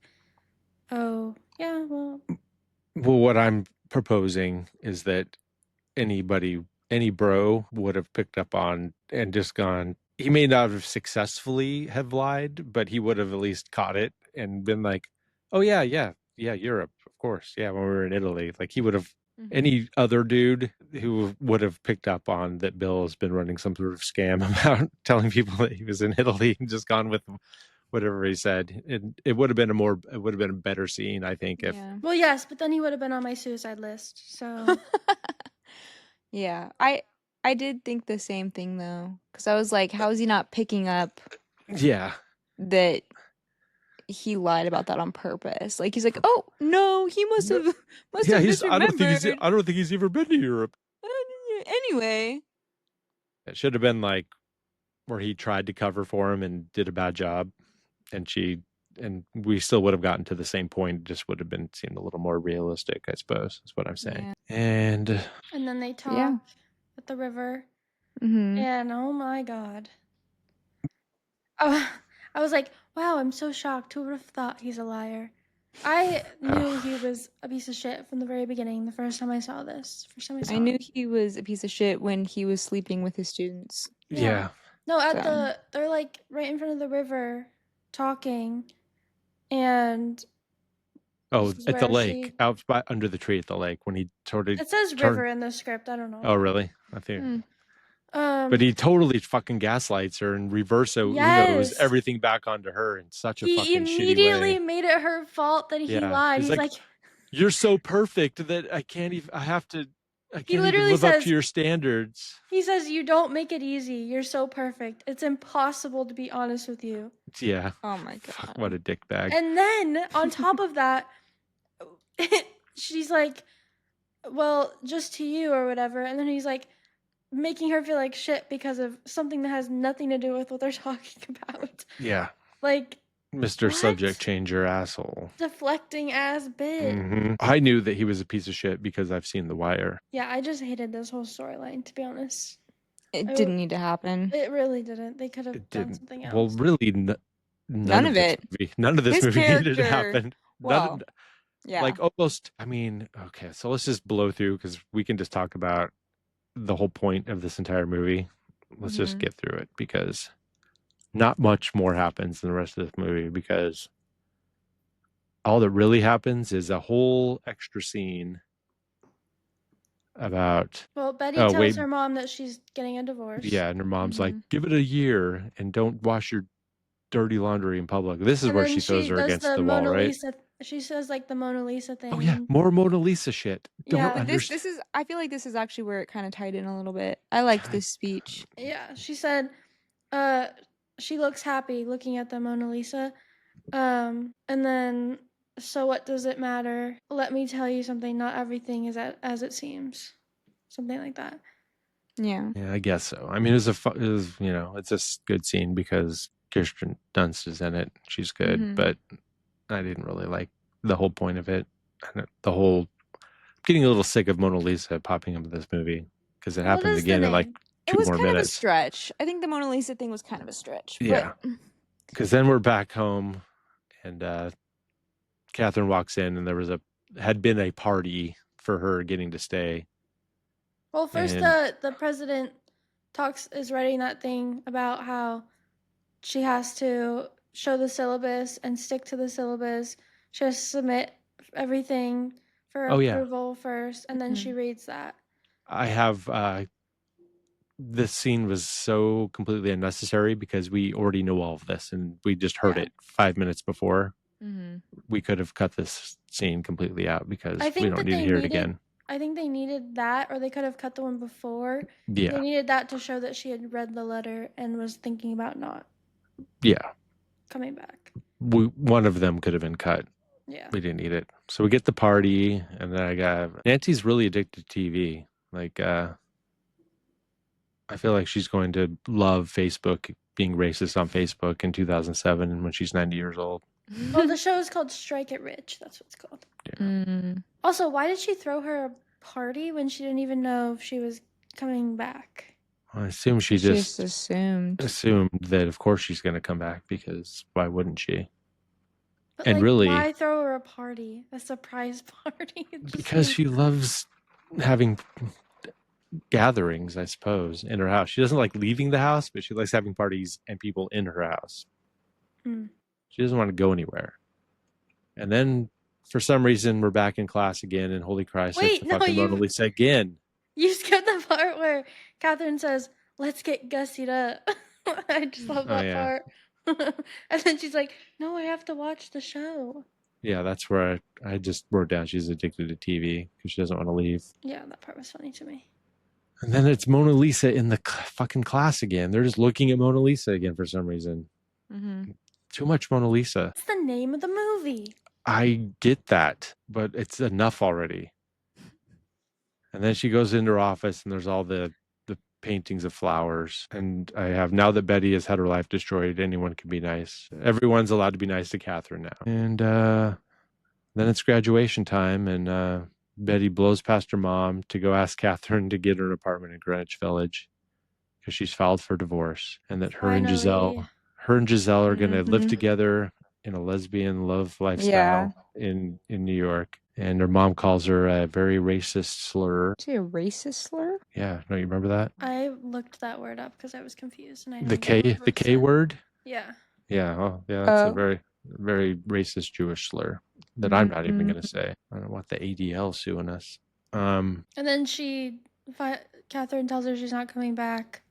oh yeah, well, Well, what I'm proposing is that any bro would have picked up on and just gone. He may not have successfully have lied, but he would have at least caught it and been like, "Oh yeah, Europe, of course, yeah." When we were in Italy, like he would have. Any other dude who would have picked up on that Bill has been running some sort of scam about telling people that he was in Italy and just gone with whatever he said. It would have been a better scene, I think, if Yeah. well, yes, but then he would have been on my suicide list. So Yeah. I did think the same thing though, because I was like, how is he not picking up yeah. that he lied about that on purpose? Like he's like, oh no, he must have Yeah, misremembered. I don't think he's ever been to Europe. Anyway. It should have been like where he tried to cover for him and did a bad job, and we still would have gotten to the same point. It just would have been seemed a little more realistic, I suppose, is what I'm saying. Yeah. And then they talk Yeah. at the river, Mm-hmm. and oh my god, oh, I was like, wow, I'm so shocked. Who would have thought he's a liar? I knew he was a piece of shit from the very beginning. The first time I saw this, I knew he was a piece of shit when he was sleeping with his students. yeah. No, So. they're like right in front of the river, talking, and Oh, this is at the where lake, out by under the tree at the lake when he totally it says turned. river in the script. I don't know. Oh, really? I think. But But he totally fucking gaslights her and reverso unos yes, everything back onto her in such a he fucking shitty immediately way. made it her fault that he Yeah, lied. he's He's like, like, "You're so perfect that I can't even. I can't even literally live up says- to your standards." he says, "You don't make it easy. You're so perfect. It's impossible to be honest with you." Yeah. Oh my god. Fuck, what a dick bag. And then on top of that, she's like, well, just to you or whatever. And then he's like, making her feel like shit because of something that has nothing to do with what they're talking about. Yeah. Like, Mr. what? Subject Changer asshole. Deflecting ass bitch. I knew that he was a piece of shit because I've seen The Wire. Yeah, I just hated this whole storyline, to be honest. It didn't need to happen. It really didn't. They could have It done didn't. something else. Well, really, none of it. None of this His movie needed to character- happen. well, yeah. Like almost, I mean, okay, so let's just blow through because we can just talk about the whole point of this entire movie. Let's just get through it because not much more happens in the rest of this movie because all that really happens is a whole extra scene about. Well, Betty tells her mom that she's getting a divorce. Yeah, and her mom's like, give it a year and don't wash your dirty laundry in public. This is And where then she throws her does against the Mona wall, right? Lisa, she says like the Mona Lisa thing. Oh yeah, more Mona Lisa shit. Yeah. This is. I feel like this is actually where it kind of tied in a little bit. I liked this speech. Yeah, she said, she looks happy looking at the Mona Lisa, and then, so what does it matter? Let me tell you something. Not everything is as it seems. Something like that. Yeah. Yeah, I guess so. I mean, it was, it's a good scene because Kirsten Dunst is in it. She's good, Mhm. but I didn't really like the whole point of it. And getting a little sick of Mona Lisa popping up in this movie because it What happens is the again in like name? It 2 was more kind of a minutes. stretch. I think the Mona Lisa thing was kind of a stretch. Yeah. But Because then we're back home and Catherine walks in and had been a party for her getting to stay. Well, first And the president is writing that thing about how she has to show the syllabus and stick to the syllabus. She has to submit everything for Oh, yeah. approval first, and then Mhm. she reads that. I have this scene was so completely unnecessary because we already know all of this and we just heard Yeah. it 5 minutes before. Mhm. We could have cut this scene completely out because I we think don't that need to they hear it needed. again. I think they needed that, or they could have cut the one before. Yeah. They needed that to show that she had read the letter and was thinking about not Yeah. coming back. One of them could have been cut. Yeah. We didn't need it. So we get the party and then I got Nancy's really addicted to TV. Like I feel like she's going to love Facebook, being racist on Facebook in 2007 when she's 90 years old. Oh, the show is called Strike It Rich. That's what it's called. Mm. Also, why did she throw her a party when she didn't even know if she was coming back? I assume she She just just assumed. assumed that of course she's going to come back because why wouldn't she? But And like, really, why throw her a party? A surprise party? It just because seems- she loves having gatherings, I suppose, in her house. She doesn't like leaving the house, but she likes having parties and people in her house. Hmm. She doesn't want to go anywhere. And then for some reason we're back in class again and holy Christ, it's Wait, the no, fucking Mona Lisa again. you skipped the part where Catherine says, "Let's get gussied up." I just love Oh, that yeah. part. And then she's like, "No, I have to watch the show." Yeah, that's where I just wrote down she's addicted to TV because she doesn't want to leave. Yeah, that part was funny to me. And then it's Mona Lisa in the fucking class again. They're just looking at Mona Lisa again for some reason. Mhm. Too much Mona Lisa. What's the name of the movie? I get that, but it's enough already. And then she goes into her office and there's all the paintings of flowers. And I have, now that Betty has had her life destroyed, anyone can be nice. Everyone's allowed to be nice to Catherine now. And then it's graduation time and Betty blows past her mom to go ask Catherine to get her an apartment in Greenwich Village because she's filed for divorce, and that her and Finally. Giselle are going to live Mhm. together in a lesbian love Yeah. lifestyle in New York. And her mom calls her a very racist slur. Is he a racist slur? Yeah, no, you remember that? I looked that word up because I was confused and I don't The remember K, what the it K said. word. Yeah. Yeah, oh, yeah, that's a Oh. very, very racist Jewish slur that I'm not even Mhm. going to say. I don't want the ADL suing us. And then Catherine tells her she's not coming back.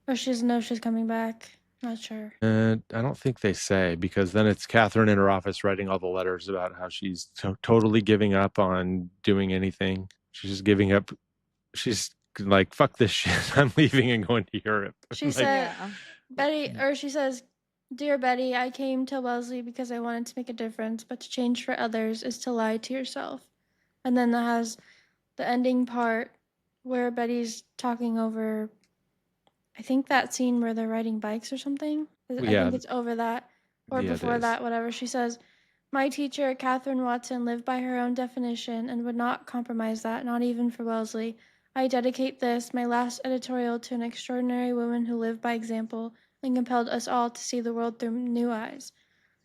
Or she doesn't know she's coming back. Not sure. I don't think they say, because then it's Catherine in her office writing all the letters about how she's totally giving up on doing anything. She's just giving up. She's like, fuck this shit. I'm leaving and going to Europe. She Like, said, she says, "Dear Betty, I came to Wellesley because I wanted to make a difference, but to change for others is to lie to yourself." And then that has the ending part where Betty's talking over, I think that scene where they're riding bikes or something. I Yeah. think it's over that. Or Yeah, it before is. that, whatever. She says, "My teacher, Catherine Watson, lived by her own definition and would not compromise that, not even for Wellesley. I dedicate this, my last editorial, to an extraordinary woman who lived by example and compelled us all to see the world through new eyes.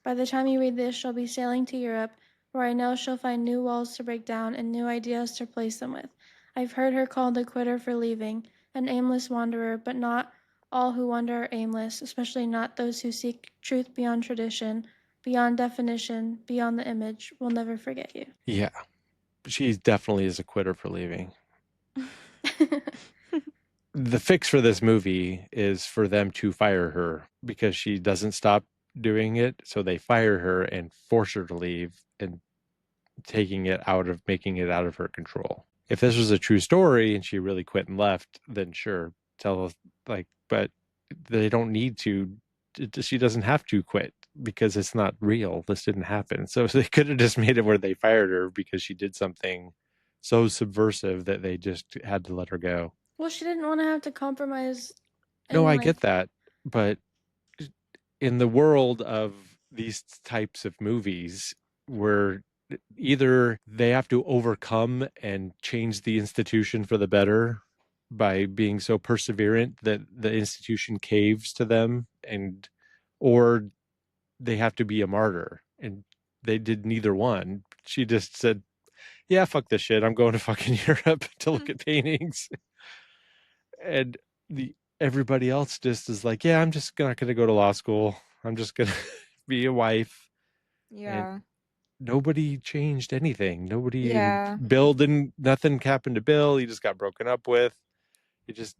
By the time you read this, she'll be sailing to Europe, where I know she'll find new walls to break down and new ideas to replace them with. I've heard her called a quitter for leaving, an aimless wanderer, but not all who wander are aimless, especially not those who seek truth beyond tradition, beyond definition, beyond the image. We'll never forget you." Yeah. She definitely is a quitter for leaving. The fix for this movie is for them to fire her because she doesn't stop doing it. So they fire her and force her to leave and making it out of her control. If this was a true story and she really quit and left, then sure, tell us, but they don't need to. She doesn't have to quit because it's not real. This didn't happen. So they could have just made it where they fired her because she did something so subversive that they just had to let her go. Well, she didn't want to have to compromise. No, And I like, get that, but in the world of these types of movies where either they have to overcome and change the institution for the better by being so perseverant that the institution caves to them, and or they have to be a martyr, and they did neither one. She just said, yeah, fuck this shit, I'm going to fucking Europe to look at paintings. And the everybody else just is like, yeah, I'm just not going to go to law school, I'm just going to be a wife. And Yeah. nobody changed anything. Nobody, Yeah. Bill didn't, nothing happened to Bill. He just got broken up with.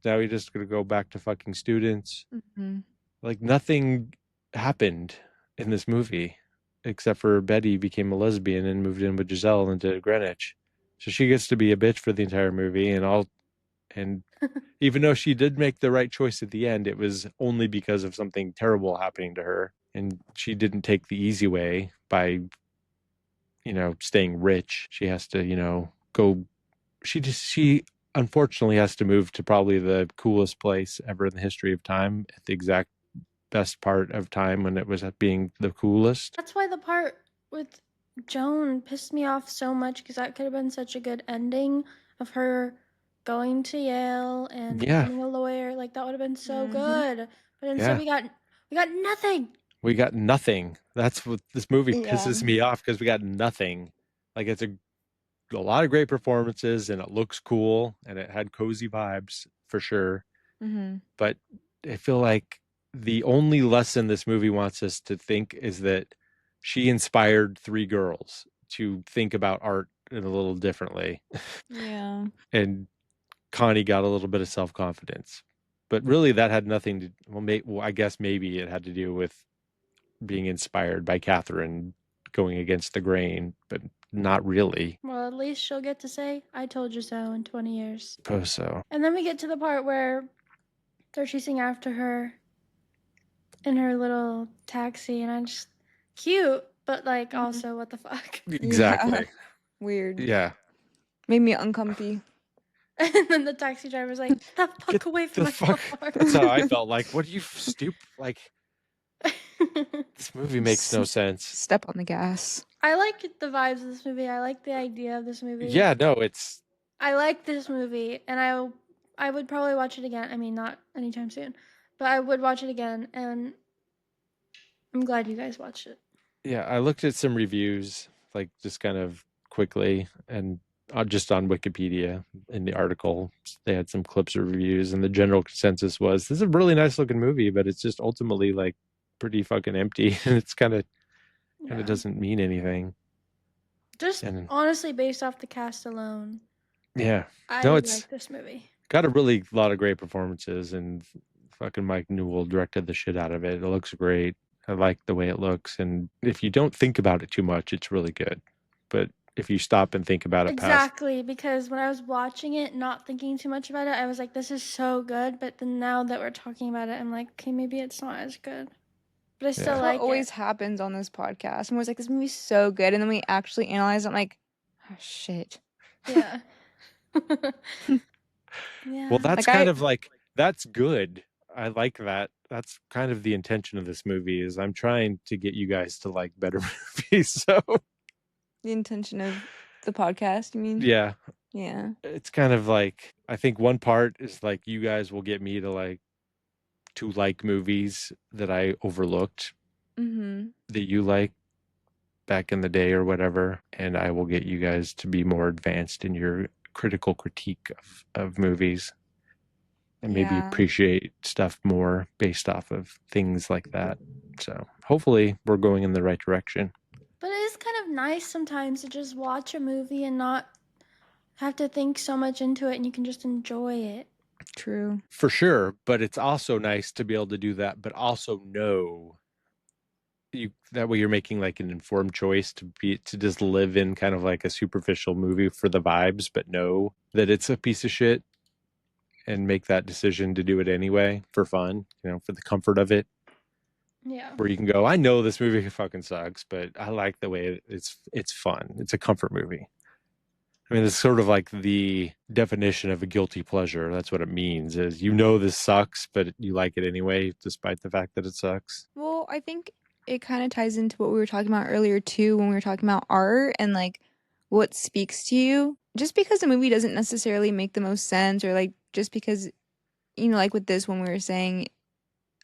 Now he just gonna go back to fucking students. Mm-hmm. Like nothing happened in this movie except for Betty became a lesbian and moved in with Giselle into Greenwich. So she gets to be a bitch for the entire movie, and even though she did make the right choice at the end, it was only because of something terrible happening to her. And she didn't take the easy way by, staying rich. She has to, go. She unfortunately has to move to probably the coolest place ever in the history of time at the exact best part of time when it was at being the coolest. that's why the part with Joan pissed me off so much, because that could have been such a good ending of her going to Yale and Yeah, becoming a lawyer. Like that would have been so Mhm. good. But instead yeah. we got nothing. We got nothing. That's what this movie Yeah. pisses me off, because we got nothing. Like it's a lot of great performances and it looks cool and it had cozy vibes for sure. Mm-hmm. But I feel like the only lesson this movie wants us to think is that she inspired three girls to think about art in a little differently. Yeah. And Connie got a little bit of self-confidence. But really that had nothing to, well, I guess maybe it had to do with being inspired by Catherine going against the grain, but not really. Well, at least she'll get to say, I told you so in 20 years. Suppose so. And then we get to the part where they're chasing after her in her little taxi, and I just, cute, but like Mhm. also, what the fuck? Exactly. Weird. Yeah. Made me uncomfy. And then the taxi driver's like, get the fuck Get away from the my fuck. car. That's how I felt. Like, what are you stupid? Like, this movie makes no sense. Step on the gas. I like the vibes of this movie. I like the idea of this movie. Yeah, no, it's I like this movie, and I would probably watch it again. I mean, not anytime soon, but I would watch it again, and I'm glad you guys watched it. yeah. I looked at some reviews, like just kind of quickly, and just on Wikipedia in the article, they had some clips of reviews, and the general consensus was this is a really nice looking movie, but it's just ultimately like pretty fucking empty, and it's kind of Yeah. doesn't mean anything. Just And honestly, based off the cast alone, yeah, I no, would it's like this movie. got a really lot of great performances, and fucking Mike Newell directed the shit out of it. It looks great. I like the way it looks, and if you don't think about it too much, it's really good. But if you stop and think about it past, Exactly, because when I was watching it, not thinking too much about it, I was like, this is so good. But then now that we're talking about it, I'm like, okay, maybe it's not as good. But I still Yeah. That's like what always it. happens on this podcast. I'm always like, this movie's so good. And then we actually analyze it. I'm like, oh, shit. Yeah. Yeah. Well, that's Like, kind I- of like that's good. I like that. That's kind of the intention of this movie is I'm trying to get you guys to like better movies. So The intention of the podcast, you mean? yeah, Yeah. it's kind of like I think one part is like you guys will get me to like movies that I overlooked Mm-hmm. that you like back in the day or whatever, and I will get you guys to be more advanced in your critical critique of movies and maybe Yeah. appreciate stuff more based off of things like that. So hopefully we're going in the right direction. But it is kind of nice sometimes to just watch a movie and not have to think so much into it, and you can just enjoy it. True. For sure, but it's also nice to be able to do that, but also know you that way you're making like an informed choice to just live in kind of like a superficial movie for the vibes, but know that it's a piece of shit and make that decision to do it anyway for fun, for the comfort of it. Yeah. Where you can go, I know this movie fucking sucks, but I like the way it's fun. It's a comfort movie. I mean, it's sort of like the definition of a guilty pleasure. That's what it means, is this sucks, but you like it anyway, despite the fact that it sucks. Well, I think it kind of ties into what we were talking about earlier too, when we were talking about art and like what speaks to you. Just because a movie doesn't necessarily make the most sense, or like just because, like with this, when we were saying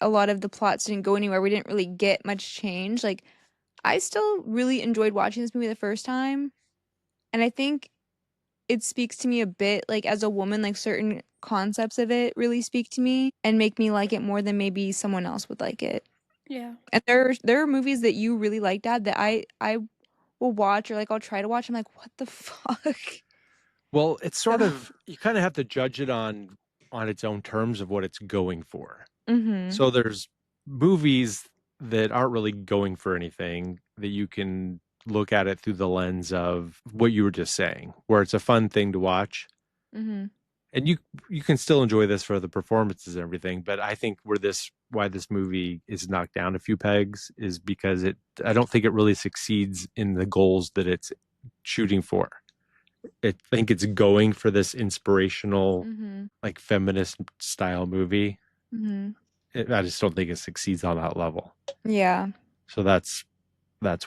a lot of the plots didn't go anywhere, we didn't really get much change. Like, I still really enjoyed watching this movie the first time. And I think it speaks to me a bit, like as a woman, like certain concepts of it really speak to me and make me like it more than maybe someone else would like it. Yeah. And there are movies that you really like, Dad, that I will watch, or like I'll try to watch. I'm like, what the fuck? Well, it's sort So- of, you kind of have to judge it on its own terms of what it's going for. Mm-hmm. So there's movies that aren't really going for anything, that you can look at it through the lens of what you were just saying, where it's a fun thing to watch. Mm-hmm. And you can still enjoy this for the performances and everything, but I think why this movie is knocked down a few pegs is because I don't think it really succeeds in the goals that it's shooting for. I think it's going for this inspirational, Mm-hmm. like feminist style movie. Mm-hmm. I just don't think it succeeds on that level. Yeah. So that's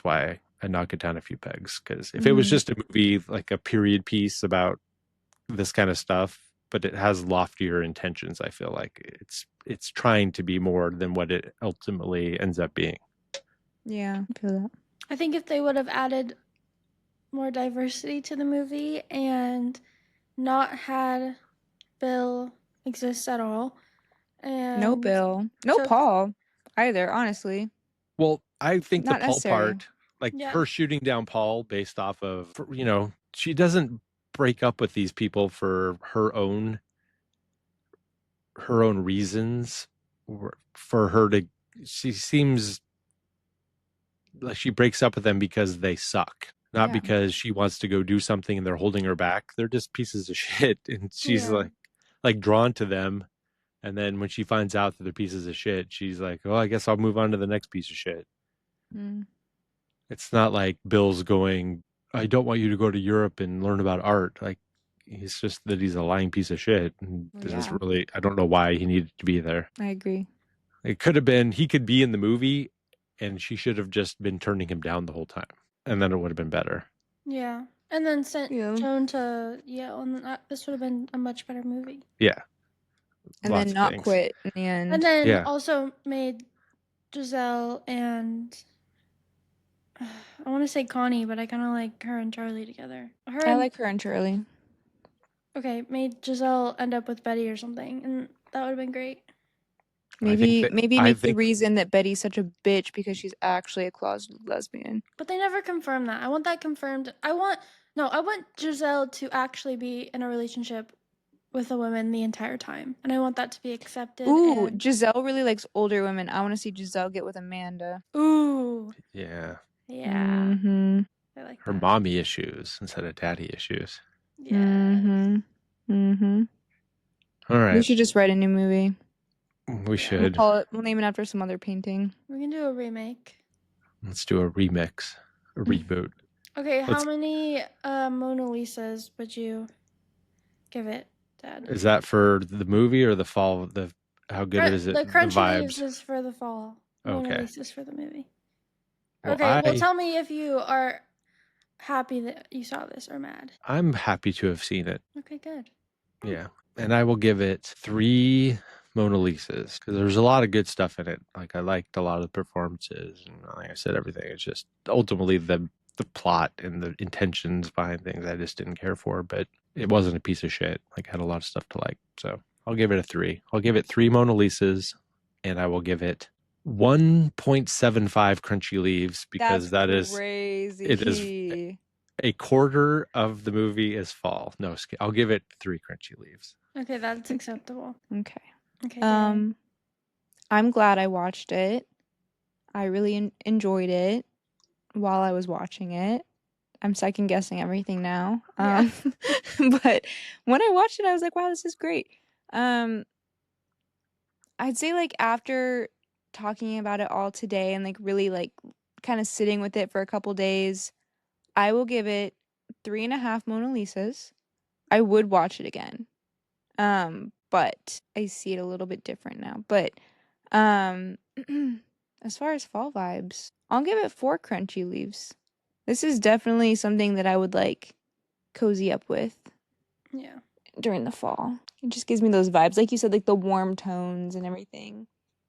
why I knock it down a few pegs. Because if it was just a movie, like a period piece about this kind of stuff, but it has loftier intentions, I feel like it's trying to be more than what it ultimately ends up being. Yeah, I feel that. I think if they would have added more diversity to the movie and not had Bill exist at all, and No Bill. No took- Paul either, honestly. Well, I think Not the Paul necessary. part, like Yeah. her shooting down Paul based off of, she doesn't break up with these people for her own reasons, or for her to, she seems like she breaks up with them because they suck, not Yeah. because she wants to go do something and they're holding her back. They're just pieces of shit, and she's Yeah. like drawn to them. And then when she finds out that they're pieces of shit, she's like, oh, I guess I'll move on to the next piece of shit. Mm. It's not like Bill's going, I don't want you to go to Europe and learn about art. Like, it's just that he's a lying piece of shit. And Well, this is yeah. really, I don't know why he needed to be there. I agree. It could have been, he could be in the movie and she should have just been turning him down the whole time. And then it would have been better. Yeah. And then sent Yeah. Joan to Yale, and this would have been a much better movie. Yeah. And Lots then of not things. quit in the end. And then Yeah. also made Giselle and I want to say Connie, but I kind of like her and Charlie together. I like her and Charlie. Okay, made Giselle end up with Betty or something, and that would have been great. Maybe I make the think- reason that Betty's such a bitch because she's actually a closeted lesbian. But they never confirmed that. I want that confirmed. I want Giselle to actually be in a relationship with a woman the entire time, and I want that to be accepted. Ooh, and... Giselle really likes older women. I want to see Giselle get with Amanda. Ooh. Yeah. Yeah. Mm-hmm. I like Her that. mommy issues instead of daddy issues. Yeah. Mm-hmm. Mm-hmm. All right. We should just write a new movie. We should. We'll name it after some other painting. We can do a remake. Let's do a remix, a reboot. Okay, how Let's- many Mona Lisas would you give it, Dad? Is that for the movie or the fall? How good is it? The Crunchy vibes. Leaves is for the fall. Mona Okay. Lisa's for the movie. Well, Okay, well tell me if you are happy that you saw this or mad. I'm happy to have seen it. Okay, good. Yeah. And I will give it 3 Mona Lisas because there's a lot of good stuff in it. Like, I liked a lot of the performances, and like I said, everything. It's just ultimately the plot and the intentions behind things I just didn't care for, but it wasn't a piece of shit. Like, I had a lot of stuff to like. So I'll give it a 3. I'll give it 3 Mona Lisas, and I will give it 1.75 Crunchy Leaves because crazy. it is a quarter of the movie is fall. No, I'll give it 3 Crunchy Leaves. Okay, that's acceptable. Okay. Okay. Dad. I'm glad I watched it. I really enjoyed it while I was watching it. I'm second guessing everything now. Yeah. But when I watched it, I was like, wow, this is great. I'd say like after talking about it all today and like really like kind of sitting with it for a couple days, I will give it 3.5 Mona Lisas. I would watch it again. But I see it a little bit different now. But as far as fall vibes, I'll give it 4 crunchy leaves. This is definitely something that I would like cozy up with Yeah. during the fall. It just gives me those vibes. Like you said, like the warm tones and everything.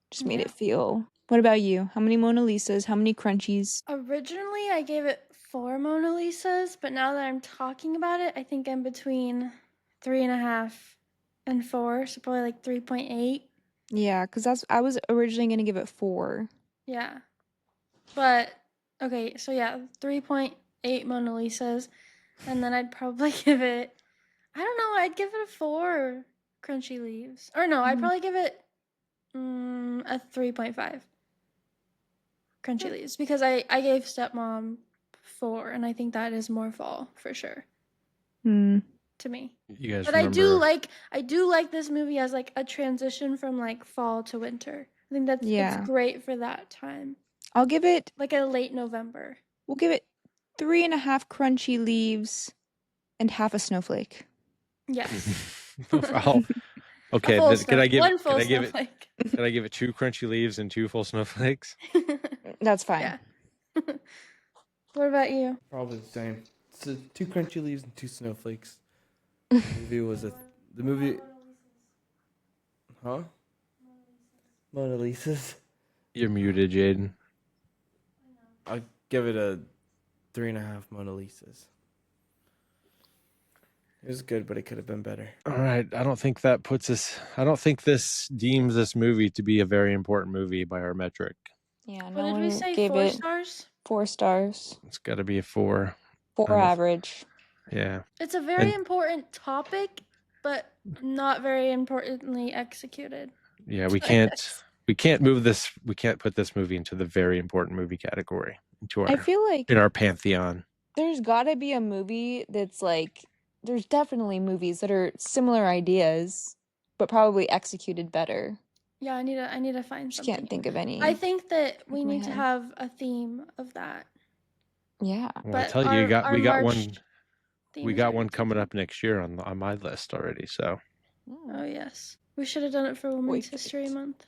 Just made Yeah. it feel. What about you? How many Mona Lisas? How many crunchies? Originally, I gave it 4 Mona Lisas, but now that I'm talking about it, I think I'm between 3.5 and 4, so probably like 3.8. Yeah, because I was originally gonna give it 4. Yeah. But, okay, so yeah, 3.8 Mona Lisas, and then I'd probably give it, I don't know, I'd give it a 4 Crunchy Leaves. Or no, I'd Mhm. probably give it a 3.5 Crunchy Leaves, because I gave Stepmom 4, and I think that is more fall, for sure, to me. You guys But I do remember? like this movie as like a transition from like fall to winter. I think it's Yeah. great for that time, I'll give it, like a late November. we'll give it 3.5 crunchy leaves and half a snowflake. Yes. Oh, okay. Full Then one full can I give it snowflake. can I give it 2 crunchy leaves and 2 full snowflakes? That's fine. Yeah. What about you? Probably the same. So 2 crunchy leaves and 2 snowflakes. The movie. Huh? Mona Lisa's. You're muted, Jaiden. I'll give it a 3.5 Mona Lisas. It was good, but it could have been better. All right. I don't think this deems this movie to be a very important movie by our metric. Yeah, What no did we one say? gave 4 it stars? 4 stars. It's got to be a 4. 4 average. Yeah. It's a very And- important topic, but not very importantly executed. Yeah, I guess. we can't put this movie into the very important movie category, I feel like in our pantheon. there's gotta be a movie that's like, there's definitely movies that are similar ideas, but probably executed better. Yeah, I need to find Just something. can't think of any. I think that we of my need to head. have a theme of that. Yeah. Well, I But tell you, our we got March one theme we is got already one coming taken. up next year on my list already. So Oh yes, we should have done it for Women's Wait. History Month,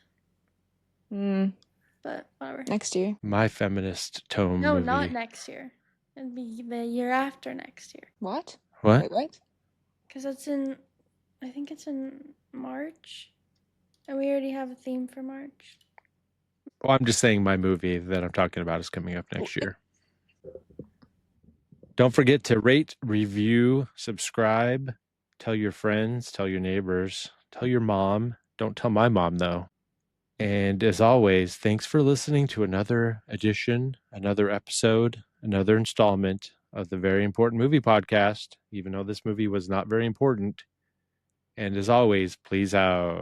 Mm, but whatever. next year. my feminist tome No, movie. not next year. It'd be the year after next year. What? What? Wait, what? Because I think it's in March, and we already have a theme for March. Well, I'm just saying my movie that I'm talking about is coming up next year. Don't forget to rate, review, subscribe, tell your friends, tell your neighbors, tell your mom. Don't tell my mom, though. And as always, thanks for listening to another edition, another episode, another installment of the Very Important Movie Podcast, even though this movie was not very important. And as always, please out.